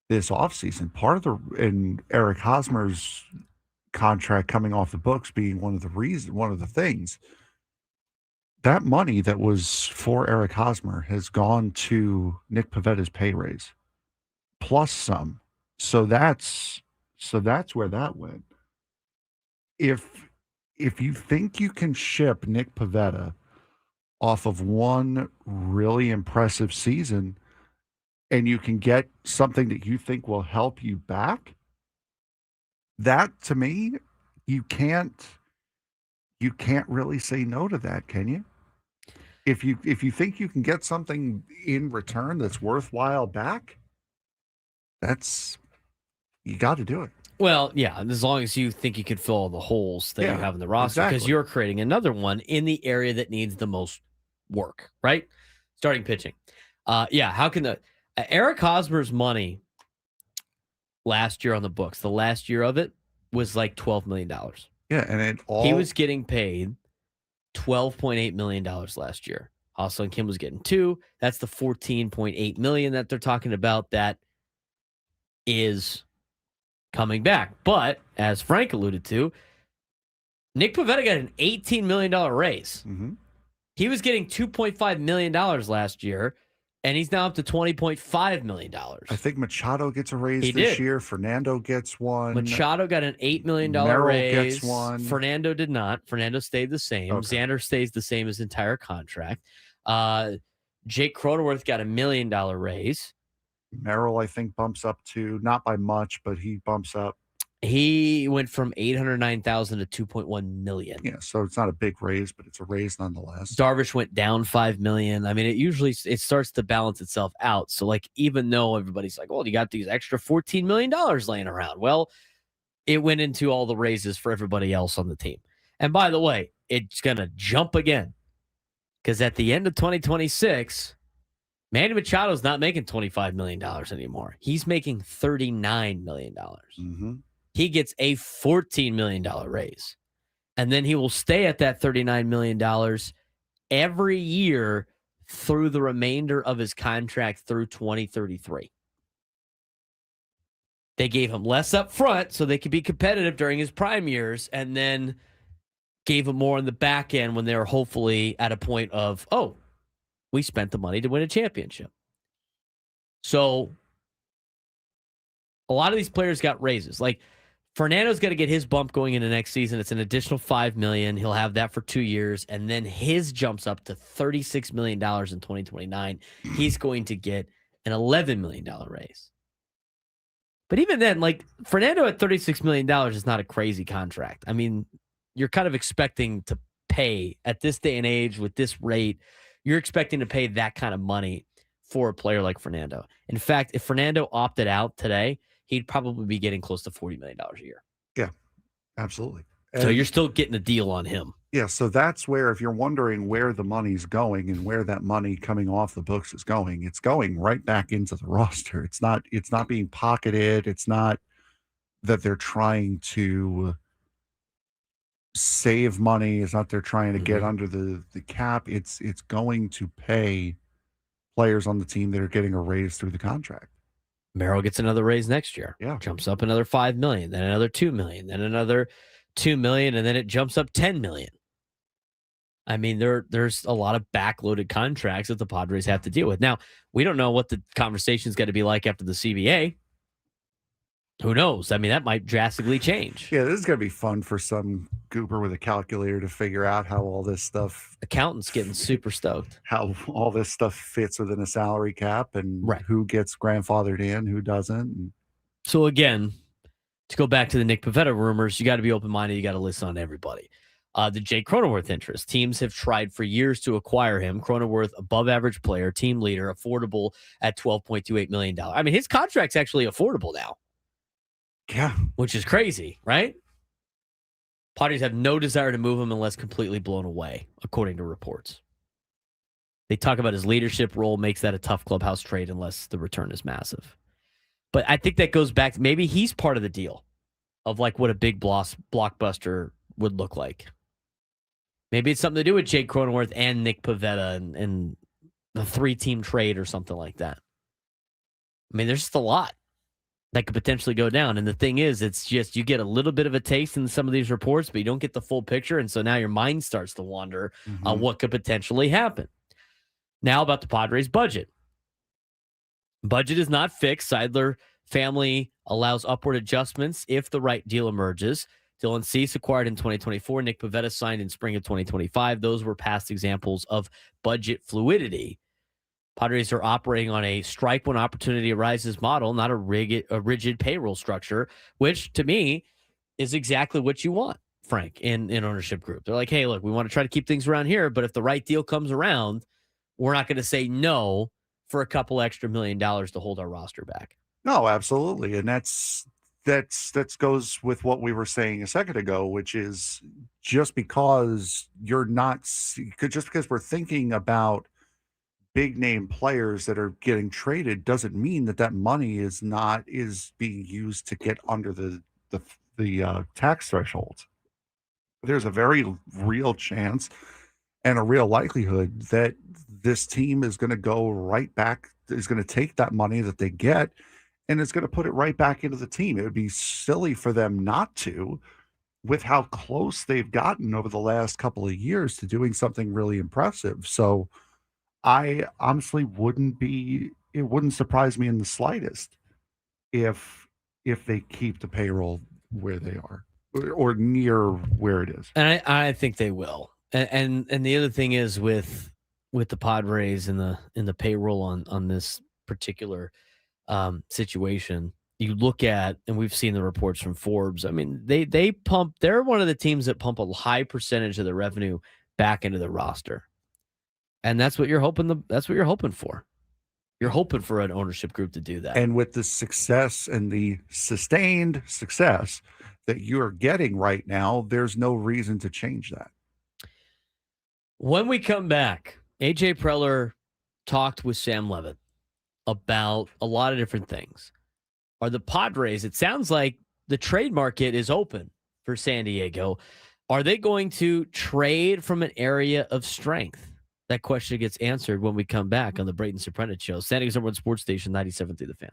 this offseason? Part of and Eric Hosmer's contract coming off the books being one of the things. That money that was for Eric Hosmer has gone to Nick Pivetta's pay raise, plus some. So that's where that went. If you think you can ship Nick Pivetta off of one really impressive season, and you can get something that you think will help you back, that to me, you can't really say no to that, can you? If you think you can get something in return that's worthwhile back, you got to do it. Well, yeah, as long as you think you can fill all the holes that you have in the roster, because you're creating another one in the area that needs the most work, right? Starting pitching. How can Eric Hosmer's money last year on the books, the last year of it was like $12 million. Yeah, and he was getting paid $12.8 million last year. Ha-Seong Kim was getting $2 million. That's the $14.8 million that they're talking about that is coming back. But as Frank alluded to, Nick Pivetta got an $18 million raise. Mm-hmm. He was getting $2.5 million last year, and he's now up to $20.5 million. I think Machado gets a raise this year. Fernando gets one. Machado got an $8 million Merrill raise. Gets one. Fernando did not. Fernando stayed the same. Okay. Xander stays the same his entire contract. Jake Cronenworth got $1 million raise. Merrill, I think, bumps up to, not by much, but he bumps up. He went from $809,000 to $2.1 million. Yeah, so it's not a big raise, but it's a raise nonetheless. Darvish went down $5 million. I mean, it starts to balance itself out. So, like, even though everybody's like, "Well, you got these extra $14 million laying around," well, it went into all the raises for everybody else on the team. And by the way, it's gonna jump again because at the end of 2026. Manny Machado's not making $25 million anymore. He's making $39 million. Mm-hmm. He gets a $14 million raise. And then he will stay at that $39 million every year through the remainder of his contract through 2033. They gave him less up front so they could be competitive during his prime years, and then gave him more on the back end when they were hopefully at a point of, oh, we spent the money to win a championship. So a lot of these players got raises. Like Fernando's got to get his bump going into next season. It's an additional $5 million. He'll have that for 2 years. And then his jumps up to $36 million in 2029. He's going to get an $11 million raise. But even then, like Fernando at $36 million is not a crazy contract. I mean, you're kind of expecting to pay at this day and age with this rate. You're expecting to pay that kind of money for a player like Fernando. In fact, if Fernando opted out today, he'd probably be getting close to $40 million a year. Yeah, absolutely. So you're still getting a deal on him. Yeah, so that's where, if you're wondering where the money's going and where that money coming off the books is going, it's going right back into the roster. It's not being pocketed. It's not that they're trying to save money. It's not they're trying to get under the cap. It's going to pay players on the team that are getting a raise through the contract. Merrill gets another raise next year. Yeah. Jumps up another $5 million, then another $2 million, then another $2 million, and then it jumps up $10 million. I mean, there's a lot of backloaded contracts that the Padres have to deal with. Now, we don't know what the conversation's going to be like after the CBA. Who knows? I mean, that might drastically change. Yeah, this is going to be fun for some goober with a calculator to figure out how all this stuff... Accountants getting super stoked. How all this stuff fits within a salary cap and who gets grandfathered in, who doesn't. So again, to go back to the Nick Pivetta rumors, you got to be open-minded. You got to listen on everybody. The Jake Cronenworth interest. Teams have tried for years to acquire him. Cronenworth, above-average player, team leader, affordable at $12.28 million. I mean, his contract's actually affordable now. Yeah. Which is crazy, right? Padres have no desire to move him unless completely blown away, according to reports. They talk about his leadership role makes that a tough clubhouse trade unless the return is massive. But I think that goes back to maybe he's part of the deal of like what a big blockbuster would look like. Maybe it's something to do with Jake Cronenworth and Nick Pivetta and the 3-team trade or something like that. I mean, there's just a lot that could potentially go down. And the thing is, it's just you get a little bit of a taste in some of these reports, but you don't get the full picture. And so now your mind starts to wander on what could potentially happen. Now about the Padres' budget. Budget is not fixed. Seidler family allows upward adjustments if the right deal emerges. Dylan Cease acquired in 2024. Nick Pivetta signed in spring of 2025. Those were past examples of budget fluidity. Padres are operating on a strike when opportunity arises model, not a rigid payroll structure, which to me is exactly what you want, Frank, in ownership group. They're like, hey, look, we want to try to keep things around here, but if the right deal comes around, we're not going to say no for a couple extra $1 million to hold our roster back. No, absolutely. And that goes with what we were saying a second ago, which is just because we're thinking about big name players that are getting traded doesn't mean that money is being used to get under the tax threshold. There's a very real chance and a real likelihood that this team is going to go right back, is going to take that money that they get and it's going to put it right back into the team. It would be silly for them not to, with how close they've gotten over the last couple of years to doing something really impressive. So I honestly it wouldn't surprise me in the slightest if they keep the payroll where they are or near where it is. And I think they will. And the other thing is with the Padres and the payroll on this particular situation, you look at, and we've seen the reports from Forbes. I mean, they're one of the teams that pump a high percentage of the revenue back into the roster. And that's what you're hoping for. You're hoping for an ownership group to do that. And with the success and the sustained success that you're getting right now, there's no reason to change that. When we come back, AJ Preller talked with Sam Levitt about a lot of different things. Are the Padres, it sounds like the trade market is open for San Diego. Are they going to trade from an area of strength? That question gets answered when we come back on the Braden Surprenant Show. San Diego's #1 sports station, 97.3 The Fan.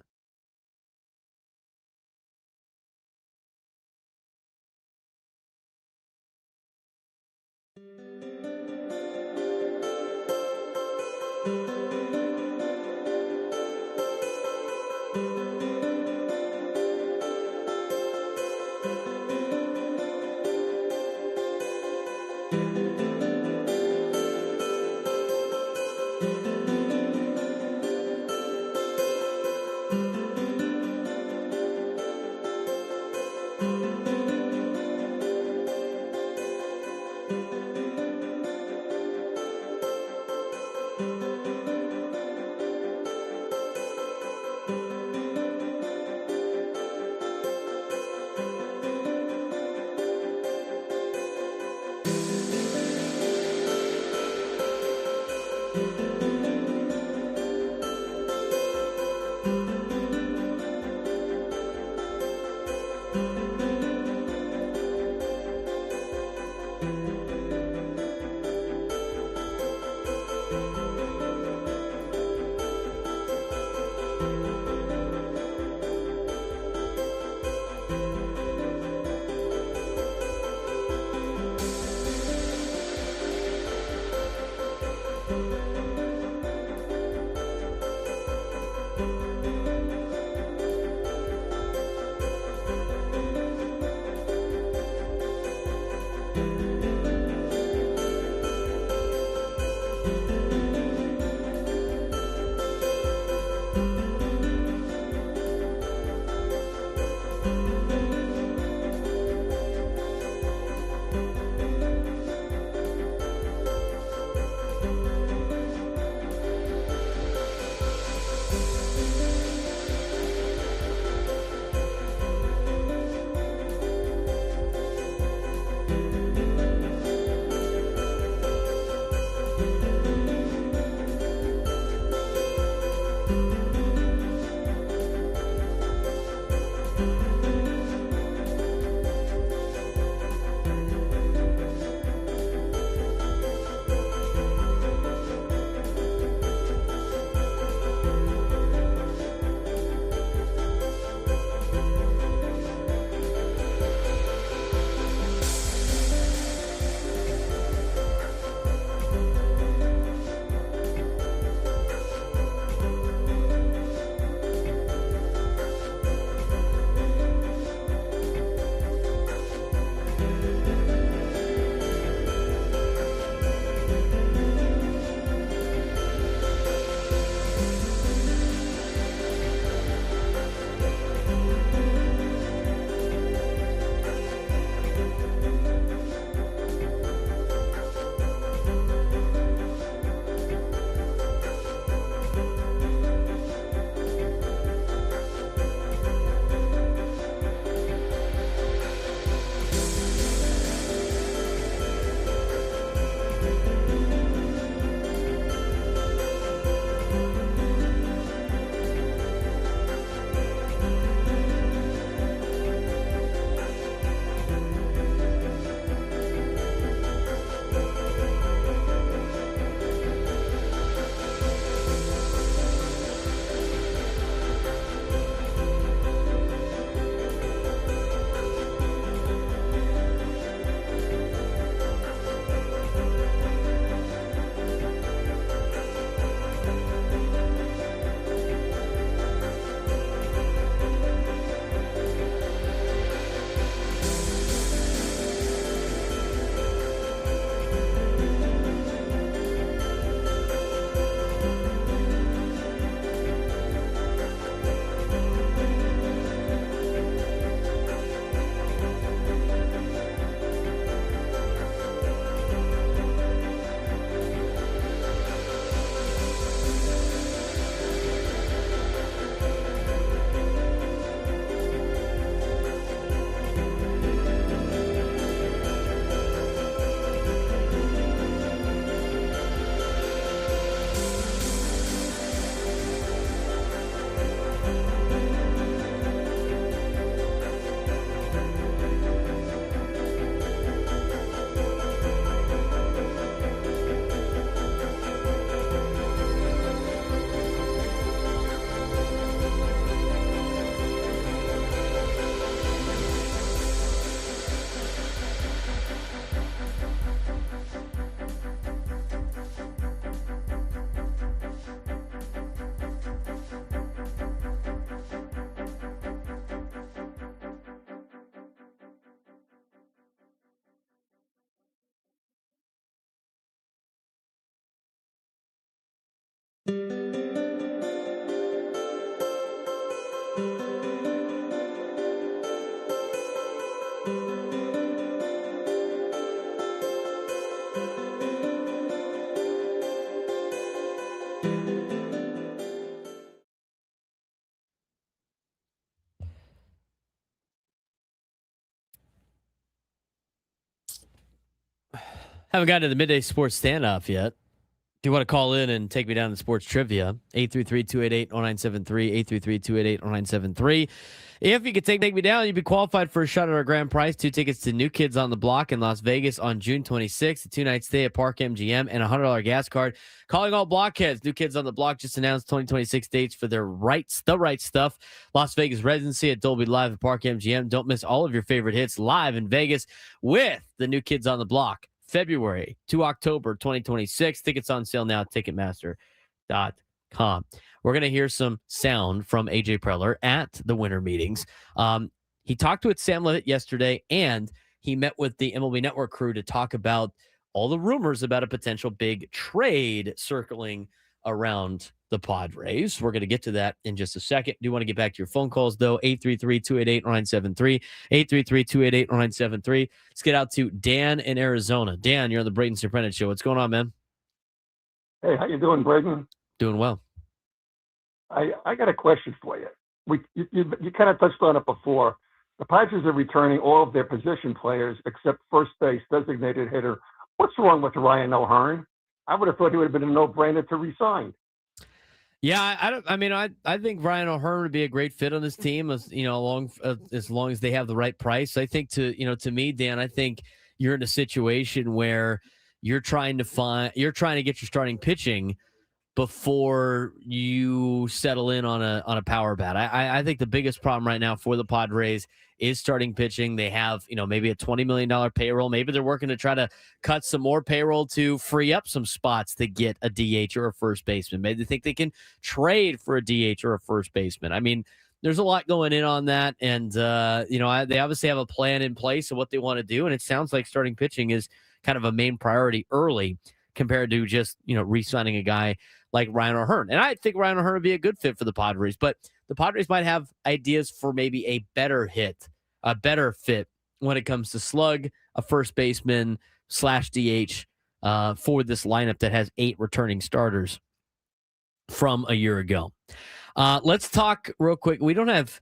Haven't gotten to the midday sports standoff yet. If you want to call in and take me down to sports trivia, 833-288-0973, 833-288-0973. If you could take me down, you'd be qualified for a shot at our grand prize, 2 tickets to New Kids on the Block in Las Vegas on June 26th, a 2-night stay at Park MGM, and a $100 gas card. Calling all blockheads. New Kids on the Block just announced 2026 dates for their The Right Stuff Las Vegas residency at Dolby Live at Park MGM. Don't miss all of your favorite hits live in Vegas with the New Kids on the Block. February to October 2026. Tickets on sale now at Ticketmaster.com. We're going to hear some sound from AJ Preller at the winter meetings. He talked with Sam Levitt yesterday, and he met with the MLB Network crew to talk about all the rumors about a potential big trade circling around the Padres. We're going to get to that in just a second. Do want to get back to your phone calls, though. 833-288-0973, 833-288-0973. Let's get out to Dan in Arizona. Dan, you're on the Braden Surprenant show. What's going on, man? Hey, how you doing, Braden? Doing well. I got a question for you. You kind of touched on it before. The Padres are returning all of their position players except first base designated hitter. What's wrong with Ryan O'Hearn? I would have thought he would have been a no-brainer to resign. Yeah, I think Ryan O'Hearn would be a great fit on this team, as long as they have the right price. I think to me, Dan, I think you're in a situation where you're trying to get your starting pitching before you settle in on a power bat. I think the biggest problem right now for the Padres is starting pitching. They have, maybe a $20 million payroll. Maybe they're working to try to cut some more payroll to free up some spots to get a DH or a first baseman. Maybe they think they can trade for a DH or a first baseman. I mean, there's a lot going in on that. And, they obviously have a plan in place of what they want to do. And it sounds like starting pitching is kind of a main priority early compared to just, re-signing a guy like Ryan O'Hearn. And I think Ryan O'Hearn would be a good fit for the Padres, but the Padres might have ideas for maybe a better fit when it comes to slug, a first baseman / DH for this lineup that has 8 returning starters from a year ago. Let's talk real quick. We don't have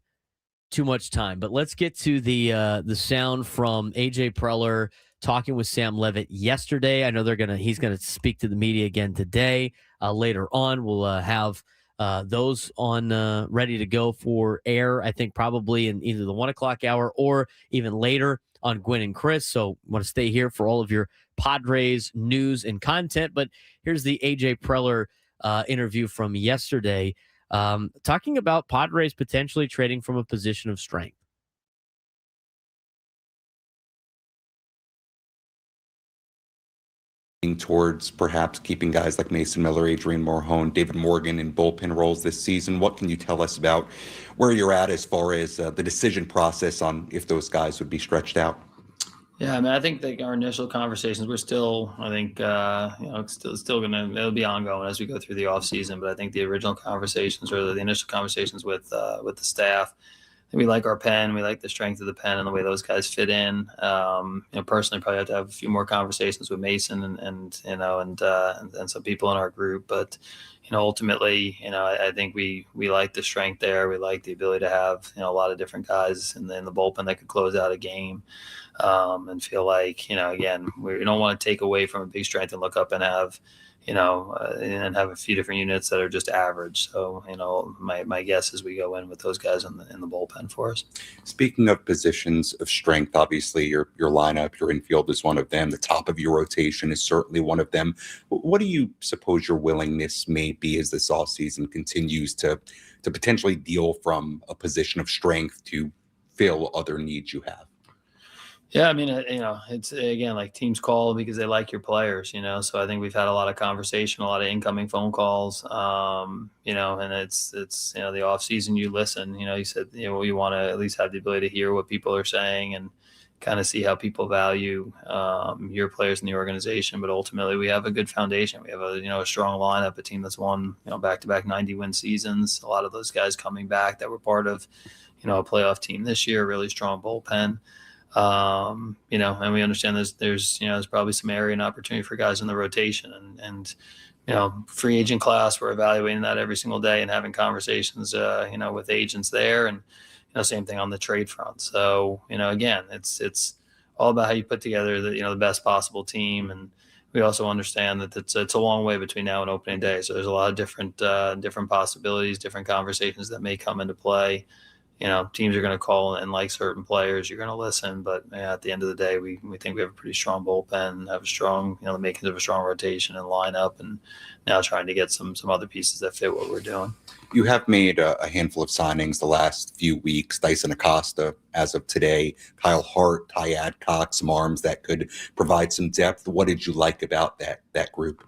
too much time, but let's get to the sound from AJ Preller talking with Sam Levitt yesterday. I know he's gonna speak to the media again today. Later on, we'll have those on ready to go for air. I think probably in either the 1 o'clock hour or even later on Gwen and Chris. So want to stay here for all of your Padres news and content. But here's the AJ Preller interview from yesterday, talking about Padres potentially trading from a position of strength. Towards perhaps keeping guys like Mason Miller, Adrian Morhone, David Morgan in bullpen roles this season. What can you tell us about where you're at as far as the decision process on if those guys would be stretched out? Yeah, I mean, I think that our initial conversations, we're still, I think, it's still it'll be ongoing as we go through the off season. But I think the original conversations or the initial conversations with the staff, we like our pen. We like the strength of the pen and the way those guys fit in. Personally, probably have to have a few more conversations with Mason and some people in our group. But, ultimately, I think we like the strength there. We like the ability to have, a lot of different guys in the bullpen that could close out a game and feel like, again, we don't want to take away from a big strength and look up and have, and have a few different units that are just average. So, my guess is we go in with those guys in the bullpen for us. Speaking of positions of strength, obviously your lineup, your infield is one of them. The top of your rotation is certainly one of them. What do you suppose your willingness may be as this offseason continues to potentially deal from a position of strength to fill other needs you have? Yeah, I mean, it's again like teams call because they like your players, So I think we've had a lot of conversation, a lot of incoming phone calls, and it's the off season you listen. You said you want to at least have the ability to hear what people are saying and kind of see how people value your players in the organization. But ultimately, we have a good foundation. We have a strong lineup, a team that's won back-to-back 90-win seasons. A lot of those guys coming back that were part of a playoff team this year. Really strong bullpen. And we understand there's probably some area and opportunity for guys in the rotation and free agent class. We're evaluating that every single day and having conversations, with agents there and, same thing on the trade front. So, again, it's all about how you put together the best possible team. And we also understand that it's a long way between now and opening day. So there's a lot of different possibilities, different conversations that may come into play. Teams are going to call and like certain players. You're going to listen, but at the end of the day, we think we have a pretty strong bullpen, have a strong, the makings of a strong rotation and lineup, and now trying to get some other pieces that fit what we're doing. You have made a handful of signings the last few weeks. Dyson Acosta, as of today, Kyle Hart, Ty Adcock, some arms that could provide some depth. What did you like about that group?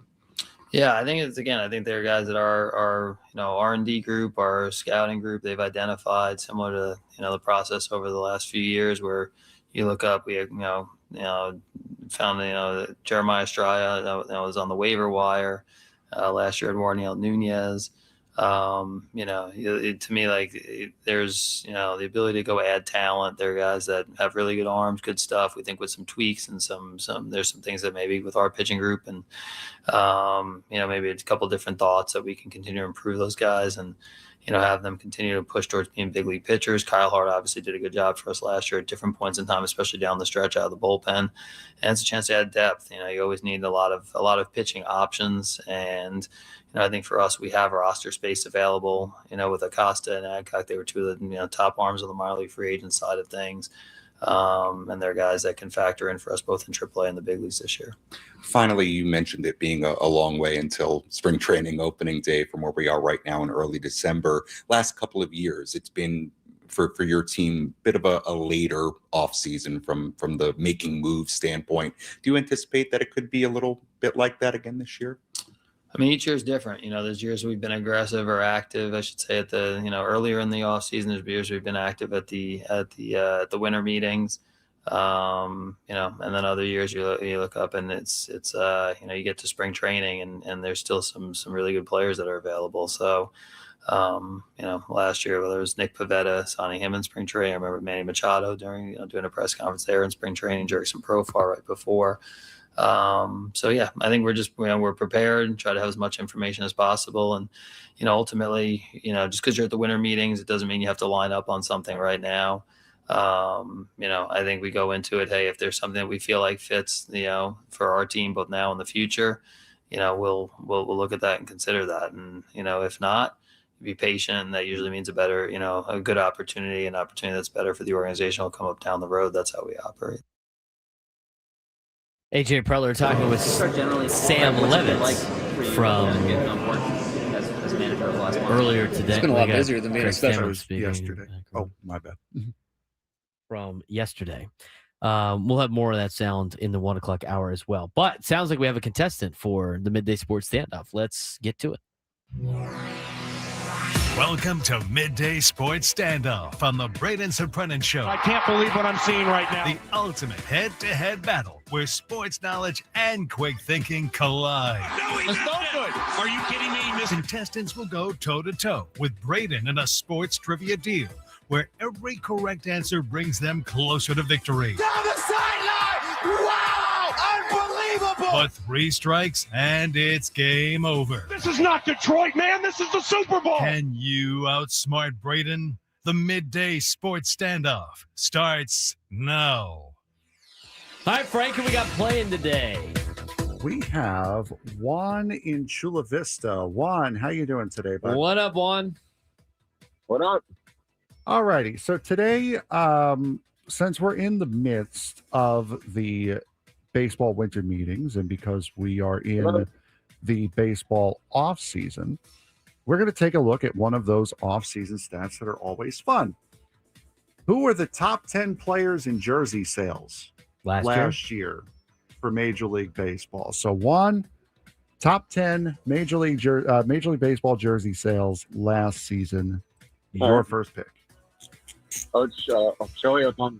Yeah, I think they're guys that our R&D group, our scouting group, they've identified, similar to the process over the last few years, where you look up, we found Jeremiah Estrella that was on the waiver wire last year, Eduardo Nunez. To me, like, there's the ability to go add talent. There are guys that have really good arms, good stuff. We think with some tweaks and there's some things that maybe with our pitching group and maybe it's a couple different thoughts that we can continue to improve those guys and have them continue to push towards being big league pitchers. Kyle Hart obviously did a good job for us last year at different points in time, especially down the stretch out of the bullpen. And it's a chance to add depth. You always need a lot of pitching options. And I think for us, we have roster space available. With Acosta and Adcock, they were two of the top arms of the minor league free agent side of things. And they're guys that can factor in for us both in AAA and the big leagues this year. Finally, you mentioned it being a long way until spring training opening day from where we are right now in early December. Last couple of years, it's been for your team a bit of a later offseason from the making moves standpoint. Do you anticipate that it could be a little bit like that again this year? I mean, each year is different. There's years we've been aggressive or active, I should say, at the earlier in the off season. There's years we've been active at the winter meetings. And then other years you look up and it's you get to spring training and there's still some really good players that are available. So last year, whether it was Nick Pivetta signing him in spring training, I remember Manny Machado doing a press conference there in spring training, Jerickson Profar right before. I think we're just, we're prepared and try to have as much information as possible. And, ultimately, just because you're at the winter meetings, it doesn't mean you have to line up on something right now. I think we go into it, hey, if there's something that we feel like fits, for our team, both now and the future, we'll look at that and consider that. And, if not, be patient. And that usually means a better, a good opportunity, an opportunity that's better for the organization will come up down the road. That's how we operate. AJ Preller talking with Sam Levitz from earlier today. It's been a lot busier than me, especially yesterday. Oh, my bad. From yesterday. We'll have more of that sound in the 1 o'clock hour as well. But it sounds like we have a contestant for the Midday Sports Standoff. Let's get to it. Welcome to Midday Sports Standoff on the Braden Surprenant Show. I can't believe what I'm seeing right now. The ultimate head-to-head battle where sports knowledge and quick thinking collide. No, he's no good. Are you kidding me? Contestants will go toe-to-toe with Braden in a sports trivia deal where every correct answer brings them closer to victory. Down the sideline! Wow! Unbelievable! But 3 strikes and it's game over. This is not Detroit, man. This is the Super Bowl. Can you outsmart Braden? The Midday Sports Standoff starts now. All right, Frank, who we got playing today? We have Juan in Chula Vista. Juan, how you doing today, bud? What up, Juan? What up? All righty. So today, since we're in the midst of the baseball winter meetings and because we are in the baseball off season, we're going to take a look at one of those off season stats that are always fun. Who are the top 10 players in jersey sales last year for Major League Baseball? So Juan, top 10 Major League Baseball jersey sales last season. Your first pick. It's Shohei Ohtani.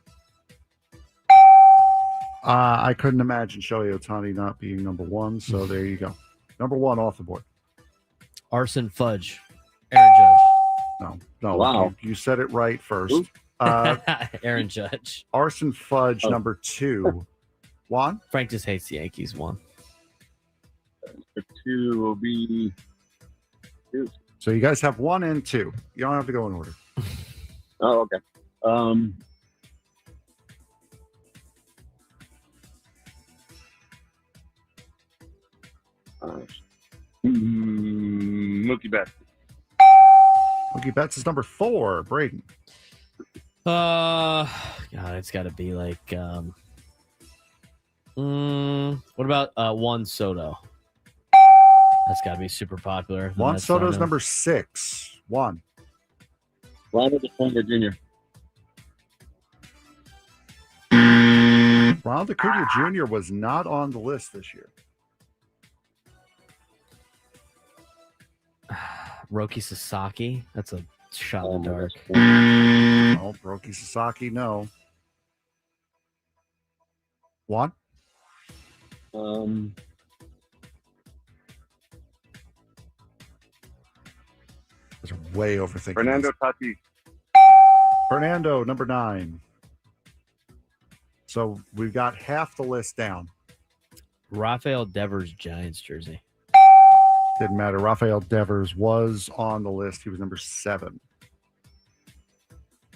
I couldn't imagine Shohei Ohtani not being number one, so there you go. Number one off the board. Arson Fudge. Aaron Judge. No. Wow. You said it right first. Aaron Judge. Arson Fudge, number 2. Juan? Frank just hates the Yankees. Juan. The 2 will be... So you guys have 1 and 2. You don't have to go in order. Oh, okay. Mookie Betts. Mookie Betts is number 4. Braden. God, it's got to be like, what about Juan Soto? That's got to be super popular. Juan Soto's number 6. Juan. Ronald Acuna Jr. Ronald Acuna Jr. was not on the list this year. Roki Sasaki. That's a shot in the dark. Oh, Roki Sasaki, no. Juan? Those are way overthinking. Fernando this. Tatis. Fernando, number 9. So we've got half the list down. Rafael Devers, Giants jersey. Didn't matter. Rafael Devers was on the list. He was number 7.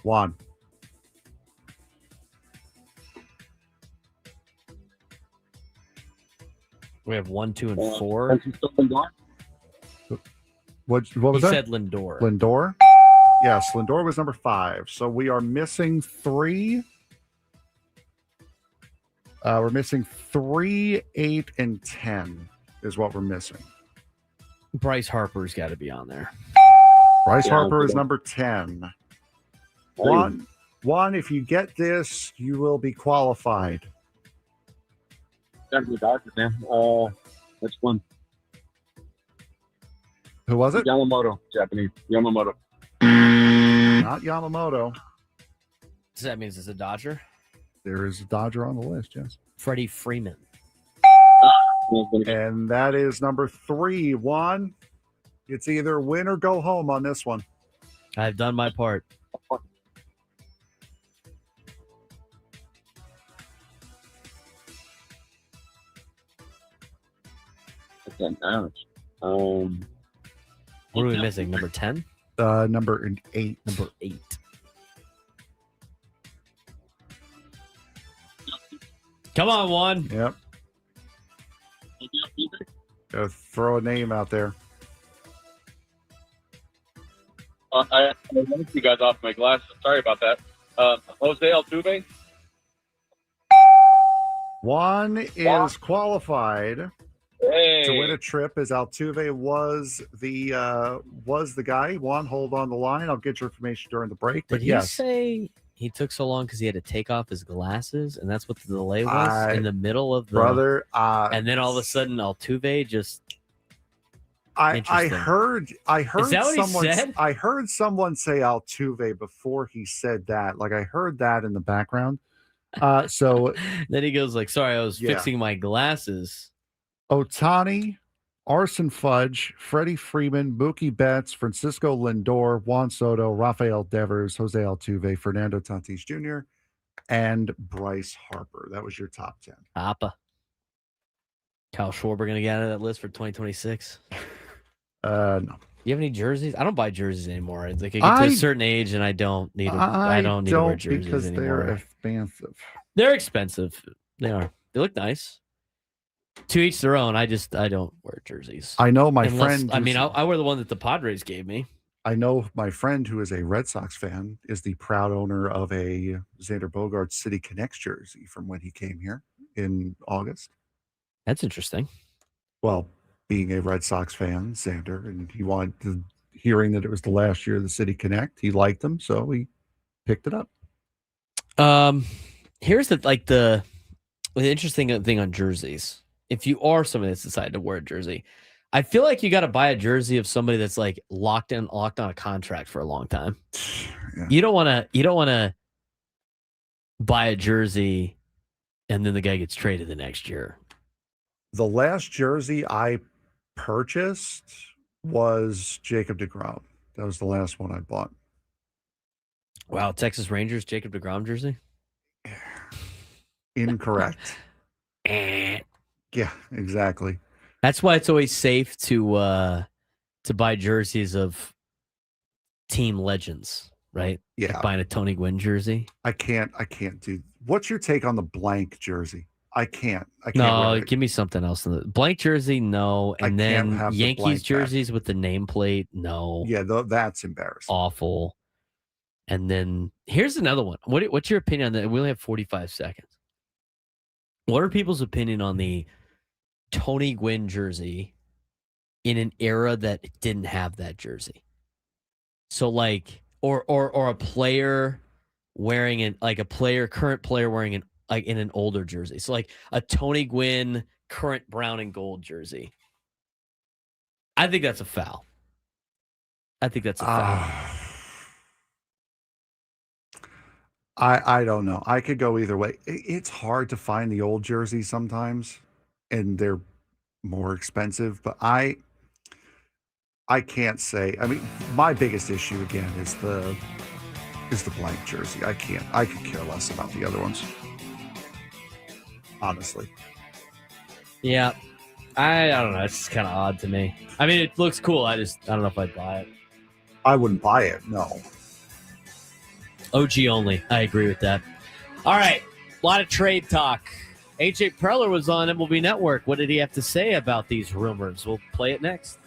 Juan. We have 1, 2, and 4. What was he that? said Lindor. Lindor? Yes, Lindor was number 5. So we are missing 3. We're missing 3, 8, and 10 is what we're missing. Bryce Harper's got to be on there. Bryce Harper is number 10. Juan, if you get this, you will be qualified. Definitely Dodgers, man. Which one? Who was it? Yamamoto, Japanese. Yamamoto. Not Yamamoto. Does that mean it's a Dodger? There is a Dodger on the list, yes. Freddie Freeman. And that is number 3. Juan, it's either win or go home on this one. I've done my part. What are we missing? Number 10? Number 8. Number 8. Come on, Juan. Yep. Go throw a name out there. I knocked you guys off my glasses. Sorry about that. Jose Altuve. Juan is qualified Hey. to win a trip, as Altuve was the guy. Juan, hold on the line. I'll get your information during the break. But Did he yes, say he took so long because he had to take off his glasses, and that's what the delay was in the middle of the brother. And then all of a sudden, Altuve just. I Interesting. heard Is that what he someone said? I heard someone say Altuve before he said that. Like I heard that in the background. So then he goes like, "Sorry, I was fixing my glasses." Ohtani, Arson Fudge, Freddie Freeman, Mookie Betts, Francisco Lindor, Juan Soto, Rafael Devers, Jose Altuve, Fernando Tatis Jr., and Bryce Harper. That was your top 10. Papa. Kyle Schwarber going to get out of that list for 2026? No. You have any jerseys? I don't buy jerseys anymore. Like I get to a certain age and I don't need to. I don't need to wear jerseys because anymore. they're expensive. They're expensive. They are. They look nice. To each their own. I don't wear jerseys. I know my friend. I mean, I wear the one that the Padres gave me. I know my friend who is a Red Sox fan is the proud owner of a Xander Bogaerts City Connects jersey from when he came here in August. That's interesting. Well, being a Red Sox fan, Xander, and he wanted hearing that it was the last year of the City Connect. He liked them, so he picked it up. Here's the interesting thing on jerseys. If you are somebody that's decided to wear a jersey, I feel like you got to buy a jersey of somebody that's like locked on a contract for a long time. Yeah. You don't want to buy a jersey and then the guy gets traded the next year. The last jersey I purchased was Jacob deGrom. That was the last one I bought. Wow, Texas Rangers Jacob deGrom jersey? Incorrect. Yeah, exactly. That's why it's always safe to buy jerseys of team legends, right? Yeah. Like buying a Tony Gwynn jersey. I can't do. What's your take on the blank jersey? I can't. No, wear it. give me something else. Blank jersey, no. And then have the Yankees blank jerseys with the nameplate, no. Yeah, that's embarrassing. Awful. And then here's another one. What's your opinion on that? We only have 45 seconds. What are people's opinion on the Tony Gwynn jersey in an era that didn't have that jersey? So like, or a player wearing current player wearing in an older jersey. So like a Tony Gwynn current brown and gold jersey. I think that's a foul. I don't know. I could go either way. It's hard to find the old jerseys sometimes, and they're more expensive. But I can't say. I mean, my biggest issue again is the blank jersey. I could care less about the other ones, honestly. Yeah, I don't know. It's just kind of odd to me. I mean, it looks cool. I don't know if I'd buy it. I wouldn't buy it. No. OG only. I agree with that. All right. A lot of trade talk. AJ Preller was on MLB Network. What did he have to say about these rumors? We'll play it next.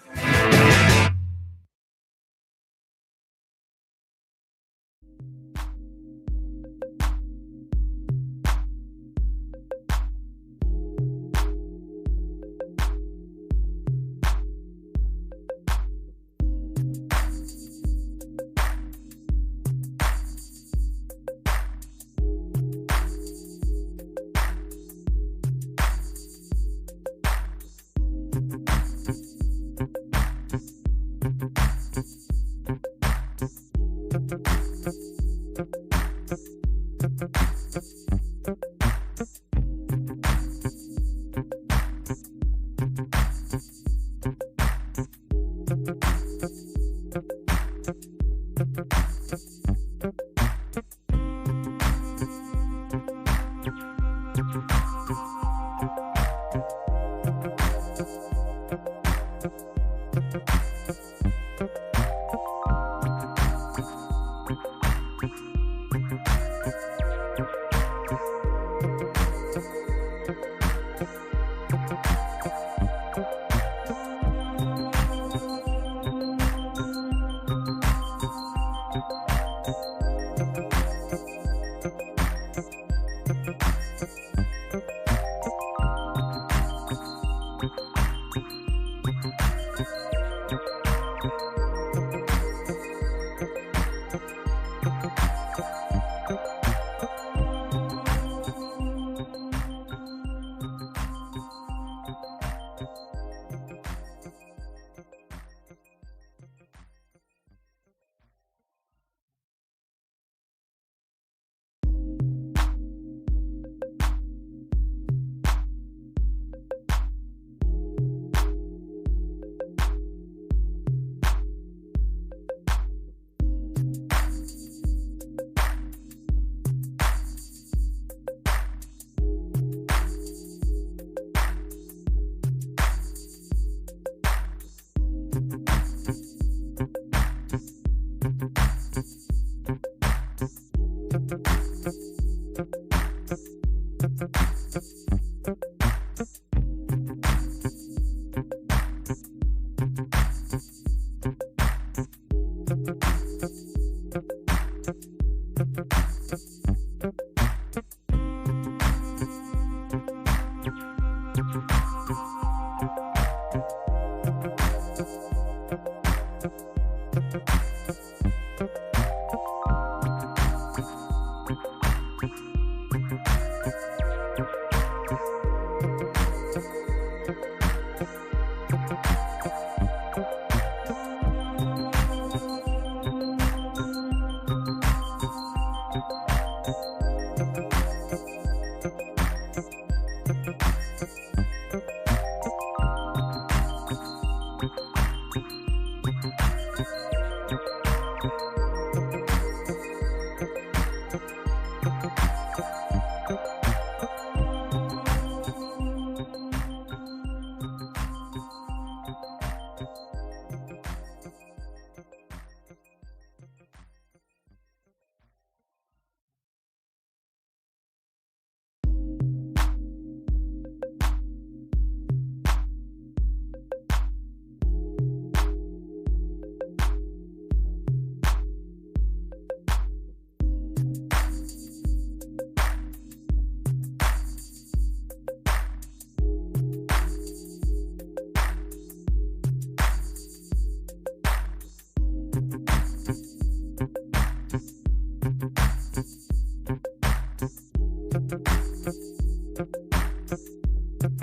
It's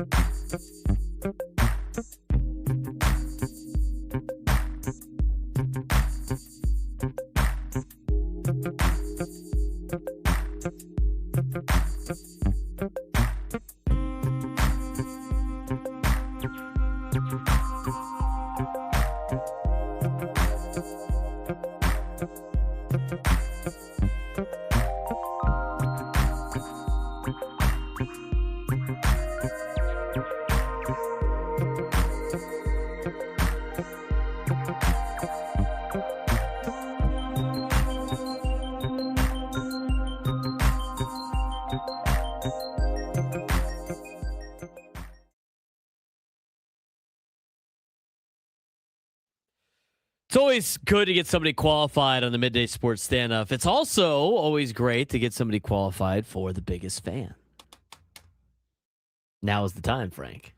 always good to get somebody qualified on the Midday Sports Stand-Up. It's also always great to get somebody qualified for the biggest fan. Now is the time, Frank.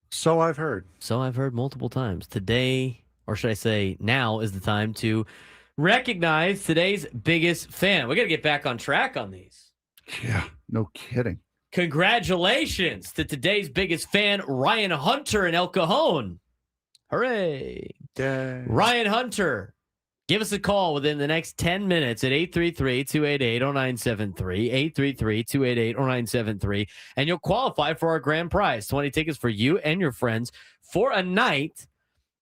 So I've heard. So I've heard multiple times. Today, or should I say now, is the time to recognize today's biggest fan. We got to get back on track on these. Yeah, no kidding. Congratulations to today's biggest fan, Ryan Hunter in El Cajon. Hooray. Yay. Ryan Hunter, give us a call within the next 10 minutes at 833-288-0973, 833-288-0973, and you'll qualify for our grand prize, 20 tickets for you and your friends for a night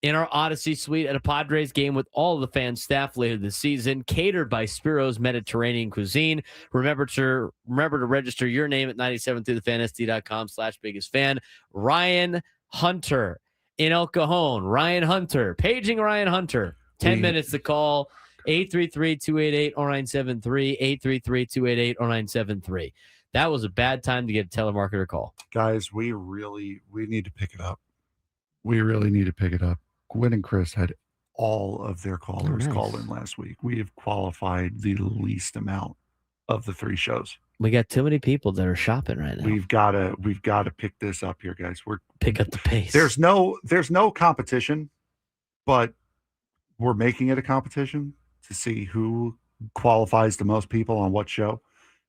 in our Odyssey Suite at a Padres game with all of the fan staff later this season, catered by Spiro's Mediterranean Cuisine. Remember to register your name at 97throughthefantasy.com/biggest fan. Ryan Hunter in El Cajon. Ryan Hunter, paging Ryan Hunter. 10 minutes to call. 833-288-0973, 833-288-0973. That was a bad time to get a telemarketer call. Guys, we need to pick it up. We really need to pick it up. Gwen and Chris had all of their callers call in last week. We have qualified the least amount of the 3 shows. We got too many people that are shopping right now. We've got to pick this up here, guys. Pick up the pace. There's no competition, but we're making it a competition to see who qualifies the most people on what show.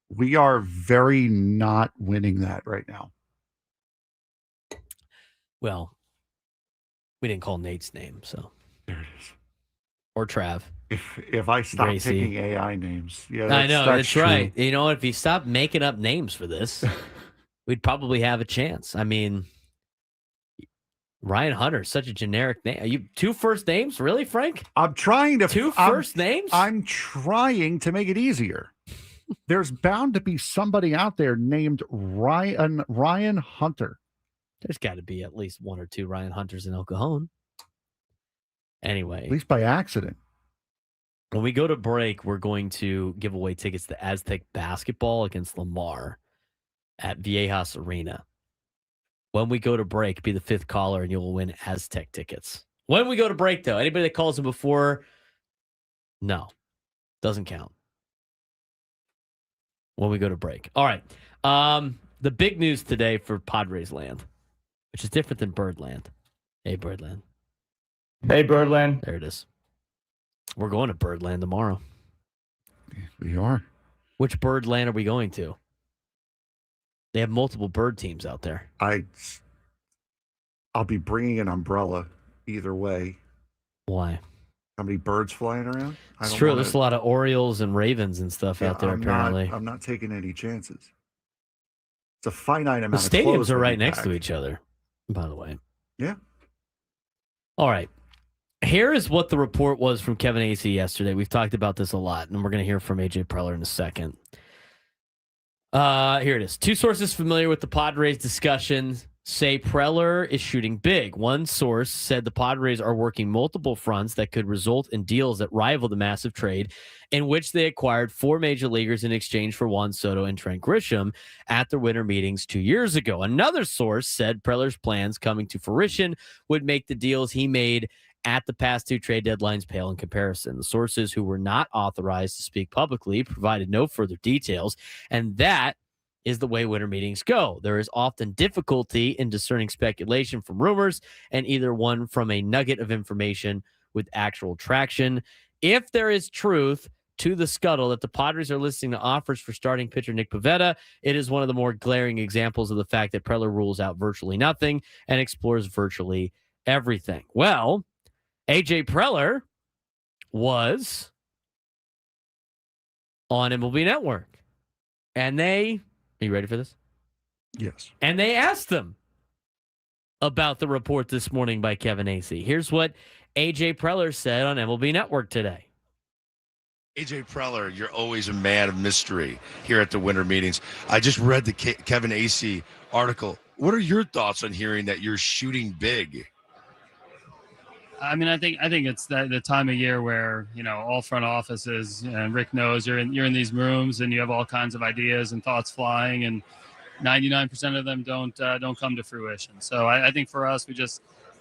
We are very not winning that right now. Well, we didn't call Nate's name, so there it is. Or Trav. If I stop picking AI names, I know that's right. You know, if you stop making up names for this, we'd probably have a chance. I mean, Ryan Hunter, such a generic name. Are you 2 first names, really, Frank? I'm trying to 2 first names. I'm trying to make it easier. There's bound to be somebody out there named Ryan Hunter. There's got to be at least 1 or 2 Ryan Hunters in El Cajon. Anyway, at least by accident. When we go to break, we're going to give away tickets to Aztec basketball against Lamar at Viejas Arena. When we go to break, be the 5th caller and you'll win Aztec tickets. When we go to break, though, anybody that calls in before, no, doesn't count. When we go to break. All right. The big news today for Padres land, which is different than Birdland. Hey, Birdland. Hey, Birdland. There it is. We're going to Birdland tomorrow. We are. Which Birdland are we going to? They have multiple bird teams out there. I'll be bringing an umbrella either way. Why? How many birds flying around? It's true. There's a lot of Orioles and Ravens and stuff out there, apparently. I'm not taking any chances. It's a finite amount the of clothes. The stadiums are right next to each other, by the way. Yeah. All right. Here is what the report was from Kevin Acee yesterday. We've talked about this a lot, and we're going to hear from AJ Preller in a second. Here it is. 2 sources familiar with the Padres discussion say Preller is shooting big. One source said the Padres are working multiple fronts that could result in deals that rival the massive trade in which they acquired 4 major leaguers in exchange for Juan Soto and Trent Grisham at their winter meetings 2 years ago. Another source said Preller's plans coming to fruition would make the deals he made at the past 2 trade deadlines pale in comparison. The sources who were not authorized to speak publicly provided no further details, and that is the way winter meetings go. There is often difficulty in discerning speculation from rumors and either one from a nugget of information with actual traction. If there is truth to the Scuttle that the Padres are listening to offers for starting pitcher Nick Pivetta. It is one of the more glaring examples of the fact that Preller rules out virtually nothing and explores virtually everything. Well, AJ Preller was on MLB Network, and are you ready for this? Yes. And they asked them about the report this morning by Kevin Acee. Here's what AJ Preller said on MLB Network today. AJ Preller, you're always a man of mystery here at the winter meetings. I just read the Kevin Acee article. What are your thoughts on hearing that you're shooting big? I mean, I think it's the time of year where, all front offices, and Rick knows you're in these rooms and you have all kinds of ideas and thoughts flying, and 99% of them don't come to fruition. So I think for us,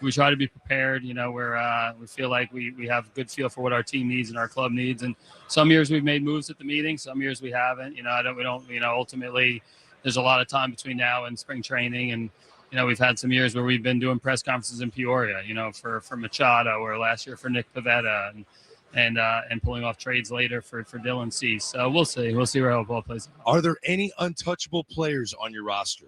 we try to be prepared. We feel like we have a good feel for what our team needs and our club needs. And some years we've made moves at the meeting, some years we haven't. Ultimately, there's a lot of time between now and spring training, and we've had some years where we've been doing press conferences in Peoria, for Machado, or last year for Nick Pivetta, and pulling off trades later for Dylan Cease. So we'll see where it all plays out. Are there any untouchable players on your roster?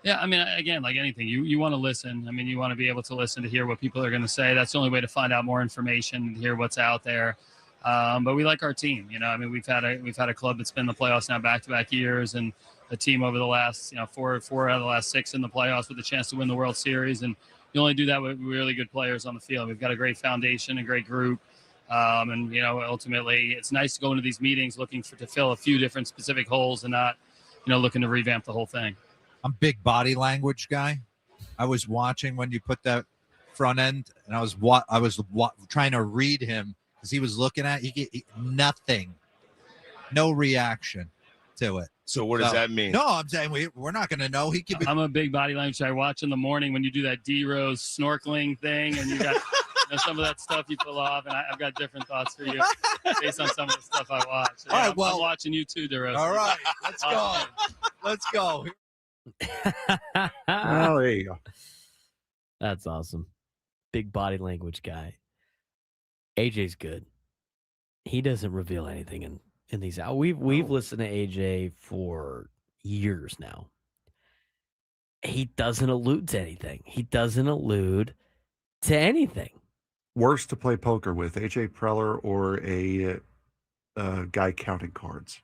Yeah, I mean, again, like anything, you want to listen. I mean, you want to be able to listen to hear what people are going to say. That's the only way to find out more information, hear what's out there. But we like our team. I mean, we've had a club that's been in the playoffs now back-to-back years, and a team over the last, four out of the last 6 in the playoffs with a chance to win the World Series. And you only do that with really good players on the field. We've got a great foundation, a great group. And ultimately, it's nice to go into these meetings looking to fill a few different specific holes and not, looking to revamp the whole thing. I'm a big body language guy. I was watching when you put that front end, and I was trying to read him because he was looking at nothing, no reaction to it. So what does that mean? No, I'm saying we're not going to know. He could be. I'm a big body language. I watch in the morning when you do that D-Rose snorkeling thing, and you got some of that stuff you pull off, and I've got different thoughts for you based on some of the stuff I watch. So, all right, I'm watching you too, DeRose. All right, let's go. Let's go. Oh, there you go. That's awesome. Big body language guy. AJ's good. He doesn't reveal anything in these. We've listened to AJ for years now. He doesn't allude to anything. He doesn't allude to anything. Worst to play poker with, AJ Preller or a guy counting cards?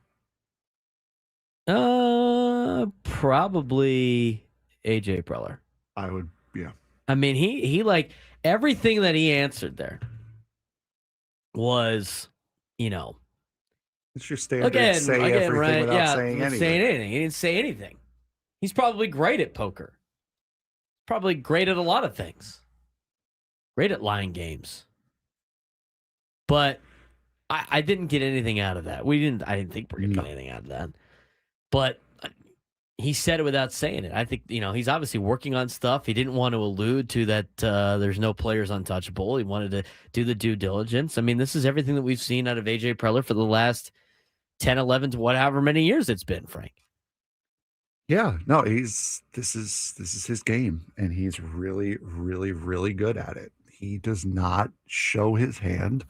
Probably AJ Preller. I would, yeah. I mean, he like everything that he answered there was, it's your standard say everything right? without saying anything. He didn't say anything. He's probably great at poker. Probably great at a lot of things. Great at line games. But I didn't get anything out of that. I didn't think we were going to get anything out of that. But he said it without saying it. I think, he's obviously working on stuff. He didn't want to allude to that there's no players untouchable. He wanted to do the due diligence. I mean, this is everything that we've seen out of AJ Preller for the last 10, 11 to whatever many years it's been, Frank. Yeah, no, this is his game, and he's really, really, really good at it. He does not show his hand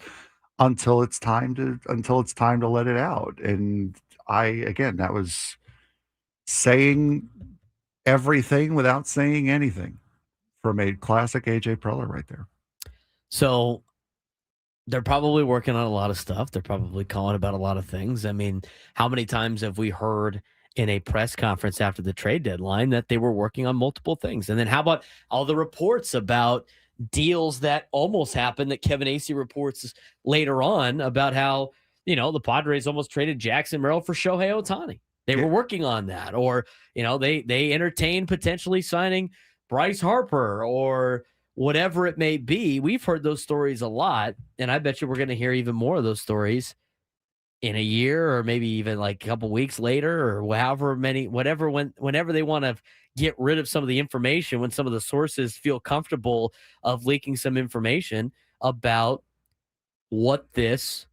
until it's time to let it out. And that was saying everything without saying anything from a classic AJ Preller right there. So they're probably working on a lot of stuff. They're probably calling about a lot of things. I mean, how many times have we heard in a press conference after the trade deadline that they were working on multiple things? And then how about all the reports about deals that almost happened that Kevin Acee reports later on about how, the Padres almost traded Jackson Merrill for Shohei Ohtani. They were working on that. Or, they entertained potentially signing Bryce Harper or whatever it may be. We've heard those stories a lot, and I bet you we're going to hear even more of those stories in a year or maybe even like a couple weeks later or however many, whenever they want to get rid of some of the information, when some of the sources feel comfortable of leaking some information about what this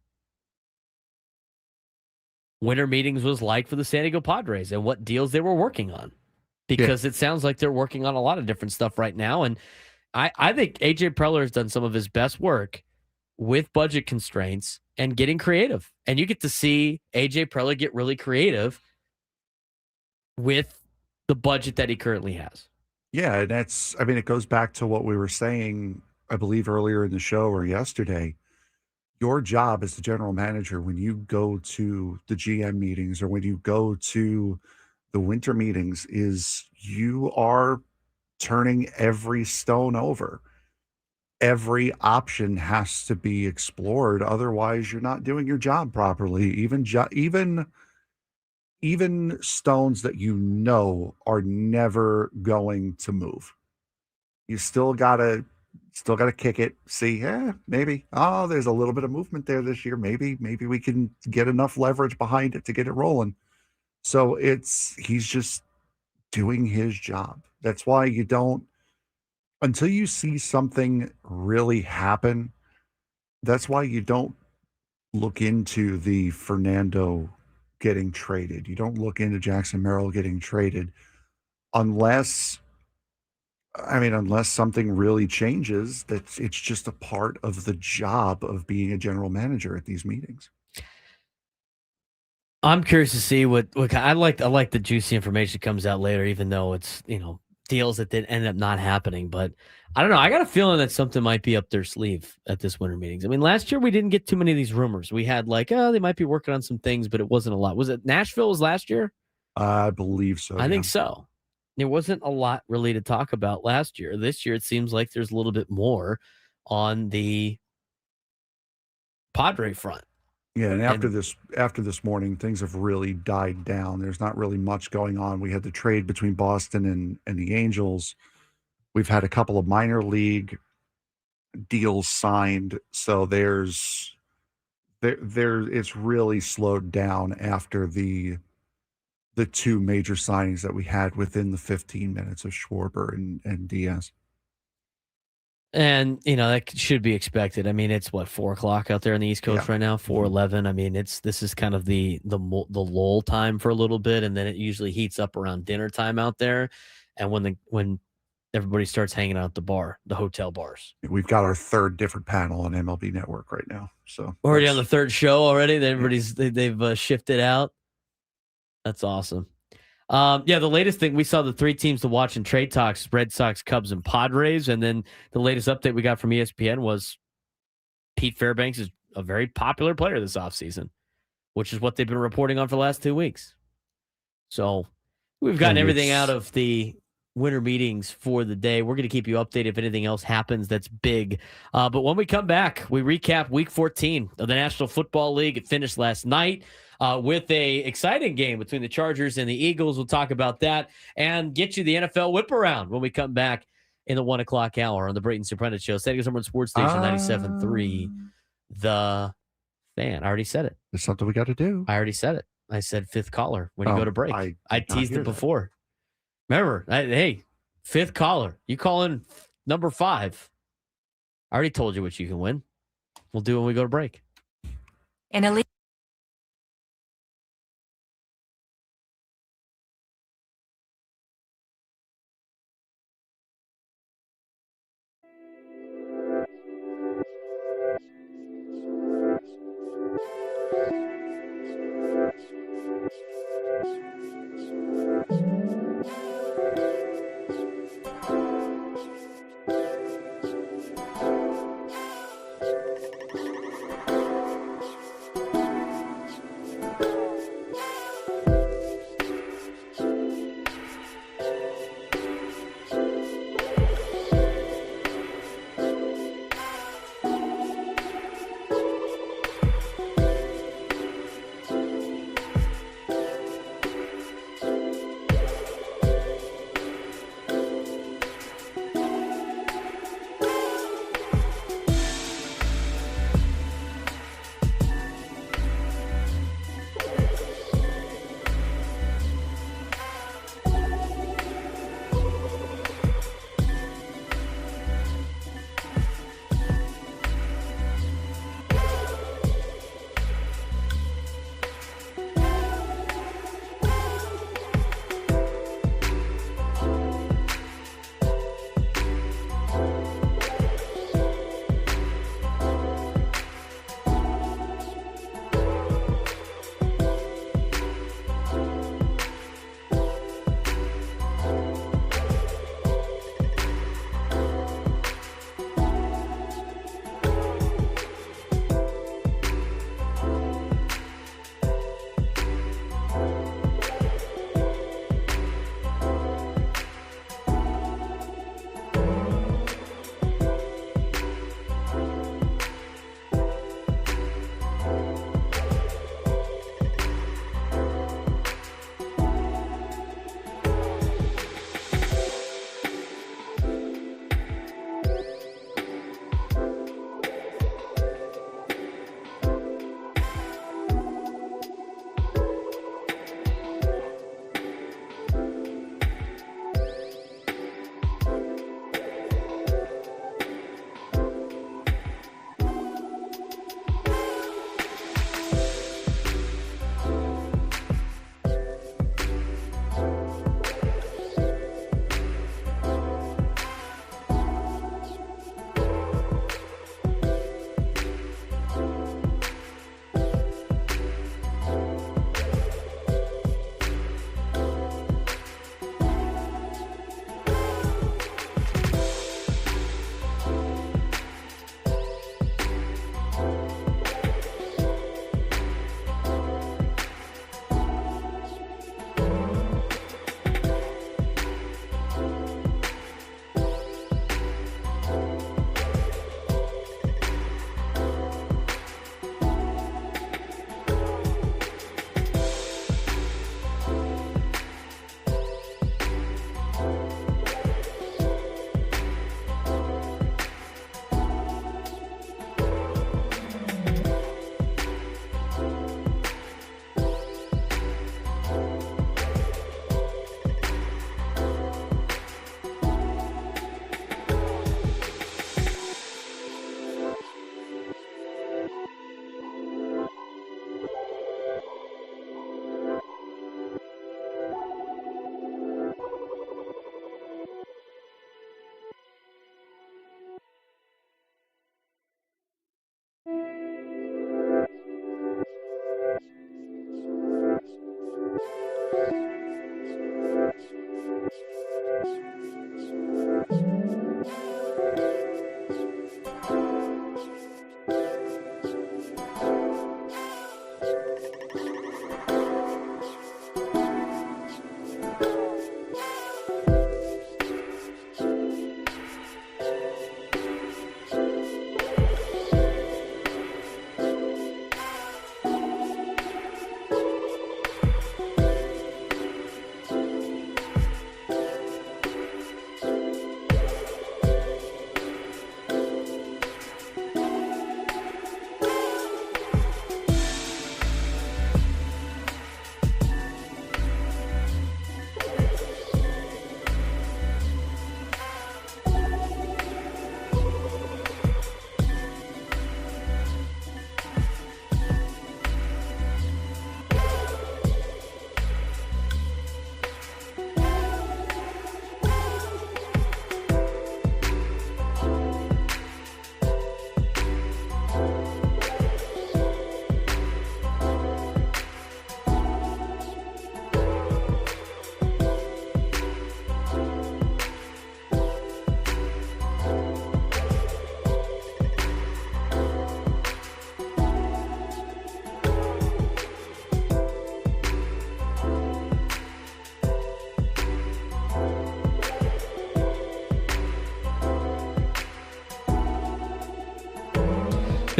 winter meetings was like for the San Diego Padres and what deals they were working on, because it sounds like they're working on a lot of different stuff right now. And I think AJ Preller has done some of his best work with budget constraints and getting creative. And you get to see AJ Preller get really creative with the budget that he currently has. Yeah, and it goes back to what we were saying, I believe, earlier in the show or yesterday. Your job as the general manager, when you go to the GM meetings or when you go to the winter meetings, is you are turning every stone over. Every option has to be explored. Otherwise, you're not doing your job properly. Even stones that are never going to move. You still gotta kick it. See, maybe. Oh, there's a little bit of movement there this year. Maybe we can get enough leverage behind it to get it rolling. So he's just doing his job. That's why you don't, until you see something really happen, that's why you don't look into the Fernando getting traded. You don't look into Jackson Merrill getting traded unless something really changes. It's just a part of the job of being a general manager at these meetings. I'm curious to see what I like the juicy information that comes out later, even though it's, deals that did end up not happening. But I don't know. I got a feeling that something might be up their sleeve at this winter meetings. I mean, last year we didn't get too many of these rumors. We had they might be working on some things, but it wasn't a lot. Was it Nashville was last year? I believe so. I think so. There wasn't a lot really to talk about last year. This year, it seems like there's a little bit more on the Padre front. Yeah, and after this morning, things have really died down. There's not really much going on. We had the trade between Boston and the Angels. We've had a couple of minor league deals signed, so it's really slowed down after the two major signings that we had within the 15 minutes of Schwarber and Diaz. And, that should be expected. I mean, it's 4:00 out there on the East Coast right now, 4:11. I mean, this is kind of the lull time for a little bit. And then it usually heats up around dinner time out there. And when everybody starts hanging out at the hotel bars. We've got our third different panel on MLB Network right now. So already on the third show already. They've shifted out. That's awesome. The latest thing, we saw the three teams to watch in trade talks: Red Sox, Cubs, and Padres. And then the latest update we got from ESPN was Pete Fairbanks is a very popular player this offseason, which is what they've been reporting on for the last 2 weeks. So we've gotten everything out of the winter meetings for the day. We're going to keep you updated if anything else happens that's big. But when we come back, we recap Week 14 of the National Football League. It finished last night. With a exciting game between the Chargers and the Eagles. We'll talk about that and get you the NFL whip around when we come back in the 1:00 hour on the Braden Surprenant Show. San Diego Summer Sports Station 97.3. The Fan. I already said it. It's something we got to do. I already said it. I said fifth caller when you go to break. I teased it before. Remember, hey, fifth caller. You call in number 5. I already told you what you can win. We'll do it when we go to break. In a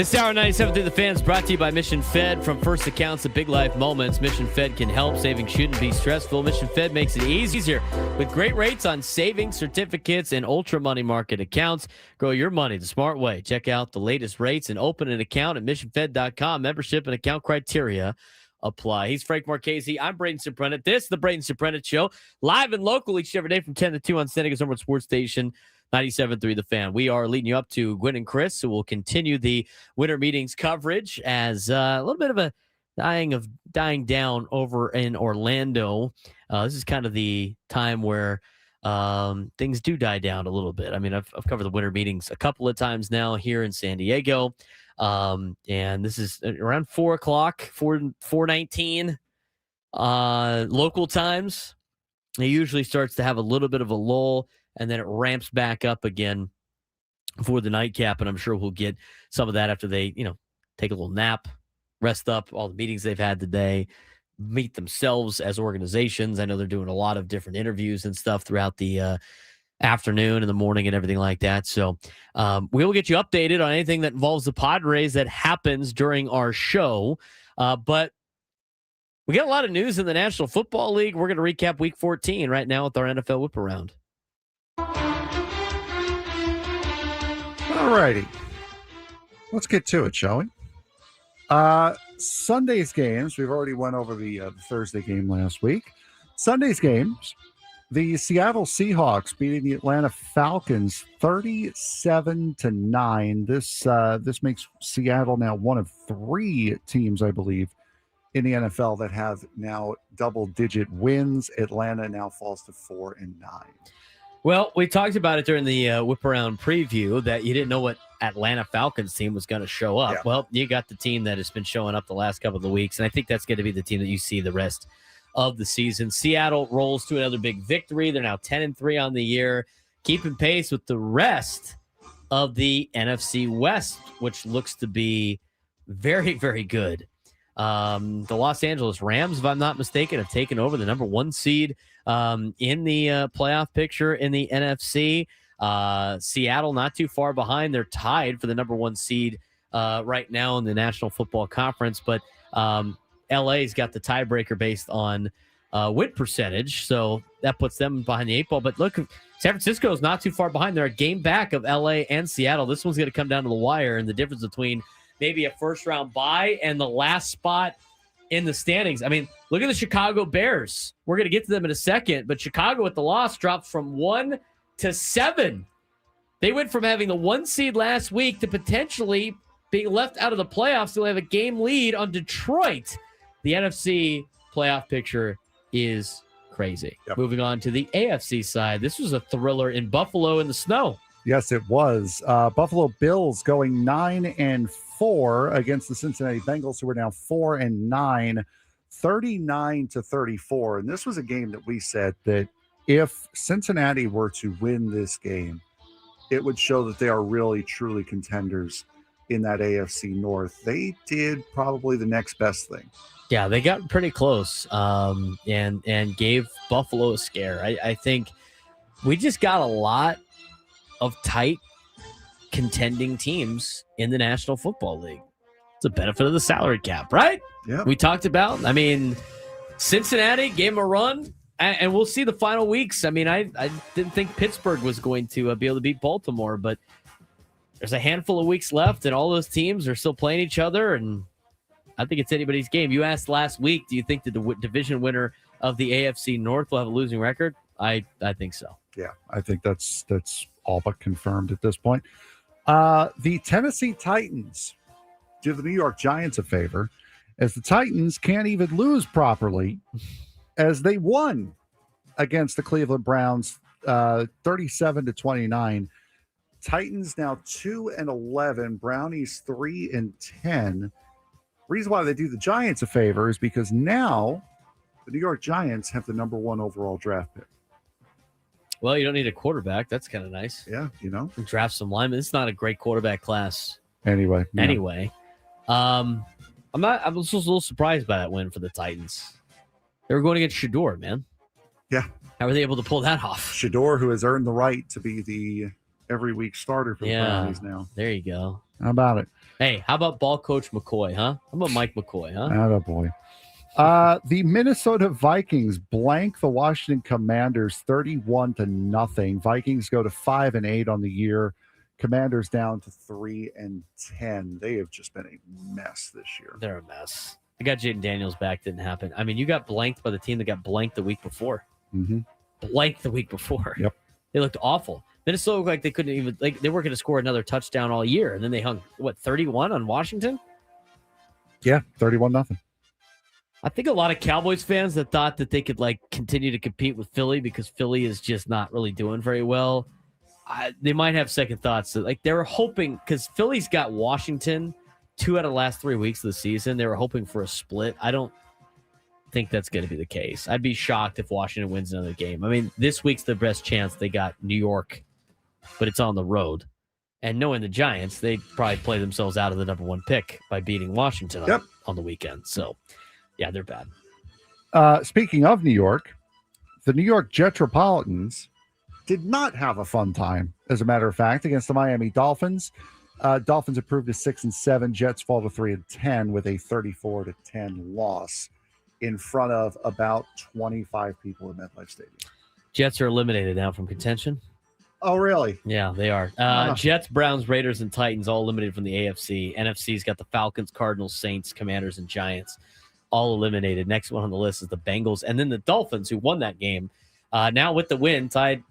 This hour 97 through the fans brought to you by Mission Fed. From first accounts to big life moments, Mission Fed can help. Saving shouldn't be stressful. Mission Fed makes it easier with great rates on savings, certificates, and ultra money market accounts. Grow your money the smart way. Check out the latest rates and open an account at missionfed.com. Membership and account criteria apply. He's Frank Marchese. I'm Braden Surprenant. This is the Braden Surprenant Show, live and local each every day from 10 to 2 on Seneca's number one sports station, 97.3 The Fan. We are leading you up to Gwen and Chris, so we'll continue the winter meetings coverage as a little bit of a dying down over in Orlando. This is kind of the time where things do die down a little bit. I mean, I've covered the winter meetings a couple of times now here in San Diego. And this is around 4 o'clock, 4:19 local times. It usually starts to have a little bit of a lull, and then it ramps back up again for the nightcap. And I'm sure we'll get some of that after they, take a little nap, rest up, all the meetings they've had today, meet themselves as organizations. I know they're doing a lot of different interviews and stuff throughout the afternoon and the morning and everything like that. So we will get you updated on anything that involves the Padres that happens during our show. But we got a lot of news in the National Football League. We're going to recap Week 14 right now with our NFL Whip Around. All righty. Let's get to it, shall we? Sunday's games. We've already went over the Thursday game last week. Sunday's games. The Seattle Seahawks beating the Atlanta Falcons 37-9. This makes Seattle now one of 3 teams, I believe, in the NFL that have now double-digit wins. Atlanta now falls to 4-9. Well, we talked about it during the Whip Around preview that you didn't know what Atlanta Falcons team was going to show up. Yeah. Well, you got the team that has been showing up the last couple of weeks, and I think that's going to be the team that you see the rest of the season. Seattle rolls to another big victory. They're now 10-3 on the year, keeping pace with the rest of the NFC West, which looks to be very, very good. The Los Angeles Rams, if I'm not mistaken, have taken over the number 1 seed in the playoff picture in the NFC. Seattle not too far behind. They're tied for the number 1 seed right now in the National Football Conference, but LA's got the tiebreaker based on win percentage, so that puts them behind the 8 ball. But look, San Francisco is not too far behind. They're a game back of LA and Seattle. This one's going to come down to the wire, and the difference between maybe a first-round bye and the last spot in the standings. I mean, look at the Chicago Bears. We're going to get to them in a second, but Chicago with the loss dropped from 1 to 7. They went from having the 1 seed last week to potentially being left out of the playoffs. They'll have a game lead on Detroit. The NFC playoff picture is crazy. Yep. Moving on to the AFC side. This was a thriller in Buffalo in the snow. Yes, it was. Buffalo Bills going 9-4 against the Cincinnati Bengals, who are now 4-9, 39-34. And this was a game that we said that if Cincinnati were to win this game, it would show that they are really, truly contenders in that AFC North. They did probably the next best thing. Yeah, they got pretty close and gave Buffalo a scare. I think we just got a lot of tight contending teams in the National Football League. It's a benefit of the salary cap, right? Yeah. We talked about, Cincinnati gave them a run, and we'll see the final weeks. I didn't think Pittsburgh was going to be able to beat Baltimore, but there's a handful of weeks left, and all those teams are still playing each other, and I think it's anybody's game. You asked last week, do you think that the division winner of the AFC North will have a losing record? I think so. Yeah, I think that's all but confirmed at this point. The Tennessee Titans do the New York Giants a favor, as the Titans can't even lose properly, as they won against the Cleveland Browns 37-29. Titans now 2-11, Brownies 3-10. Reason why they do the Giants a favor is because now the New York Giants have the number 1 overall draft pick. Well, you don't need a quarterback. That's kind of nice. Yeah, draft some linemen. It's not a great quarterback class. Anyway. I was just a little surprised by that win for the Titans. They were going against Shador, man. Yeah. How were they able to pull that off? Shador, who has earned the right to be the every week starter for the Brownies now. There you go. How about it? Hey, how about ball coach McCoy, huh? How about Mike McCoy, huh? Attaboy. The Minnesota Vikings blank the Washington Commanders 31-0. Vikings go to 5-8 on the year. Commanders down to 3-10. They have just been a mess this year. They're a mess. They got Jaden Daniels back. Didn't happen. I mean, you got blanked by the team that got blanked the week before. Mm-hmm. Blanked the week before. Yep. They looked awful. Minnesota looked like they couldn't even, like, they weren't going to score another touchdown all year. And then they hung, 31 on Washington? Yeah, 31-0. I think a lot of Cowboys fans that thought that they could, continue to compete with Philly because Philly is just not really doing very well. They might have second thoughts. They were hoping, because Philly's got Washington 2 out of the last 3 weeks of the season. They were hoping for a split. I don't think that's going to be the case. I'd be shocked if Washington wins another game. I mean, this week's the best chance. They got New York, but it's on the road. And knowing the Giants, they'd probably play themselves out of the number 1 pick by beating Washington on the weekend. So, yeah, they're bad. Speaking of New York, the New York Jetropolitans did not have a fun time, as a matter of fact, against the Miami Dolphins. Dolphins improved to 6-7. Jets fall to 3-10 with a 34-10 loss in front of about 25 people at MetLife Stadium. Jets are eliminated now from contention. Oh, really? Yeah, they are. Jets, Browns, Raiders, and Titans all eliminated from the AFC. NFC's got the Falcons, Cardinals, Saints, Commanders, and Giants all eliminated. Next one on the list is the Bengals. And then the Dolphins, who won that game, now with the win, tied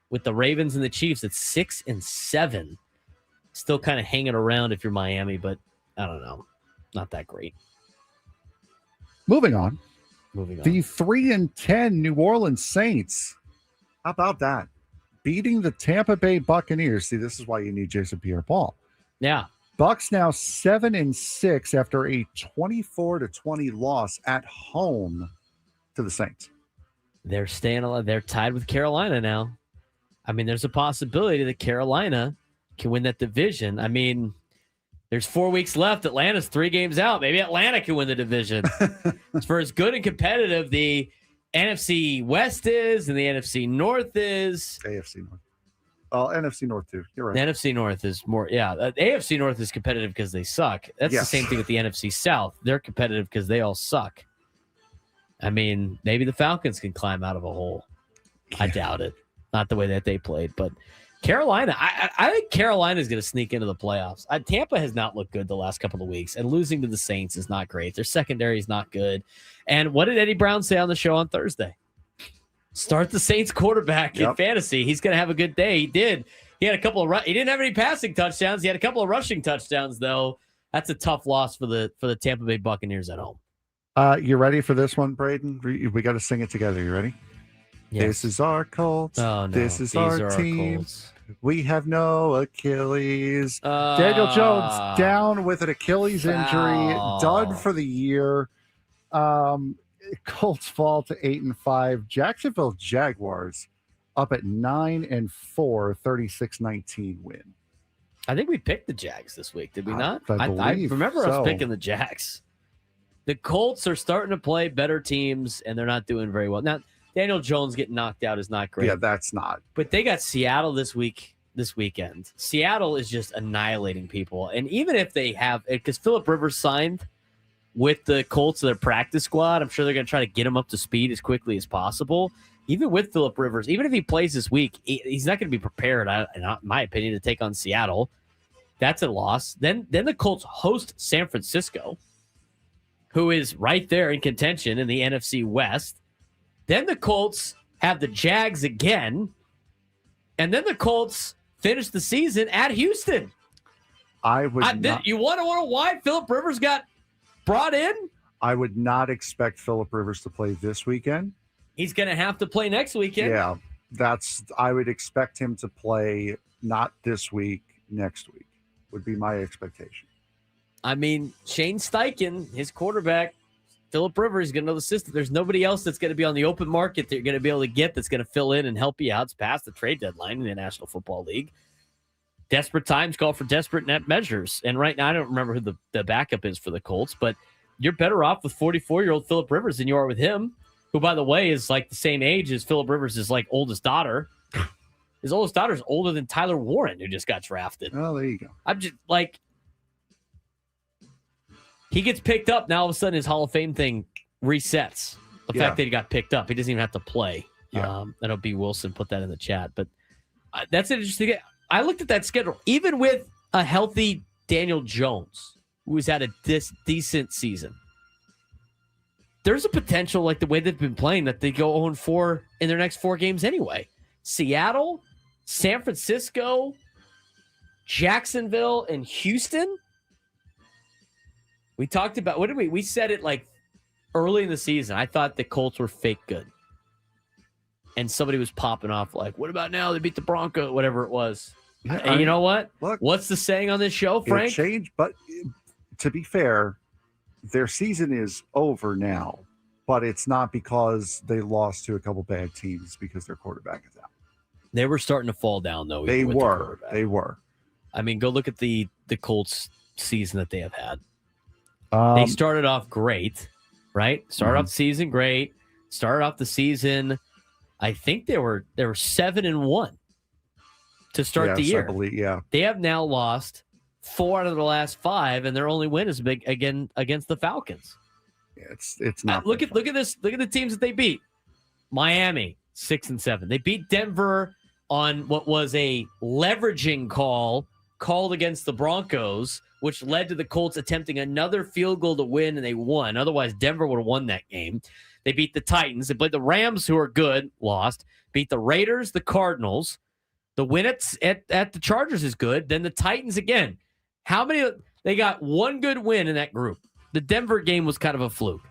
with the Ravens and the Chiefs at 6-7. Still kind of hanging around if you're Miami, but I don't know. Not that great. Moving on. The 3-10 New Orleans Saints. How about that? Beating the Tampa Bay Buccaneers. See, this is why you need Jason Pierre-Paul. Yeah. Bucks now 7-6 after a 24-20 loss at home to the Saints. They're staying alive. They're tied with Carolina now. I mean, there's a possibility that Carolina can win that division. I mean, there's 4 weeks left. Atlanta's 3 games out. Maybe Atlanta can win the division. For as good and competitive the NFC West is and the NFC North is. AFC North. Oh, NFC North too. You're right. The NFC North is more, the AFC North is competitive because they suck. That's the same thing with the NFC South. They're competitive because they all suck. I mean, maybe the Falcons can climb out of a hole. Yeah. I doubt it. Not the way that they played, but Carolina, I think Carolina is going to sneak into the playoffs. Tampa has not looked good the last couple of weeks, and losing to the Saints is not great. Their secondary is not good. And what did Eddie Brown say on the show on Thursday? Start the Saints quarterback in fantasy. He's going to have a good day. He did. He had a couple of he didn't have any passing touchdowns. He had a couple of rushing touchdowns, though. That's a tough loss for the Tampa Bay Buccaneers at home. You ready for this one, Braden? We got to sing it together. You ready? Yes. This is our Colts. Oh, no. This is These our team. We have no Achilles. Daniel Jones down with an Achilles injury, done for the year. Colts fall to 8-5. Jacksonville Jaguars up at 9-4, 36-19 win. I think we picked the Jags this week, did we not? I remember us picking the Jags. The Colts are starting to play better teams, and they're not doing very well. Now, Daniel Jones getting knocked out is not great. Yeah, that's not. But they got Seattle this weekend. Seattle is just annihilating people. And even if they have, because Phillip Rivers signed with the Colts, their practice squad, I'm sure they're going to try to get him up to speed as quickly as possible. Even with Phillip Rivers, even if he plays this week, he's not going to be prepared, in my opinion, to take on Seattle. That's a loss. Then the Colts host San Francisco, who is right there in contention in the NFC West. Then the Colts have the Jags again. And then the Colts finish the season at Houston. You want to know why Phillip Rivers got brought in? I would not expect Phillip Rivers to play this weekend. He's going to have to play next weekend. Yeah, I would expect him to play not this week, next week would be my expectation. I mean, Shane Steichen, his quarterback, Phillip Rivers is going to know the system. There's nobody else that's going to be on the open market that you're going to be able to get that's going to fill in and help you out. It's past the trade deadline in the National Football League. Desperate times call for desperate net measures. And right now, I don't remember who the backup is for the Colts, but you're better off with 44-year-old Phillip Rivers than you are with him, who, by the way, is like the same age as Phillip Rivers' oldest daughter. His oldest daughter's older than Tyler Warren, who just got drafted. Oh, there you go. I'm just like, he gets picked up. Now all of a sudden his Hall of Fame thing resets. The fact that he got picked up. He doesn't even have to play. Yeah. I know B. Wilson put that in the chat. But that's interesting. I looked at that schedule. Even with a healthy Daniel Jones, who's had a decent season, there's a potential, like the way they've been playing, that they go 0-4 in their next 4 games anyway. Seattle, San Francisco, Jacksonville, and Houston. We talked about, what did we said it like early in the season. I thought the Colts were fake good. And somebody was popping off like, what about now? They beat the Broncos, whatever it was. Yeah, and you know what? Look, what's the saying on this show, Frank? It changed, but to be fair, their season is over now. But it's not because they lost to a couple bad teams, because their quarterback is out. They were starting to fall down, though. They were. I mean, go look at the Colts season that they have had. Um, They started off great, right? Started off the season great. Started off the season, I think they were 7-1 to start the year. I believe, yeah. They have now lost 4 out of the last 5, and their only win is big again against the Falcons. Yeah, it's not. Look at this. Look at the teams that they beat. Miami 6-7. They beat Denver on what was a leveraging call called against the Broncos, which led to the Colts attempting another field goal to win, and they won. Otherwise, Denver would have won that game. They beat the Titans. They played the Rams, who are good, lost. Beat the Raiders, the Cardinals. The win at the Chargers is good. Then the Titans again. How many? They got one good win in that group. The Denver game was kind of a fluke.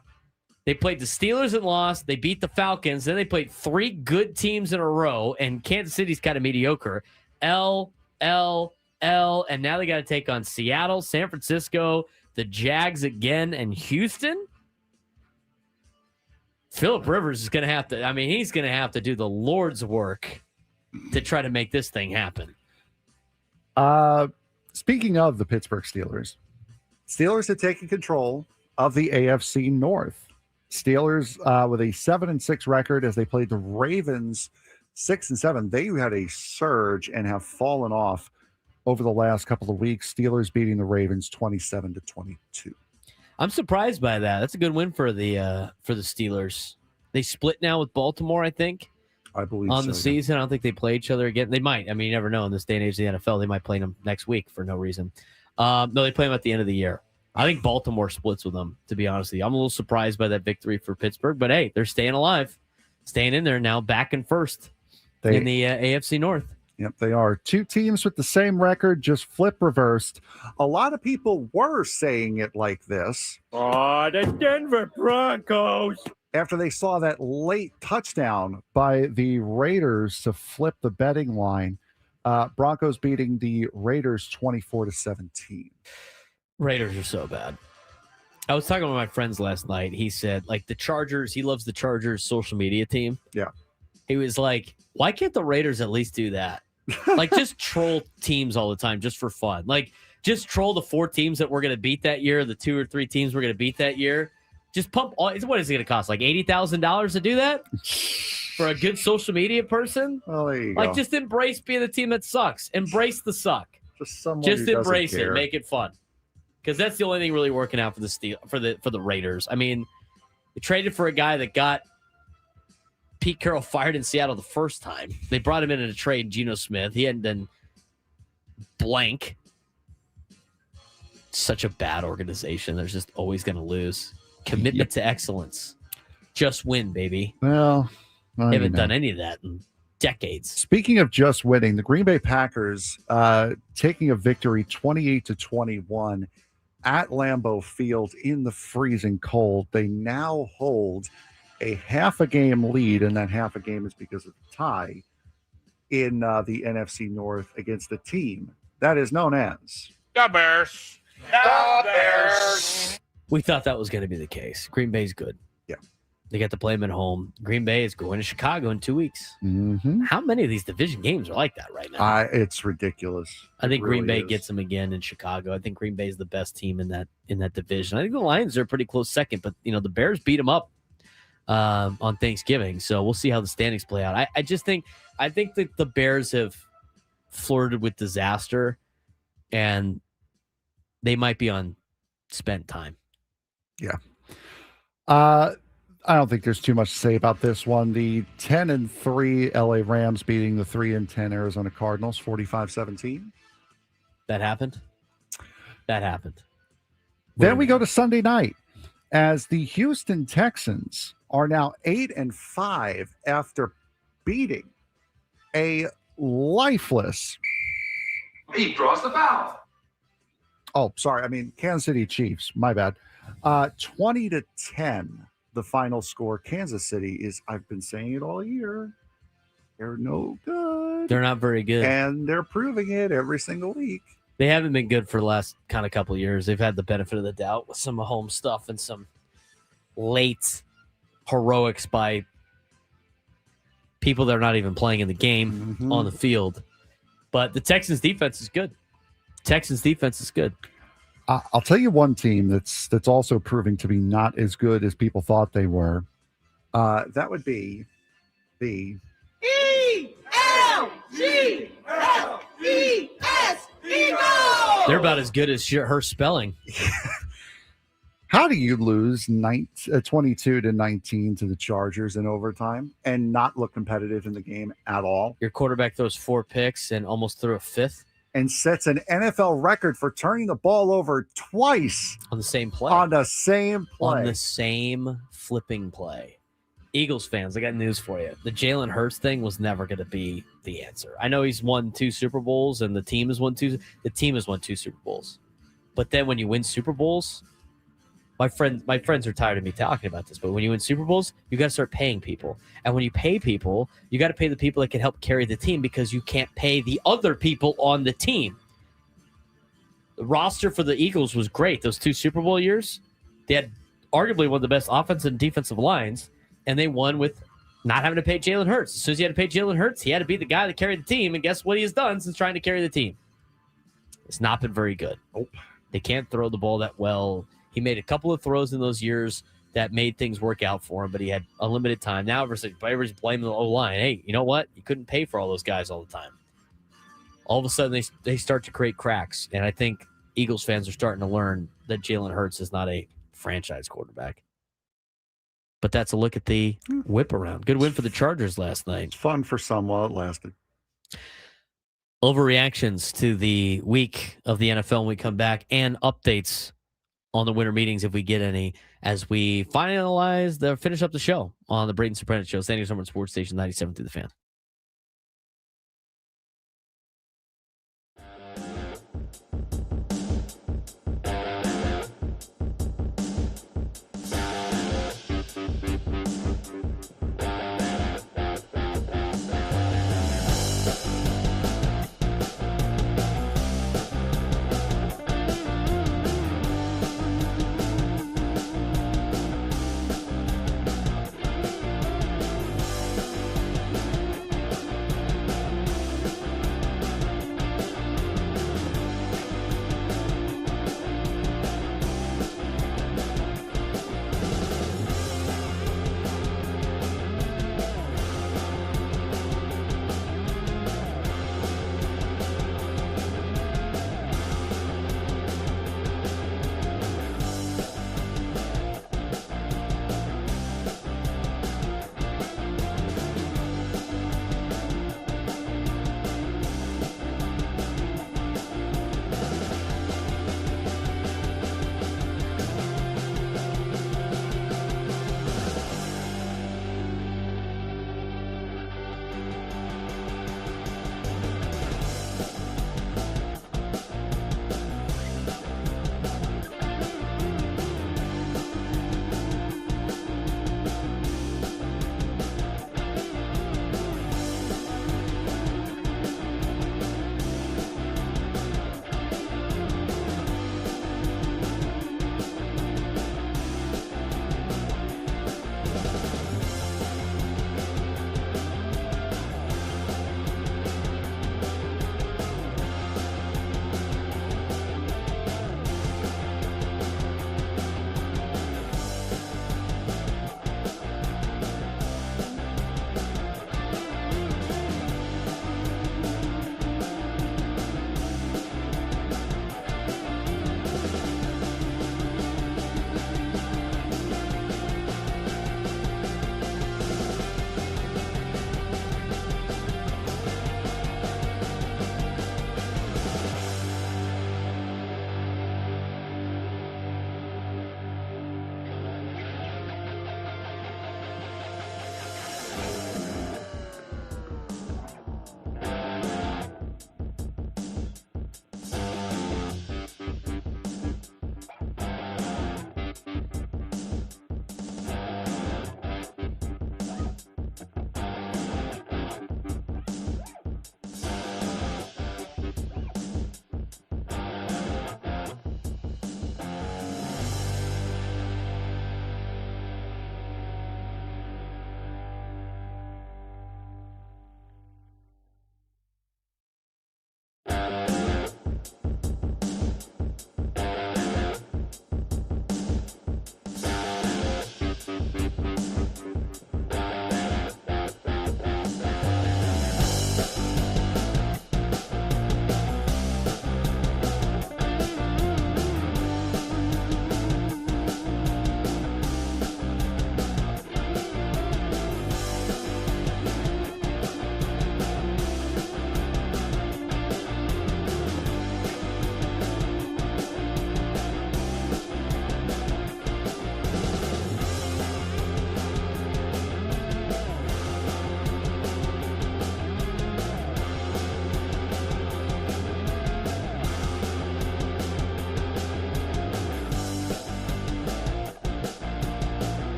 They played the Steelers and lost. They beat the Falcons. Then they played 3 good teams in a row, and Kansas City's kind of mediocre. And now they got to take on Seattle, San Francisco, the Jags again, and Houston. Phillip Rivers is going to have to, he's going to have to do the Lord's work to try to make this thing happen. Speaking of the Pittsburgh Steelers have taken control of the AFC North. Steelers with a 7-6 record as they played the Ravens 6-7. They had a surge and have fallen off over the last couple of weeks. Steelers beating the Ravens 27-22. I'm surprised by that. That's a good win for the Steelers. They split now with Baltimore, I think. I believe on so, the season. I don't think they play each other again. They might. You never know in this day and age of the NFL. They might play them next week for no reason. No, they play them at the end of the year. I think Baltimore splits with them, to be honest with you. I'm a little surprised by that victory for Pittsburgh, but hey, they're staying alive, staying in there now, back in first in the AFC North. Yep, they are. 2 teams with the same record, just flip reversed. A lot of people were saying it like this. Oh, the Denver Broncos. After they saw that late touchdown by the Raiders to flip the betting line. Broncos beating the Raiders 24-17. Raiders are so bad. I was talking with my friends last night. He said, like, the Chargers, he loves the Chargers social media team. Yeah. He was like, why can't the Raiders at least do that? Like, just troll teams all the time just for fun. Like, just troll the 4 teams that we're going to beat that year, the 2 or 3 teams we're going to beat that year. Just pump all. What is it going to cost? Like $80,000 to do that for a good social media person? Oh, there you go. Like, just embrace being the team that sucks. Embrace the suck. Just embrace it. Make it fun, because that's the only thing really working out for the Raiders. They traded for a guy that got Pete Carroll fired in Seattle the first time. They brought him in a trade, Geno Smith. He hadn't done blank. Such a bad organization. They're just always going to lose. Commitment to excellence. Just win, baby. Well, they haven't done any of that in decades. Speaking of just winning, the Green Bay Packers taking a victory 28-21 at Lambeau Field in the freezing cold. They now hold a half a game lead, and that half a game is because of the tie in the NFC North against the team that is known as The Bears. The Bears. We thought that was going to be the case. Green Bay's good. Yeah. They got to play them at home. Green Bay is going to Chicago in 2 weeks. Mm-hmm. How many of these division games are like that right now? It's ridiculous. I think Green Bay is. gets them again in Chicago. I think Green Bay is the best team in that division. I think the Lions are a pretty close second, but the Bears beat them up on Thanksgiving. So we'll see how the standings play out. I just think I think that the Bears have flirted with disaster, and they might be on spent time. Yeah. I don't think there's too much to say about this one. The 10-3 LA Rams beating the 3-10 Arizona Cardinals 45-17. That happened. Then we go to Sunday night as the Houston Texans are now 8-5 after beating a lifeless. He draws the foul. Oh, sorry. I mean, Kansas City Chiefs. My bad. 20-10, the final score. Kansas City is, I've been saying it all year, they're no good. They're not very good. And they're proving it every single week. They haven't been good for the last kind of couple of years. They've had the benefit of the doubt with some home stuff and some late heroics by people that are not even playing in the game on the field. But the Texans defense is good. I'll tell you one team that's also proving to be not as good as people thought they were. That would be the ELGLES Eagles. They're about as good as her spelling. How do you lose 22-19 to the Chargers in overtime and not look competitive in the game at all? Your quarterback throws 4 picks and almost threw a 5th. And sets an NFL record for turning the ball over twice. On the same play. On the same flipping play. Eagles fans, I got news for you. The Jalen Hurts thing was never going to be the answer. I know he's won 2 Super Bowls and the team has won 2 Super Bowls. But then when you win Super Bowls, my friends are tired of me talking about this, but when you win Super Bowls, you got to start paying people. And when you pay people, you got to pay the people that can help carry the team because you can't pay the other people on the team. The roster for the Eagles was great. Those 2 Super Bowl years, they had arguably one of the best offensive and defensive lines, and they won with not having to pay Jalen Hurts. As soon as you had to pay Jalen Hurts, he had to be the guy that carried the team, and guess what he has done since trying to carry the team? It's not been very good. They can't throw the ball that well. He made a couple of throws in those years that made things work out for him, but he had unlimited time. Now everybody's blaming the O-line. Hey, you know what? You couldn't pay for all those guys all the time. All of a sudden, they start to create cracks, and I think Eagles fans are starting to learn that Jalen Hurts is not a franchise quarterback. But that's a look at the whip around. Good win for the Chargers last night. It's fun for some while it lasted. Overreactions to the week of the NFL when we come back, and updates on the winter meetings if we get any, as we finish up the show on the Braden Surprenant Show, Standing Summer Sports Station 97 through the Fan.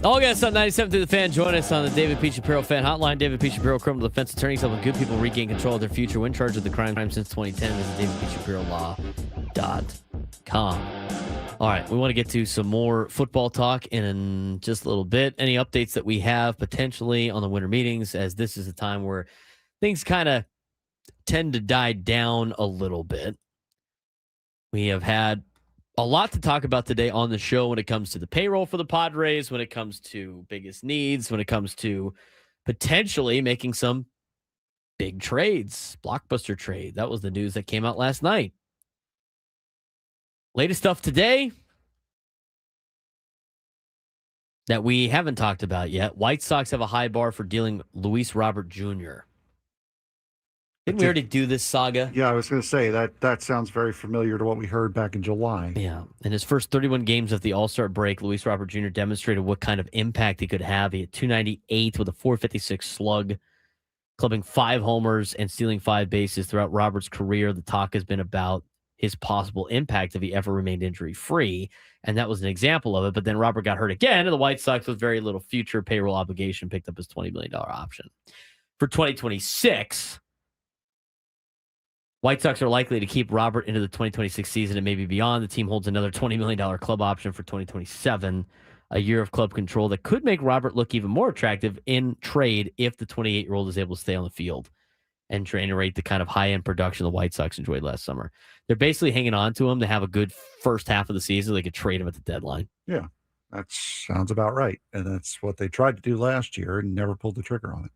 All guests on 97 through the Fan. Join us on the David P. Shapiro Fan Hotline. David P. Shapiro, criminal defense attorneys helping good people regain control of their future when charged with the crime since 2010. Visit davidpshapirolaw.com. All right, we want to get to some more football talk in just a little bit. Any updates that we have potentially on the winter meetings, as this is a time where things kind of tend to die down a little bit. We have had a lot to talk about today on the show when it comes to the payroll for the Padres, when it comes to biggest needs, when it comes to potentially making some big trades, blockbuster trade. That was the news that came out last night. Latest stuff today that we haven't talked about yet. White Sox have a high bar for dealing Luis Robert Jr. Didn't we already do this saga? Yeah, I was going to say that sounds very familiar to what we heard back in July. Yeah. In his first 31 games of the All-Star break, Luis Robert Jr. demonstrated what kind of impact he could have. He had 298 with a 456 slug, clubbing 5 homers and stealing 5 bases throughout Robert's career. The talk has been about his possible impact if he ever remained injury-free, and that was an example of it. But then Robert got hurt again, and the White Sox, with very little future payroll obligation, picked up his $20 million option. For 2026... White Sox are likely to keep Robert into the 2026 season and maybe beyond. The team holds another $20 million club option for 2027, a year of club control that could make Robert look even more attractive in trade if the 28-year-old is able to stay on the field and generate the kind of high-end production the White Sox enjoyed last summer. They're basically hanging on to him to have a good first half of the season. They could trade him at the deadline. Yeah, that sounds about right. And that's what they tried to do last year and never pulled the trigger on it.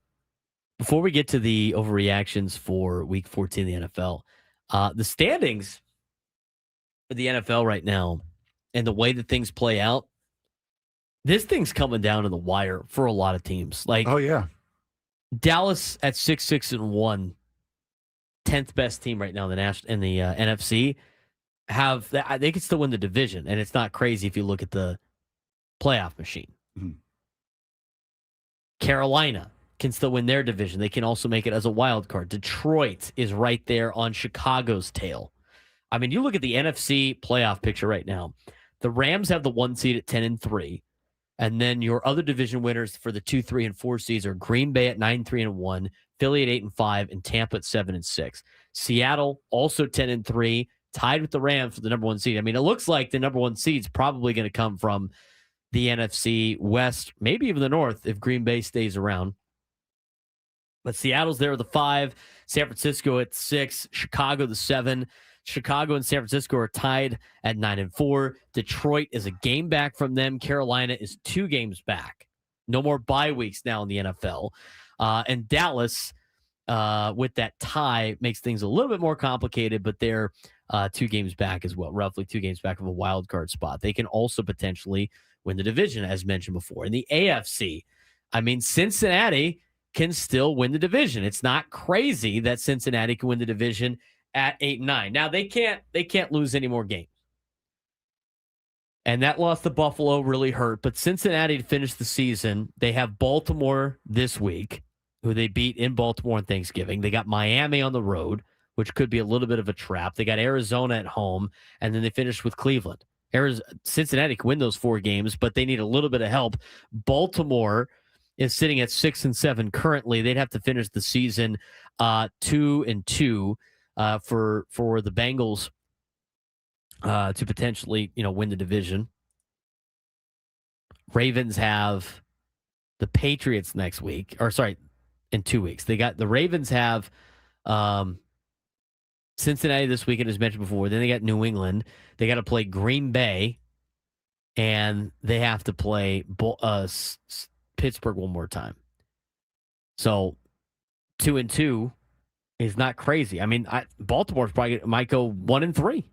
Before we get to the overreactions for Week 14 of the NFL, the standings for the NFL right now and the way that things play out, this thing's coming down to the wire for a lot of teams. Like, oh yeah, Dallas at 6-6-1, 10th best team right now in the NFC. They could still win the division, and it's not crazy if you look at the playoff machine. Mm-hmm. Carolina can still win their division. They can also make it as a wild card. Detroit is right there on Chicago's tail. I mean, you look at the NFC playoff picture right now. The Rams have the 1 seed at 10-3. And then your other division winners for the 2, 3, and 4 seeds are Green Bay at 9-3-1, Philly at 8-5, and Tampa at 7-6. Seattle also 10-3, tied with the Rams for the number 1 seed. I mean, it looks like the number 1 seed is probably going to come from the NFC West, maybe even the North if Green Bay stays around. But Seattle's there with the 5, San Francisco at 6, Chicago the 7. Chicago and San Francisco are tied at 9-4. Detroit is a game back from them. Carolina is 2 games back. No more bye weeks now in the NFL. And Dallas, with that tie, makes things a little bit more complicated, but they're 2 games back as well, roughly 2 games back of a wild card spot. They can also potentially win the division, as mentioned before. In the AFC, I mean, Cincinnati can still win the division. It's not crazy that Cincinnati can win the division at 8-9. Now they can't lose any more games. And that loss to Buffalo really hurt, but Cincinnati to finish the season, they have Baltimore this week, who they beat in Baltimore on Thanksgiving. They got Miami on the road, which could be a little bit of a trap. They got Arizona at home, and then they finished with Cleveland. Cincinnati can win those 4 games, but they need a little bit of help. Baltimore is sitting at 6-7 currently. They'd have to finish the season 2-2 for the Bengals to potentially win the division. Ravens have the Patriots next week, in 2 weeks. They got the Ravens have Cincinnati this weekend, as mentioned before. Then they got New England. They got to play Green Bay, and they have to play Pittsburgh one more time. So 2-2 is not crazy. I mean, Baltimore's probably might go 1-3.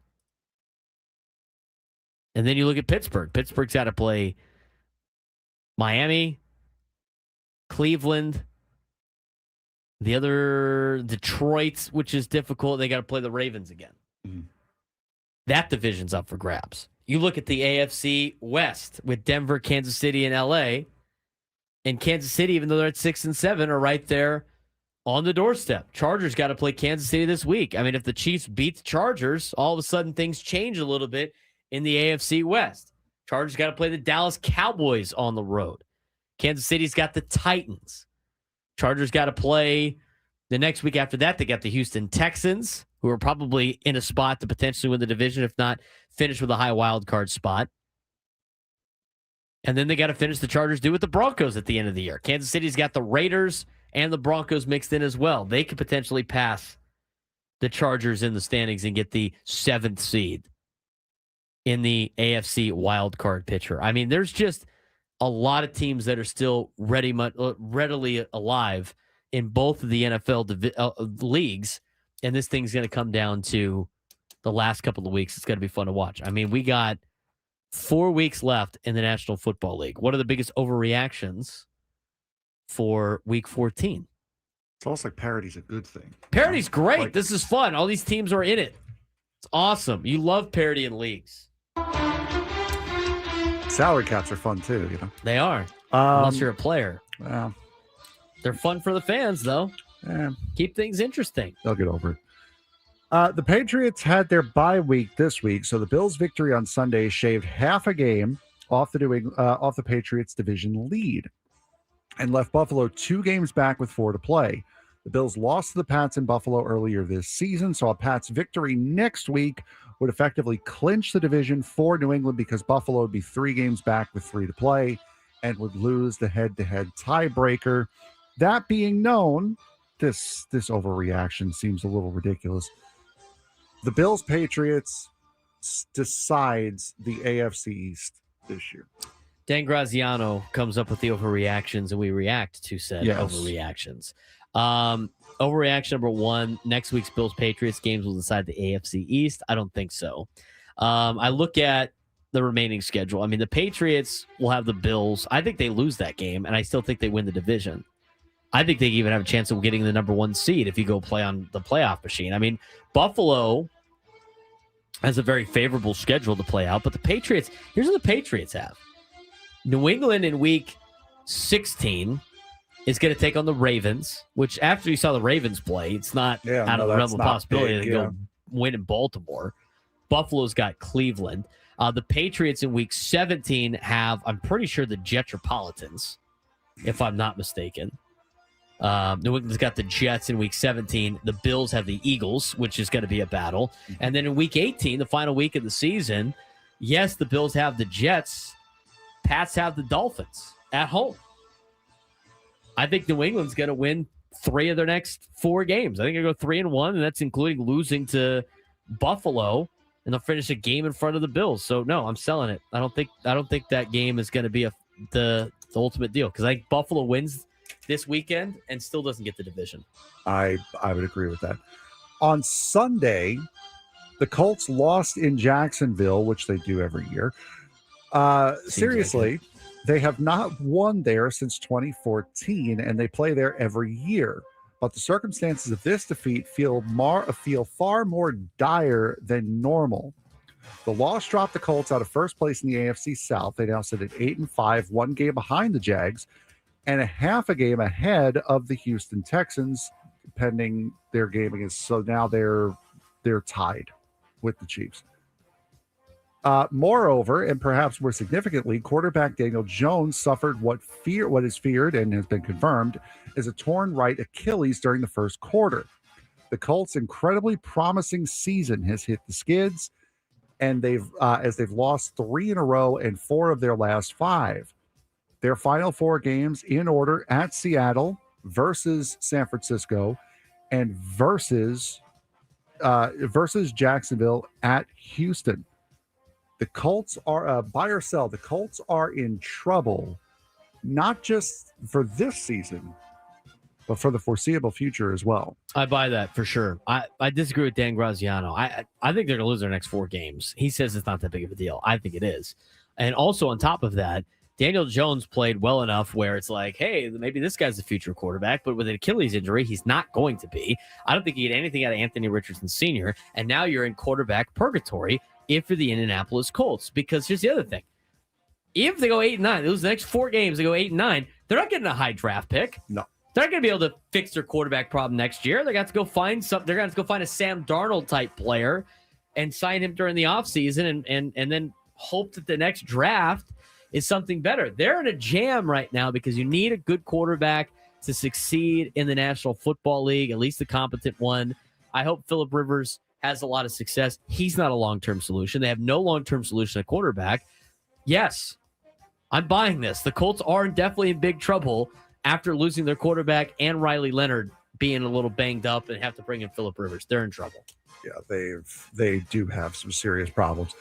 And then you look at Pittsburgh. Pittsburgh's got to play Miami, Cleveland, the other Detroit, which is difficult. They got to play the Ravens again. Mm-hmm. That division's up for grabs. You look at the AFC West with Denver, Kansas City, and LA. And Kansas City, even though they're at 6-7, are right there on the doorstep. Chargers got to play Kansas City this week. I mean, if the Chiefs beat the Chargers, all of a sudden things change a little bit in the AFC West. Chargers got to play the Dallas Cowboys on the road. Kansas City's got the Titans. Chargers got to play the next week after that. They got the Houston Texans, who are probably in a spot to potentially win the division, if not finish with a high wild card spot. And then they got to finish the Chargers do with the Broncos at the end of the year. Kansas City's got the Raiders and the Broncos mixed in as well. They could potentially pass the Chargers in the standings and get the 7th seed in the AFC wild card picture. I mean, there's just a lot of teams that are still readily alive in both of the NFL leagues, and this thing's going to come down to the last couple of weeks. It's going to be fun to watch. I mean, we got 4 weeks left in the National Football League. What are the biggest overreactions for Week 14? It's almost like parody's a good thing. Parody's great. Like, this is fun. All these teams are in it. It's awesome. You love parody in leagues. salary caps are fun too, you know. They are. Unless you're a player. Well, they're fun for the fans, though. Yeah. Keep things interesting. They'll get over it. The Patriots had their bye week this week, so the Bills' victory on Sunday shaved half a game off the Patriots' division lead and left Buffalo 2 games back with 4 to play. The Bills lost to the Pats in Buffalo earlier this season, so a Pats victory next week would effectively clinch the division for New England because Buffalo would be 3 games back with 3 to play and would lose the head-to-head tiebreaker. That being known, this overreaction seems a little ridiculous. The Bills-Patriots decides the AFC East this year. Dan Graziano comes up with the overreactions, and we react to said overreactions. Overreaction number 1, next week's Bills-Patriots games will decide the AFC East. I don't think so. I look at the remaining schedule. I mean, the Patriots will have the Bills. I think they lose that game, and I still think they win the division. I think they even have a chance of getting the number 1 seed if you go play on the playoff machine. I mean, Buffalo has a very favorable schedule to play out, but the Patriots, here's what the Patriots have. New England in week 16 is going to take on the Ravens, which after you saw the Ravens play, it's not out of the realm of possibility to go win in Baltimore. Buffalo's got Cleveland. The Patriots in week 17 have, I'm pretty sure, the Jetropolitans, if I'm not mistaken. New England's got the Jets in week 17. The Bills have the Eagles, which is going to be a battle. And then in week 18, the final week of the season, yes, the Bills have the Jets. Pats have the Dolphins at home. I think New England's going to win 3 of their next 4 games. I think they'll go 3-1, and that's including losing to Buffalo, and they'll finish a game in front of the Bills. So no, I'm selling it. I don't think that game is going to be the ultimate deal because I think Buffalo wins this weekend and still doesn't get the division. I would agree with that. On Sunday, the Colts lost in Jacksonville, which they do every year. Seriously, they have not won there since 2014, and they play there every year. But the circumstances of this defeat feel far more dire than normal. The loss dropped the Colts out of first place in the AFC South. They now sit at 8-5, 1 game behind the Jags, and a half a game ahead of the Houston Texans, pending their game against. So now they're tied with the Chiefs. Moreover, and perhaps more significantly, quarterback Daniel Jones suffered what is feared and has been confirmed is a torn right Achilles during the first quarter. The Colts' incredibly promising season has hit the skids, and they've lost 3 in a row and 4 of their last 5. Their final 4 games in order at Seattle versus San Francisco and versus Jacksonville at Houston. The Colts are buy or sell. The Colts are in trouble, not just for this season, but for the foreseeable future as well. I buy that for sure. I disagree with Dan Graziano. I think they're going to lose their next 4 games. He says it's not that big of a deal. I think it is. And also on top of that, Daniel Jones played well enough where it's like, hey, maybe this guy's the future quarterback, but with an Achilles injury, he's not going to be. I don't think you get anything out of Anthony Richardson Sr., and now you're in quarterback purgatory if you're the Indianapolis Colts. Because here's the other thing. If they go 8-9, they lose the next 4 games, they go 8-9, they're not getting a high draft pick. No. They're not going to be able to fix their quarterback problem next year. They're going to have to go find something. They're going to have to go find a Sam Darnold type player and sign him during the offseason and then hope that the next draft is something better. They're in a jam right now because you need a good quarterback to succeed in the National Football League, at least a competent one. I hope Phillip Rivers has a lot of success. He's not a long-term solution. They have no long-term solution at quarterback. Yes, I'm buying this. The Colts are definitely in big trouble after losing their quarterback and Riley Leonard being a little banged up and have to bring in Phillip Rivers. They're in trouble. Yeah, they do have some serious problems.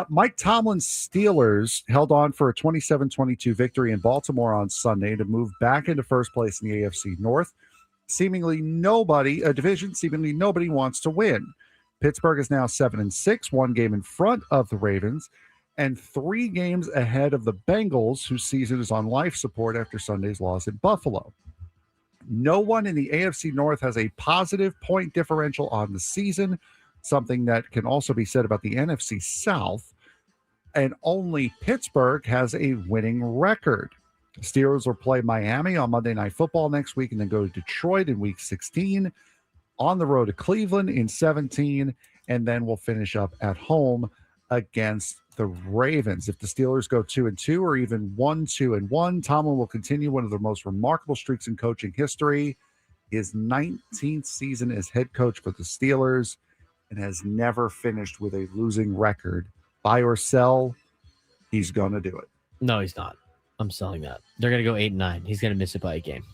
Mike Tomlin's Steelers held on for a 27-22 victory in Baltimore on Sunday to move back into first place in the AFC North. Seemingly nobody wants to win. Pittsburgh is now 7-6, one game in front of the Ravens, and 3 games ahead of the Bengals, whose season is on life support after Sunday's loss in Buffalo. No one in the AFC North has a positive point differential on the season, something that can also be said about the NFC South, and only Pittsburgh has a winning record. The Steelers will play Miami on Monday Night Football next week and then go to Detroit in Week 16, on the road to Cleveland in 17, and then we'll finish up at home against the Ravens. If the Steelers go 2-2 or even 1-2-1, Tomlin will continue one of the most remarkable streaks in coaching history, his 19th season as head coach for the Steelers, and has never finished with a losing record. Buy or sell, he's going to do it. No, he's not. I'm selling that. They're going to go 8-9. He's going to miss it by a game.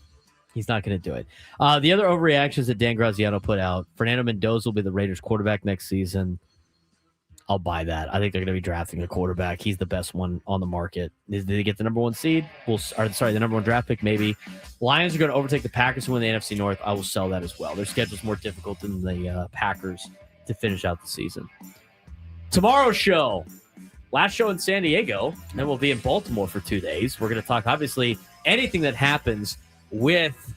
He's not going to do it. The other overreactions that Dan Graziano put out, Fernando Mendoza will be the Raiders quarterback next season. I'll buy that. I think they're going to be drafting a quarterback. He's the best one on the market. Did they get the number 1 seed? The number 1 draft pick, maybe. Lions are going to overtake the Packers and win the NFC North. I will sell that as well. Their schedule's more difficult than the Packers to finish out the season. Tomorrow's show, last show in San Diego, and then we'll be in Baltimore for 2 days. We're going to talk, obviously, anything that happens with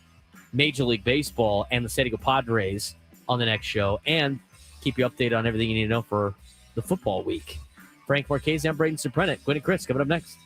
Major League Baseball and the San Diego Padres on the next show, and keep you updated on everything you need to know for the football week. Frank Marchese, I'm Braden Surprenant. Gwen and Chris coming up next.